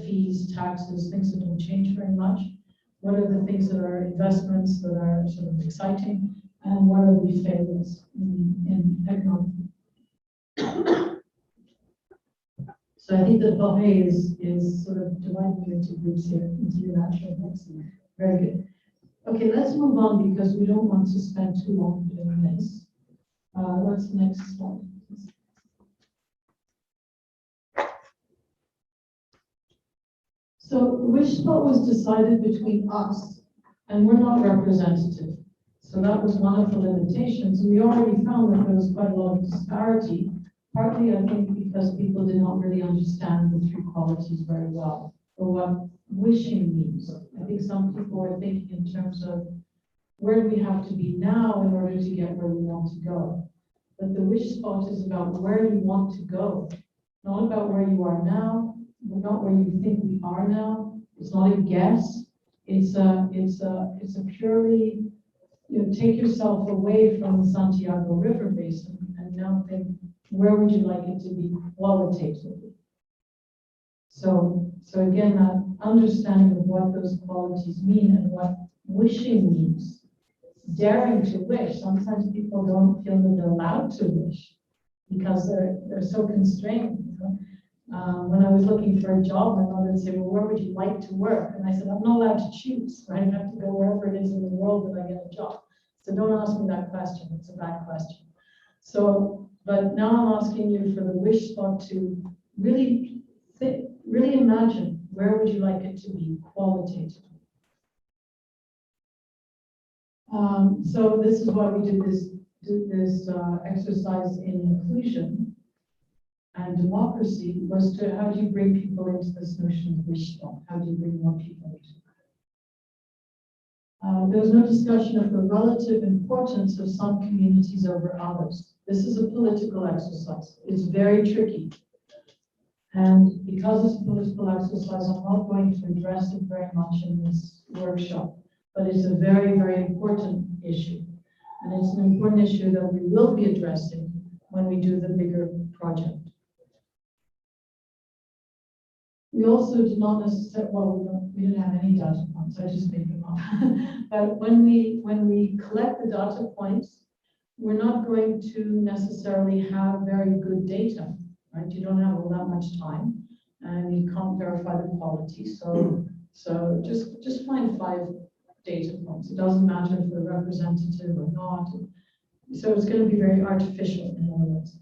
fees, taxes, things that don't change very much. What are the things that are investments that are sort of exciting, and what are the failures in economic? So I think that Jorge is sort of dividing you into groups here, into your natural groups. Very good. Okay, let's move on because we don't want to spend too long doing this. What's the next slide? So the wish spot was decided between us, and we're not representative. So that was one of the limitations. And we already found that there was quite a lot of disparity, partly I think because people did not really understand the 3 qualities very well, or what wishing means. I think some people are thinking in terms of where do we have to be now in order to get where we want to go. But the wish spot is about where you want to go, not about where you are now, not where you think we are now. It's not a guess. It's a purely, take yourself away from the Santiago River Basin and now think, where would you like it to be qualitatively? So again, that understanding of what those qualities mean and what wishing means. Daring to wish. Sometimes people don't feel that they're allowed to wish because they're so constrained. When I was looking for a job, my mother would say, well, where would you like to work? And I said, I'm not allowed to choose, right? I have to go wherever it is in the world that I get a job. So don't ask me that question. It's a bad question. So, but now I'm asking you for the wish spot to really think, really imagine where would you like it to be qualitatively. So this is why we do this exercise in inclusion. and democracy was to how do you bring people into this notion of wisdom? How do you bring more people into it? There was no discussion of the relative importance of some communities over others. This is a political exercise. It's very tricky. And because it's a political exercise, I'm not going to address it very much in this workshop, but it's a very, very important issue. And it's an important issue that we will be addressing when we do the bigger project. We also did not necessarily, well, we didn't have any data points, I just made them up. But when we collect the data points, we're not going to necessarily have very good data, right? You don't have all that much time and you can't verify the quality. So just find 5 data points. It doesn't matter if they're representative or not. So it's going to be very artificial in other words.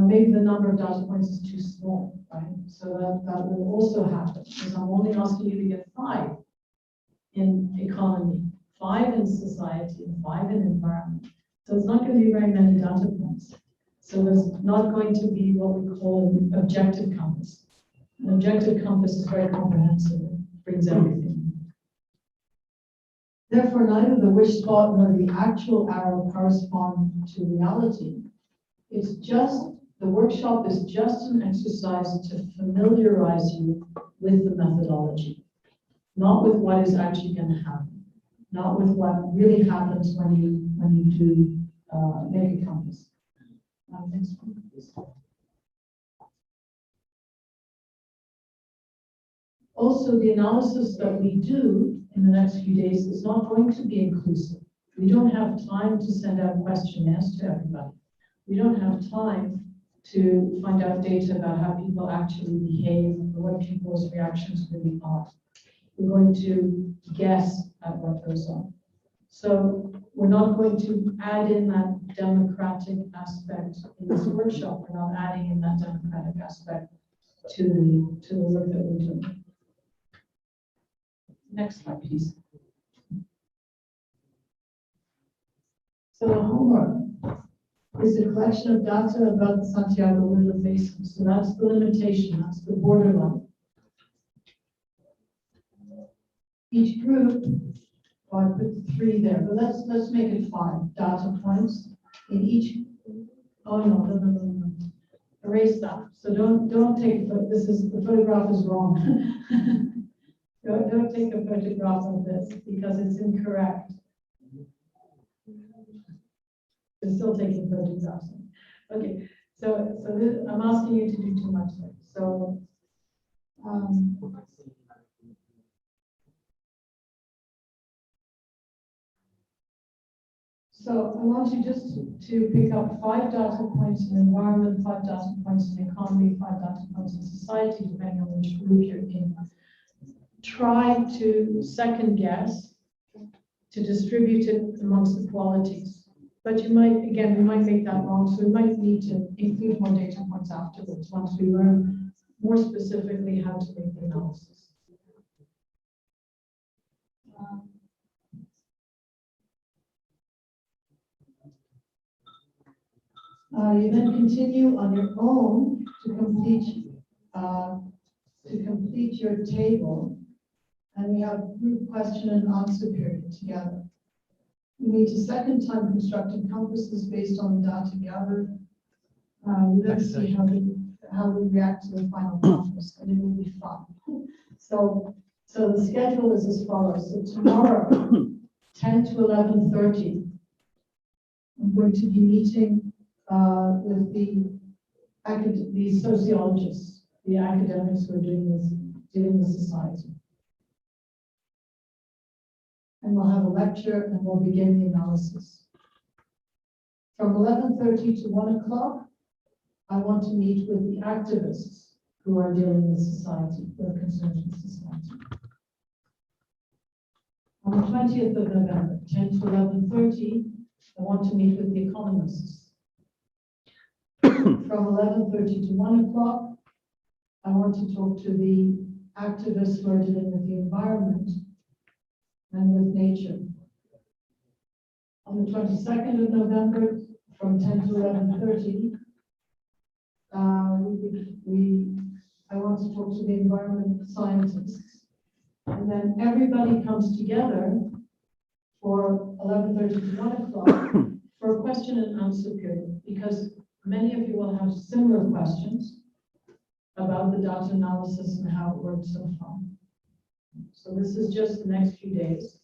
Maybe the number of data points is too small, right? So that will also happen because I'm only asking you to get 5 in economy, 5 in society, and 5 in environment. So it's not going to be very many data points. So there's not going to be what we call an objective compass. An objective compass is very comprehensive, it brings everything. Therefore, neither the wish spot nor the actual arrow correspond to reality. It's just, the workshop is just an exercise to familiarize you with the methodology, not with what is actually going to happen, not with what really happens when you do make a compass. Next one, please. Also, the analysis that we do in the next few days is not going to be inclusive. We don't have time to send out questionnaires to everybody. We don't have time to find out data about how people actually behave or what people's reactions really are. We're going to guess at what goes on. So we're not going to add in that democratic aspect in this workshop. We're not adding in that democratic aspect to the work that we're doing. Next slide, please. So the homework is a collection of data about the Santiago River Basin. So that's the limitation, that's the borderline. Each group, I put 3 there, but let's make it 5 data points in each. Oh no. Erase that. So don't take this is the photograph is wrong. Don't take a photograph of this because it's incorrect. You're still taking photographs. Okay, so this, I'm asking you to do too much there. So so I want you just to pick up 5 data points in environment, 5 data points in economy, 5 data points in society, depending on which group you're in. Try to second guess, to distribute it amongst the qualities. But you might, again, we might make that wrong, so we might need to include more data points afterwards once we learn more specifically how to make the analysis. You then continue on your own to complete your table, and we have group question and answer period together. We need to second time constructed compasses based on the data gathered. We then see how we react to the final compass, and it will be fun. So the schedule is as follows. So tomorrow, 10 to 11:30, I'm going to be meeting with the sociologists, the academics who are dealing with society. And we'll have a lecture and we'll begin the analysis. From 11:30 to 1 o'clock, I want to meet with the activists who are dealing with society, who are concerned with society. On the 20th of November, 10 to 11:30, I want to meet with the economists. From 11:30 to 1 o'clock, I want to talk to the activists who are dealing with the environment and with nature. On the 22nd of November, from 10 to 11:30. I want to talk to the environment scientists. And then everybody comes together for 11:30 to 1 o'clock for a question and answer period, because many of you will have similar questions about the data analysis and how it worked so far. So this is just the next few days.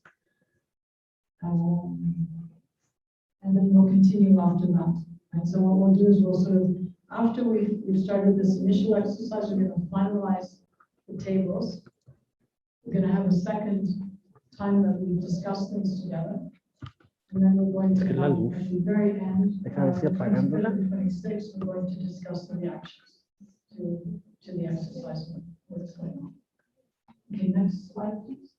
And then we'll continue after that. And so what we'll do is we'll sort of, after we've started this initial exercise, we're going to finalize the tables. We're going to have a second time that we discuss things together. And then we're going to have, at the very end, 25th and 26th, we're going to discuss the reactions to the exercise, what's going on. Okay, next slide, please.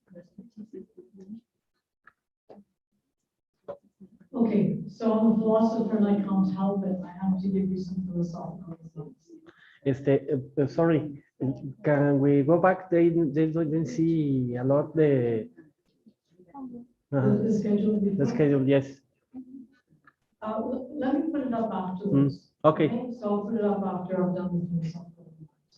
Okay, so I'm a philosopher and I can't help it. I have to give you some philosophical thoughts. Sorry, can we go back? They didn't see a lot the schedule. The schedule, yes. Let me put it up afterwards. Okay. So I'll put it up after I've done the philosophical remarks.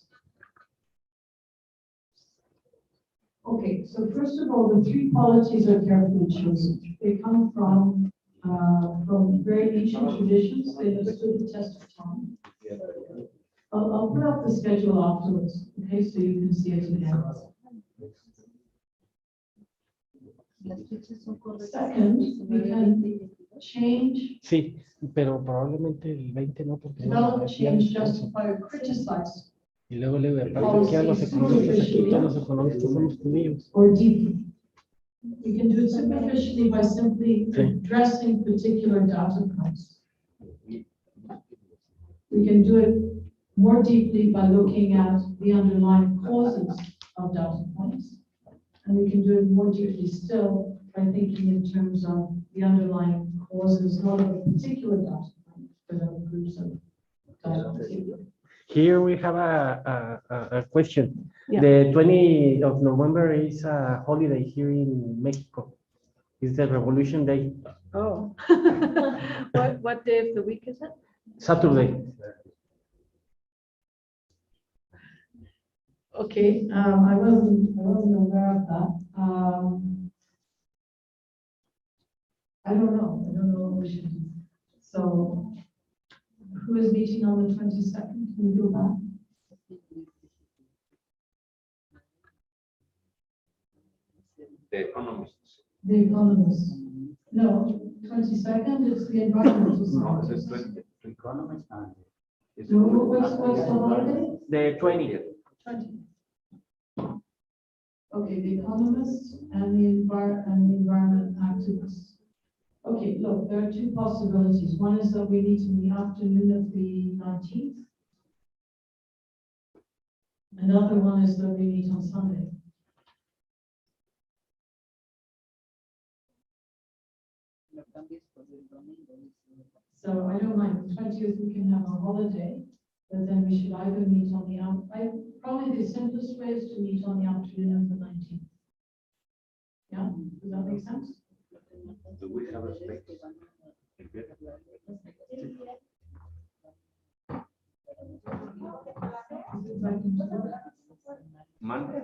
Okay, so first of all, the three polities are carefully chosen. They come from very ancient traditions. They have stood the test of time. I'll put up the schedule afterwards, okay, so you can see it again. Second, we can change, Sí, pero probablemente el 20 no, porque develop, change, justify, or criticize, y luego aparte que a los economistas aquí, todos los economistas somos judíos. or deeply. We can do it superficially by simply addressing particular data points. We can do it more deeply by looking at the underlying causes of data points. And we can do it more deeply still by thinking in terms of the underlying causes, not of a particular data point, but of groups of data points. Here we have a question. Yeah. The 20th of November is a holiday here in Mexico. It's the Revolution Day. Oh. What day of the week is it? Saturday. Okay, I wasn't aware of that. I don't know what we should do. So, who is meeting on the 22nd? Can we go back? The economists. The economists. No, 22nd, it's the environmental No, scientists. it's 20. The economists and No, what's the holiday? The 20th. 20. Okay, the economists and the environment activists. Okay, look, there are two possibilities. One is that we meet in the afternoon of the 19th. Another one is that we meet on Sunday. So I don't mind, the 20th we can have a holiday, but then we should either meet on the, probably the simplest way is to meet on the afternoon of the 19th. Yeah, does that make sense? Do we have a space? Monday?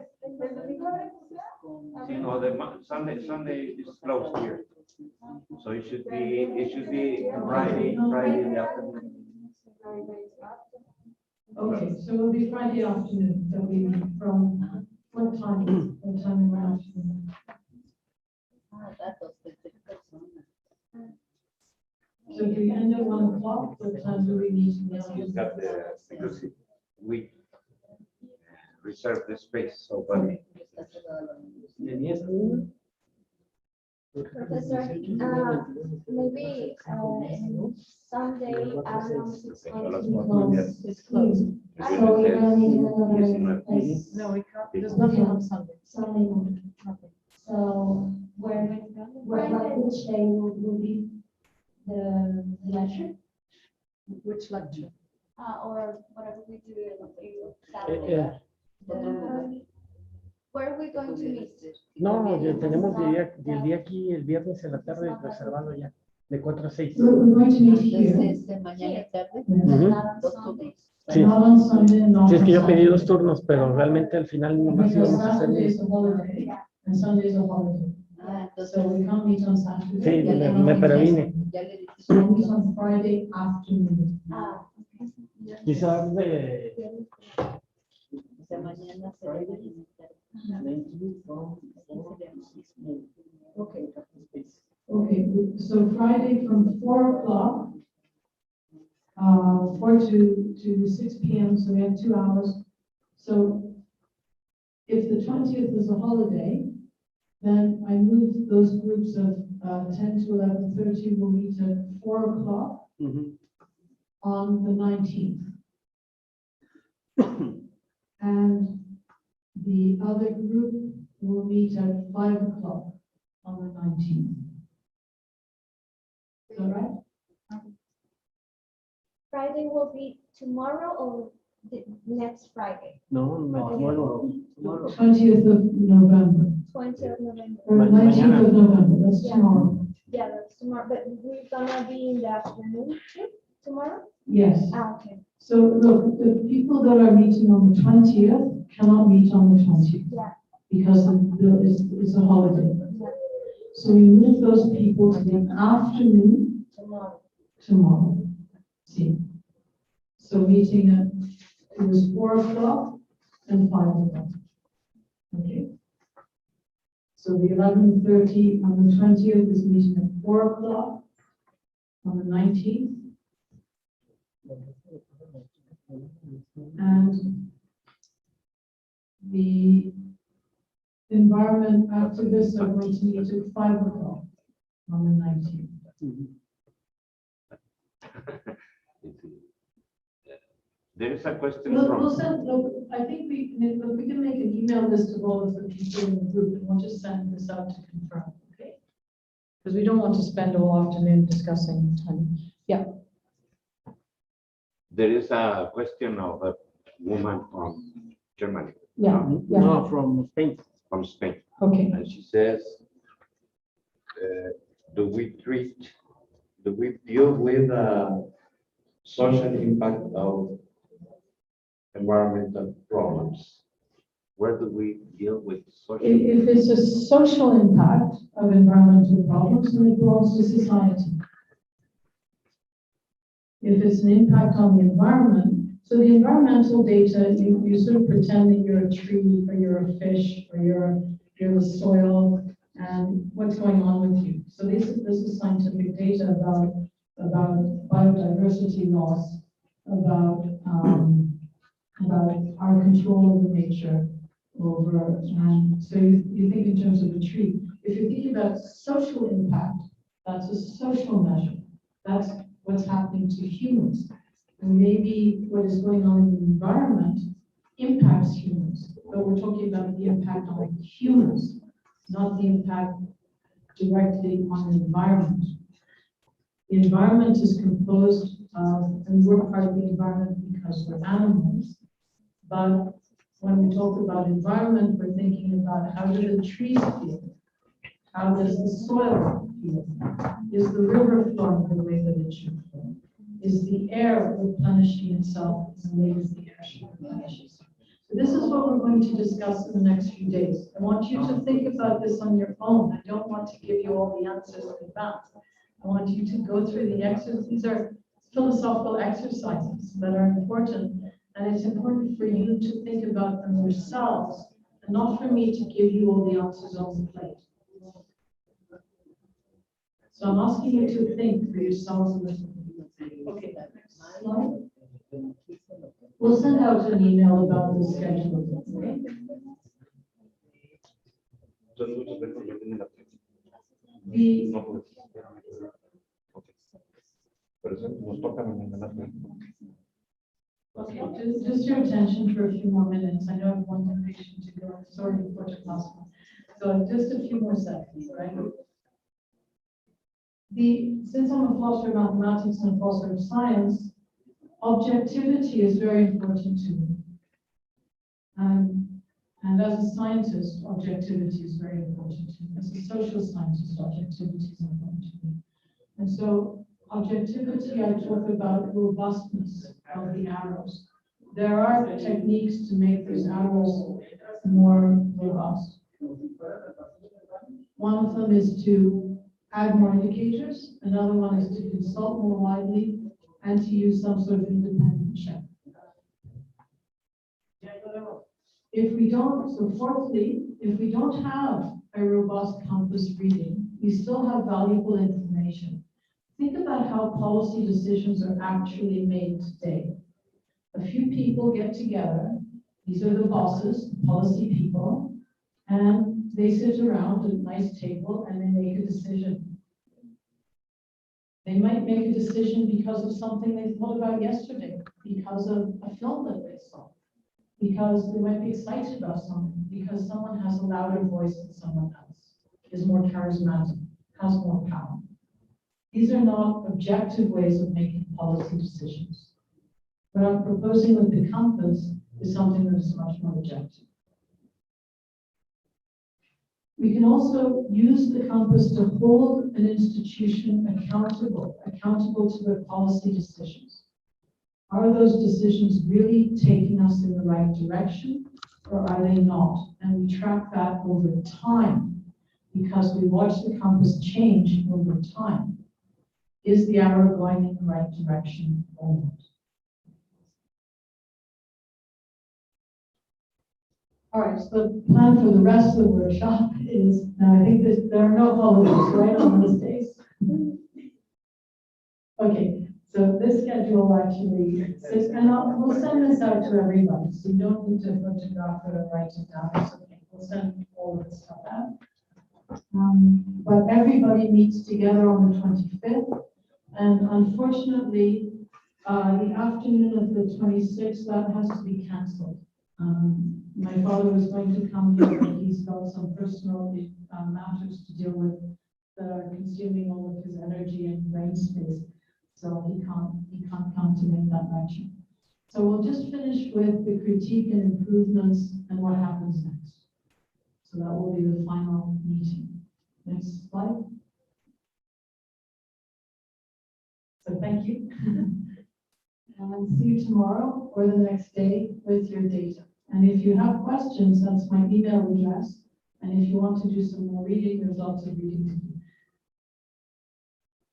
No, Sunday is closed here. So it should be Friday in the afternoon. Okay, so it'll be Friday afternoon, that we meet from what time in the afternoon? So if we end at 1 o'clock, what time do we meet in the He's afternoon? got because we reserve the space, so but Professor, maybe Sunday afternoon it's going to be closed. So we're gonna need another place. No, we can't, there's nothing on Sunday. Sunday morning. So which day will be the lecture? Which lecture? Or whatever we do in Saturday. Where are we going to meet? No, ya tenemos el día aquí el viernes en la tarde reservado ya. de 4 a 6. We're going to meet here. Entonces, de mañana y tarde, Ujú. dos turnos. Sí. Not on Sunday and not Sí, es que on yo pedí Saturday. 2 turnos, pero realmente al final nomás Because íbamos a hacer Saturday uno. is a holiday and Sunday is a holiday. Ah, So entonces, we can't meet on Saturday. Sí, ya le me dije previne. ya le dije. So we'll meet on Friday afternoon. Ah, ok. Quizás de O sea, mañana se va a visitar. Okay. Okay, so Friday from 4 o'clock, 4 to 6 p.m., so we have 2 hours. So if the 20th is a holiday, then I move those groups of 10 to 11:30 will meet at 4 o'clock on the 19th. And the other group will meet at 5 o'clock on the 19th. Is that right? Friday will be tomorrow or the next Friday, no, tomorrow. 20th of November, 20th of November. or Ma- 19th mañana. of November, that's Yeah. tomorrow. Yeah, that's tomorrow, but we're gonna be in the afternoon too, tomorrow? Yes. Ah, okay. So look, the people that are meeting on the 20th cannot meet on the 20th. Yeah. Because it's a holiday. Yeah. So we move those people to the afternoon tomorrow. See? So meeting at, it was 4 o'clock and 5 o'clock. Okay. So the 11:30 on the 20th is meeting at 4 o'clock on the 19th. And the environment activists are going to meet at 5 o'clock on the 19th. There is a question We'll from, send, look, I think we can make an email list of all of the people in the group and we'll just send this out to confirm, okay? Because we don't want to spend all afternoon discussing time. Yeah, there is a question of a woman from Germany, yeah, yeah, No, from Spain. from Spain. okay. And she says, do we deal with social impact of environmental problems? Where do we deal with social? If it's a social impact of environmental problems, then it belongs to society. If it's an impact on the environment, so the environmental data, you sort of pretend that you're a tree, or you're a fish, or you're the soil, and what's going on with you. So this is scientific data about biodiversity loss, about our control over nature, and so you think in terms of a tree. If you think about social impact, that's a social measure. That's what's happening to humans. And maybe what is going on in the environment impacts humans, but we're talking about the impact on humans, not the impact directly on the environment. The environment is composed of, and we're part of the environment because we're animals, but when we talk about environment, we're thinking about how do the trees feel? How does the soil feel? Is the river flowing the way that it should flow? Is the air replenishing itself in the way that the air should replenish itself? So this is what we're going to discuss in the next few days. I want you to think about this on your own. I don't want to give you all the answers in advance. I want you to go through the exercises. These are philosophical exercises that are important, and it's important for you to think about them yourselves, and not for me to give you all the answers on the plate. So I'm asking you to think for yourselves a little bit. Okay, next slide. We'll send out an email about the schedule, okay? The, okay, just your attention for a few more minutes. I know I want the patient to go. Sorry for the last one. So just a few more seconds, right? Since I'm a philosopher of mathematics and a philosopher of science, objectivity is very important to me. And as a scientist, objectivity is very important to me. As a social scientist, objectivity is important to me. And so objectivity, I talk about robustness of the arrows. There are techniques to make those arrows more robust. One of them is to add more indicators. Another one is to consult more widely and to use some sort of independent check. If we don't, so fourthly, if we don't have a robust compass reading, we still have valuable information. Think about how policy decisions are actually made today. A few people get together, these are the bosses, policy people, and they sit around at a nice table and they make a decision. They might make a decision because of something they thought about yesterday, because of a film that they saw, because they might be excited about something, because someone has a louder voice than someone else, is more charismatic, has more power. These are not objective ways of making policy decisions. What I'm proposing with the compass is something that is much more objective. We can also use the compass to hold an institution accountable to their policy decisions. Are those decisions really taking us in the right direction, or are they not? And we track that over time because we watch the compass change over time. Is the arrow going in the right direction or not? All right, so the plan for the rest of the workshop is, now I think there are no holidays, right, on those days? Okay, so this schedule actually sits, and we'll send this out to everybody, so you don't need to photograph it or write it down. It's okay. We'll send all of this stuff out. But everybody meets together on the 25th, and unfortunately, the afternoon of the 26th, that has to be canceled. My father was going to come here, but he's got some personal matters to deal with that are consuming all of his energy and brain space. So he can't come to make that lecture. So we'll just finish with the critique and improvements and what happens next. So that will be the final meeting. Next slide. So thank you. And see you tomorrow or the next day with your data. And if you have questions, that's my email address. And if you want to do some more reading, there's lots of reading to do.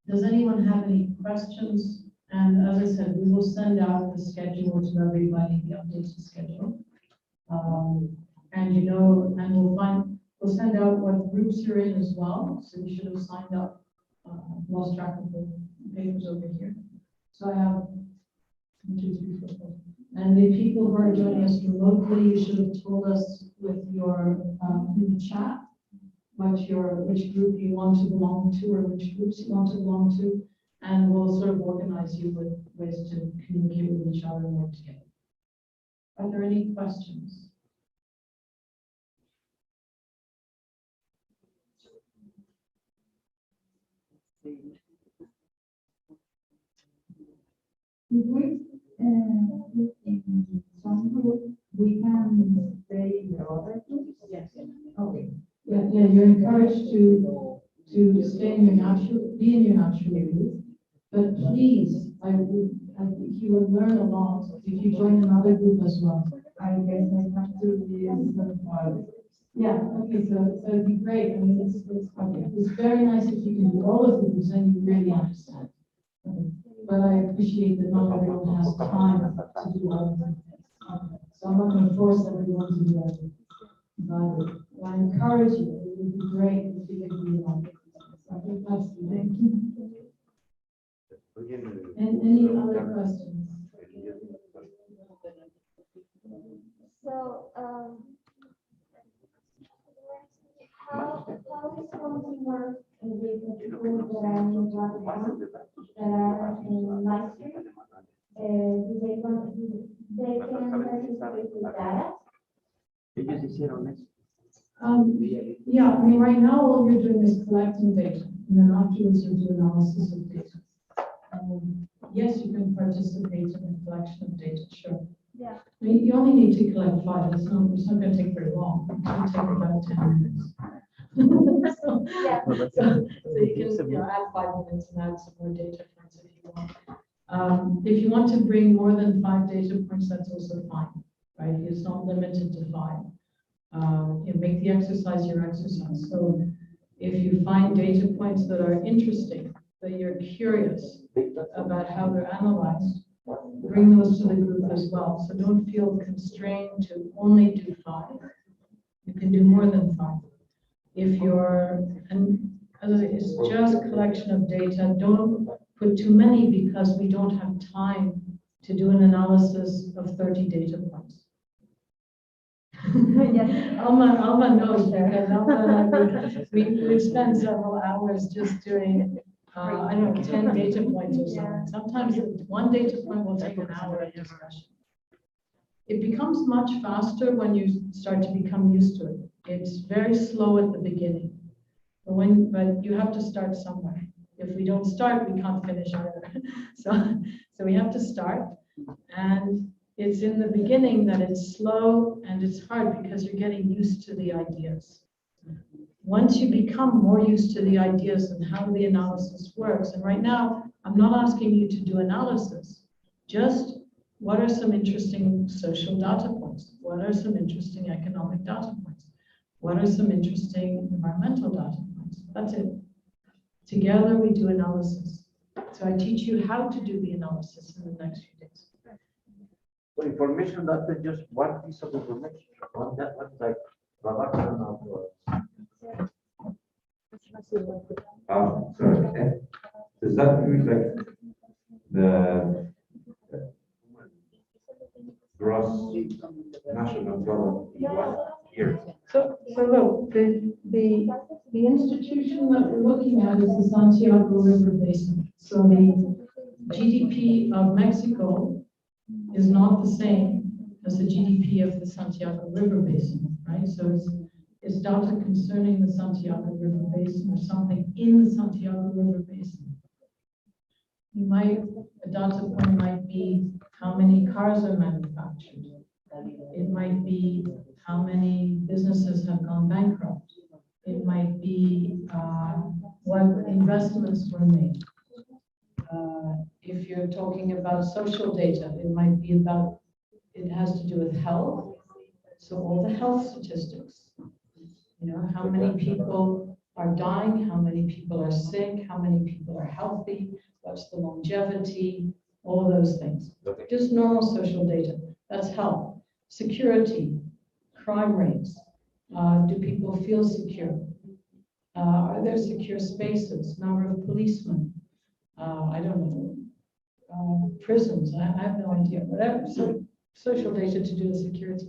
Does anyone have any questions? And as I said, we will send out the schedule to everybody, the updated schedule. And you know, and we'll send out what groups you're in as well. So you should have signed up. Lost track of the papers over here. So I have 1, 2, 3, 4, 5. And the people who are joining us remotely, you should have told us with your in the chat which group you want to belong to or which groups you want to belong to, and we'll sort of organize you with ways to communicate with each other and work together. Are there any questions? In some group, we can stay in the other groups? Yes. Okay. Yeah, you're encouraged to stay in your be in your natural group, but please, I think you will learn a lot if you join another group as well. I guess I have to be in the part. Yeah, okay, so it'd be great. I mean, it's very nice if you can do all of the groups and you really understand. Okay. But I appreciate that not everyone has time to do all of them. Okay. So I'm not going to force everyone to do everything. But I encourage you. It would be great if you could be on. I think that's the thing. And any other questions? So, how is going to work with the people that are in Guatemala, that are in my street? Do they can participate with data? Yeah, I mean, right now, all you're doing is collecting data, and then afterwards you do analysis of data. Yes, you can participate in the collection of data, sure. Yeah. I mean, you only need to collect 5. It's not going to take very long. It can take about 10 minutes. So So you can add 5 minutes and add some more data points if you want. If you want to bring more than 5 data points, that's also fine, right? It's not limited to 5. Make the exercise your exercise. So if you find data points that are interesting, that you're curious about how they're analyzed, bring those to the group as well. So don't feel constrained to only do 5. You can do more than 5. If you're, and as I say, it's just a collection of data. Don't put too many because we don't have time to do an analysis of 30 data points. Alma knows because Alma and I, we spend several hours just doing, I don't know, 10 data points or something. Sometimes one data point will take an hour of discussion. It becomes much faster when you start to become used to it. It's very slow at the beginning, but you have to start somewhere. If we don't start, we can't finish either. So we have to start, and it's in the beginning that it's slow and it's hard because you're getting used to the ideas. Once you become more used to the ideas and how the analysis works, and right now, I'm not asking you to do analysis, just what are some interesting social data points? What are some interesting economic data points? What are some interesting environmental data points? That's it. Together we do analysis. So I teach you how to do the analysis in the next few days. So information that is just one piece of information. That was like production of sorry. Does that mean like the gross national product in 1 year? So look, the institution that we're looking at is the Santiago River Basin. So the GDP of Mexico is not the same as the GDP of the Santiago River Basin, right? So it's data concerning the Santiago River Basin or something in the Santiago River Basin. A data point might be how many cars are manufactured. It might be how many businesses have gone bankrupt. It might be what investments were made. If you're talking about social data, it might be about, it has to do with health. So all the health statistics, how many people are dying, how many people are sick, how many people are healthy, what's the longevity, all those things. Just normal social data. That's health. Security, crime rates. Do people feel secure? Are there secure spaces? Number of policemen? I don't know. Prisons, I have no idea. Whatever. So social data to do with security.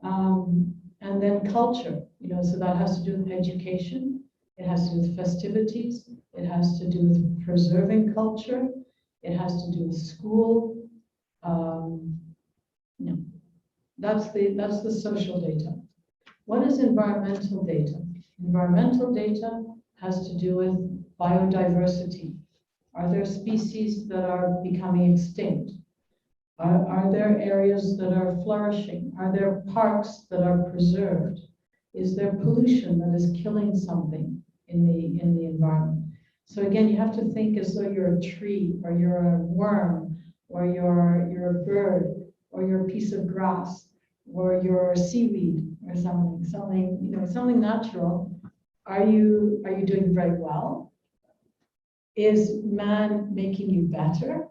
And then culture, so that has to do with education. It has to do with festivities. It has to do with preserving culture. It has to do with school. That's the social data. What is environmental data? Environmental data has to do with biodiversity. Are there species that are becoming extinct? Are there areas that are flourishing? Are there parks that are preserved? Is there pollution that is killing something in the environment? So again, you have to think as though you're a tree, or you're a worm, or you're a bird, or you're a piece of grass, or you're seaweed, or something natural. Are you doing very well? Is man making you better?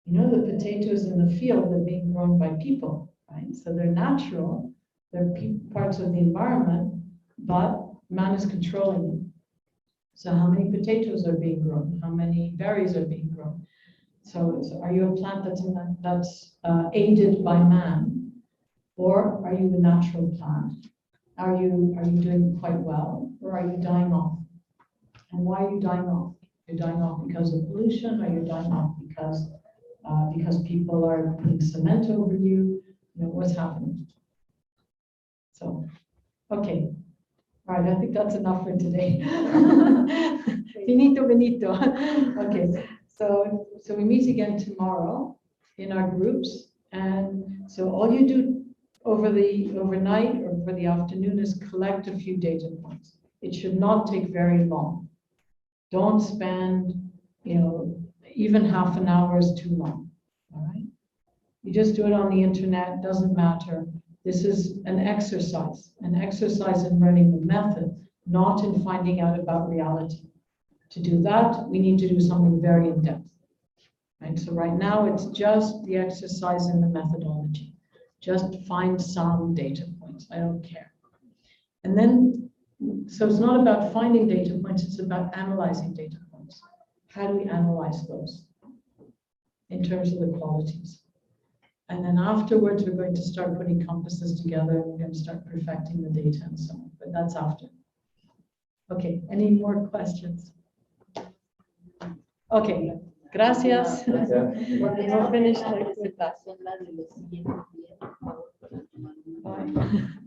The potatoes in the field are being grown by people, right? So they're natural, they're parts of the environment, but man is controlling them. So how many potatoes are being grown? How many berries are being grown? So are you a plant that's aided by man, or are you a natural plant? Are you doing quite well, or are you dying off? And why are you dying off? You're dying off because of pollution, or you're dying off because people are putting cement over you? What's happening? So, okay. All right, I think that's enough for today. Finito, benito. Okay, so we meet again tomorrow in our groups. And so all you do overnight or for the afternoon is collect a few data points. It should not take very long. Don't spend, even half an hour is too long, all right? You just do it on the internet, doesn't matter. This is an exercise in learning the method, not in finding out about reality. To do that, we need to do something very in-depth, right? So right now, it's just the exercise in the methodology. Just find some data points, I don't care. And then, so it's not about finding data points, it's about analyzing data points. How do we analyze those in terms of the qualities? And then afterwards, we're going to start putting compasses together. We're going to start perfecting the data and so on, but that's after. Okay, any more questions? Okay, gracias. We're finished. La presentación, la de los siguientes días, por favor, para tomar una-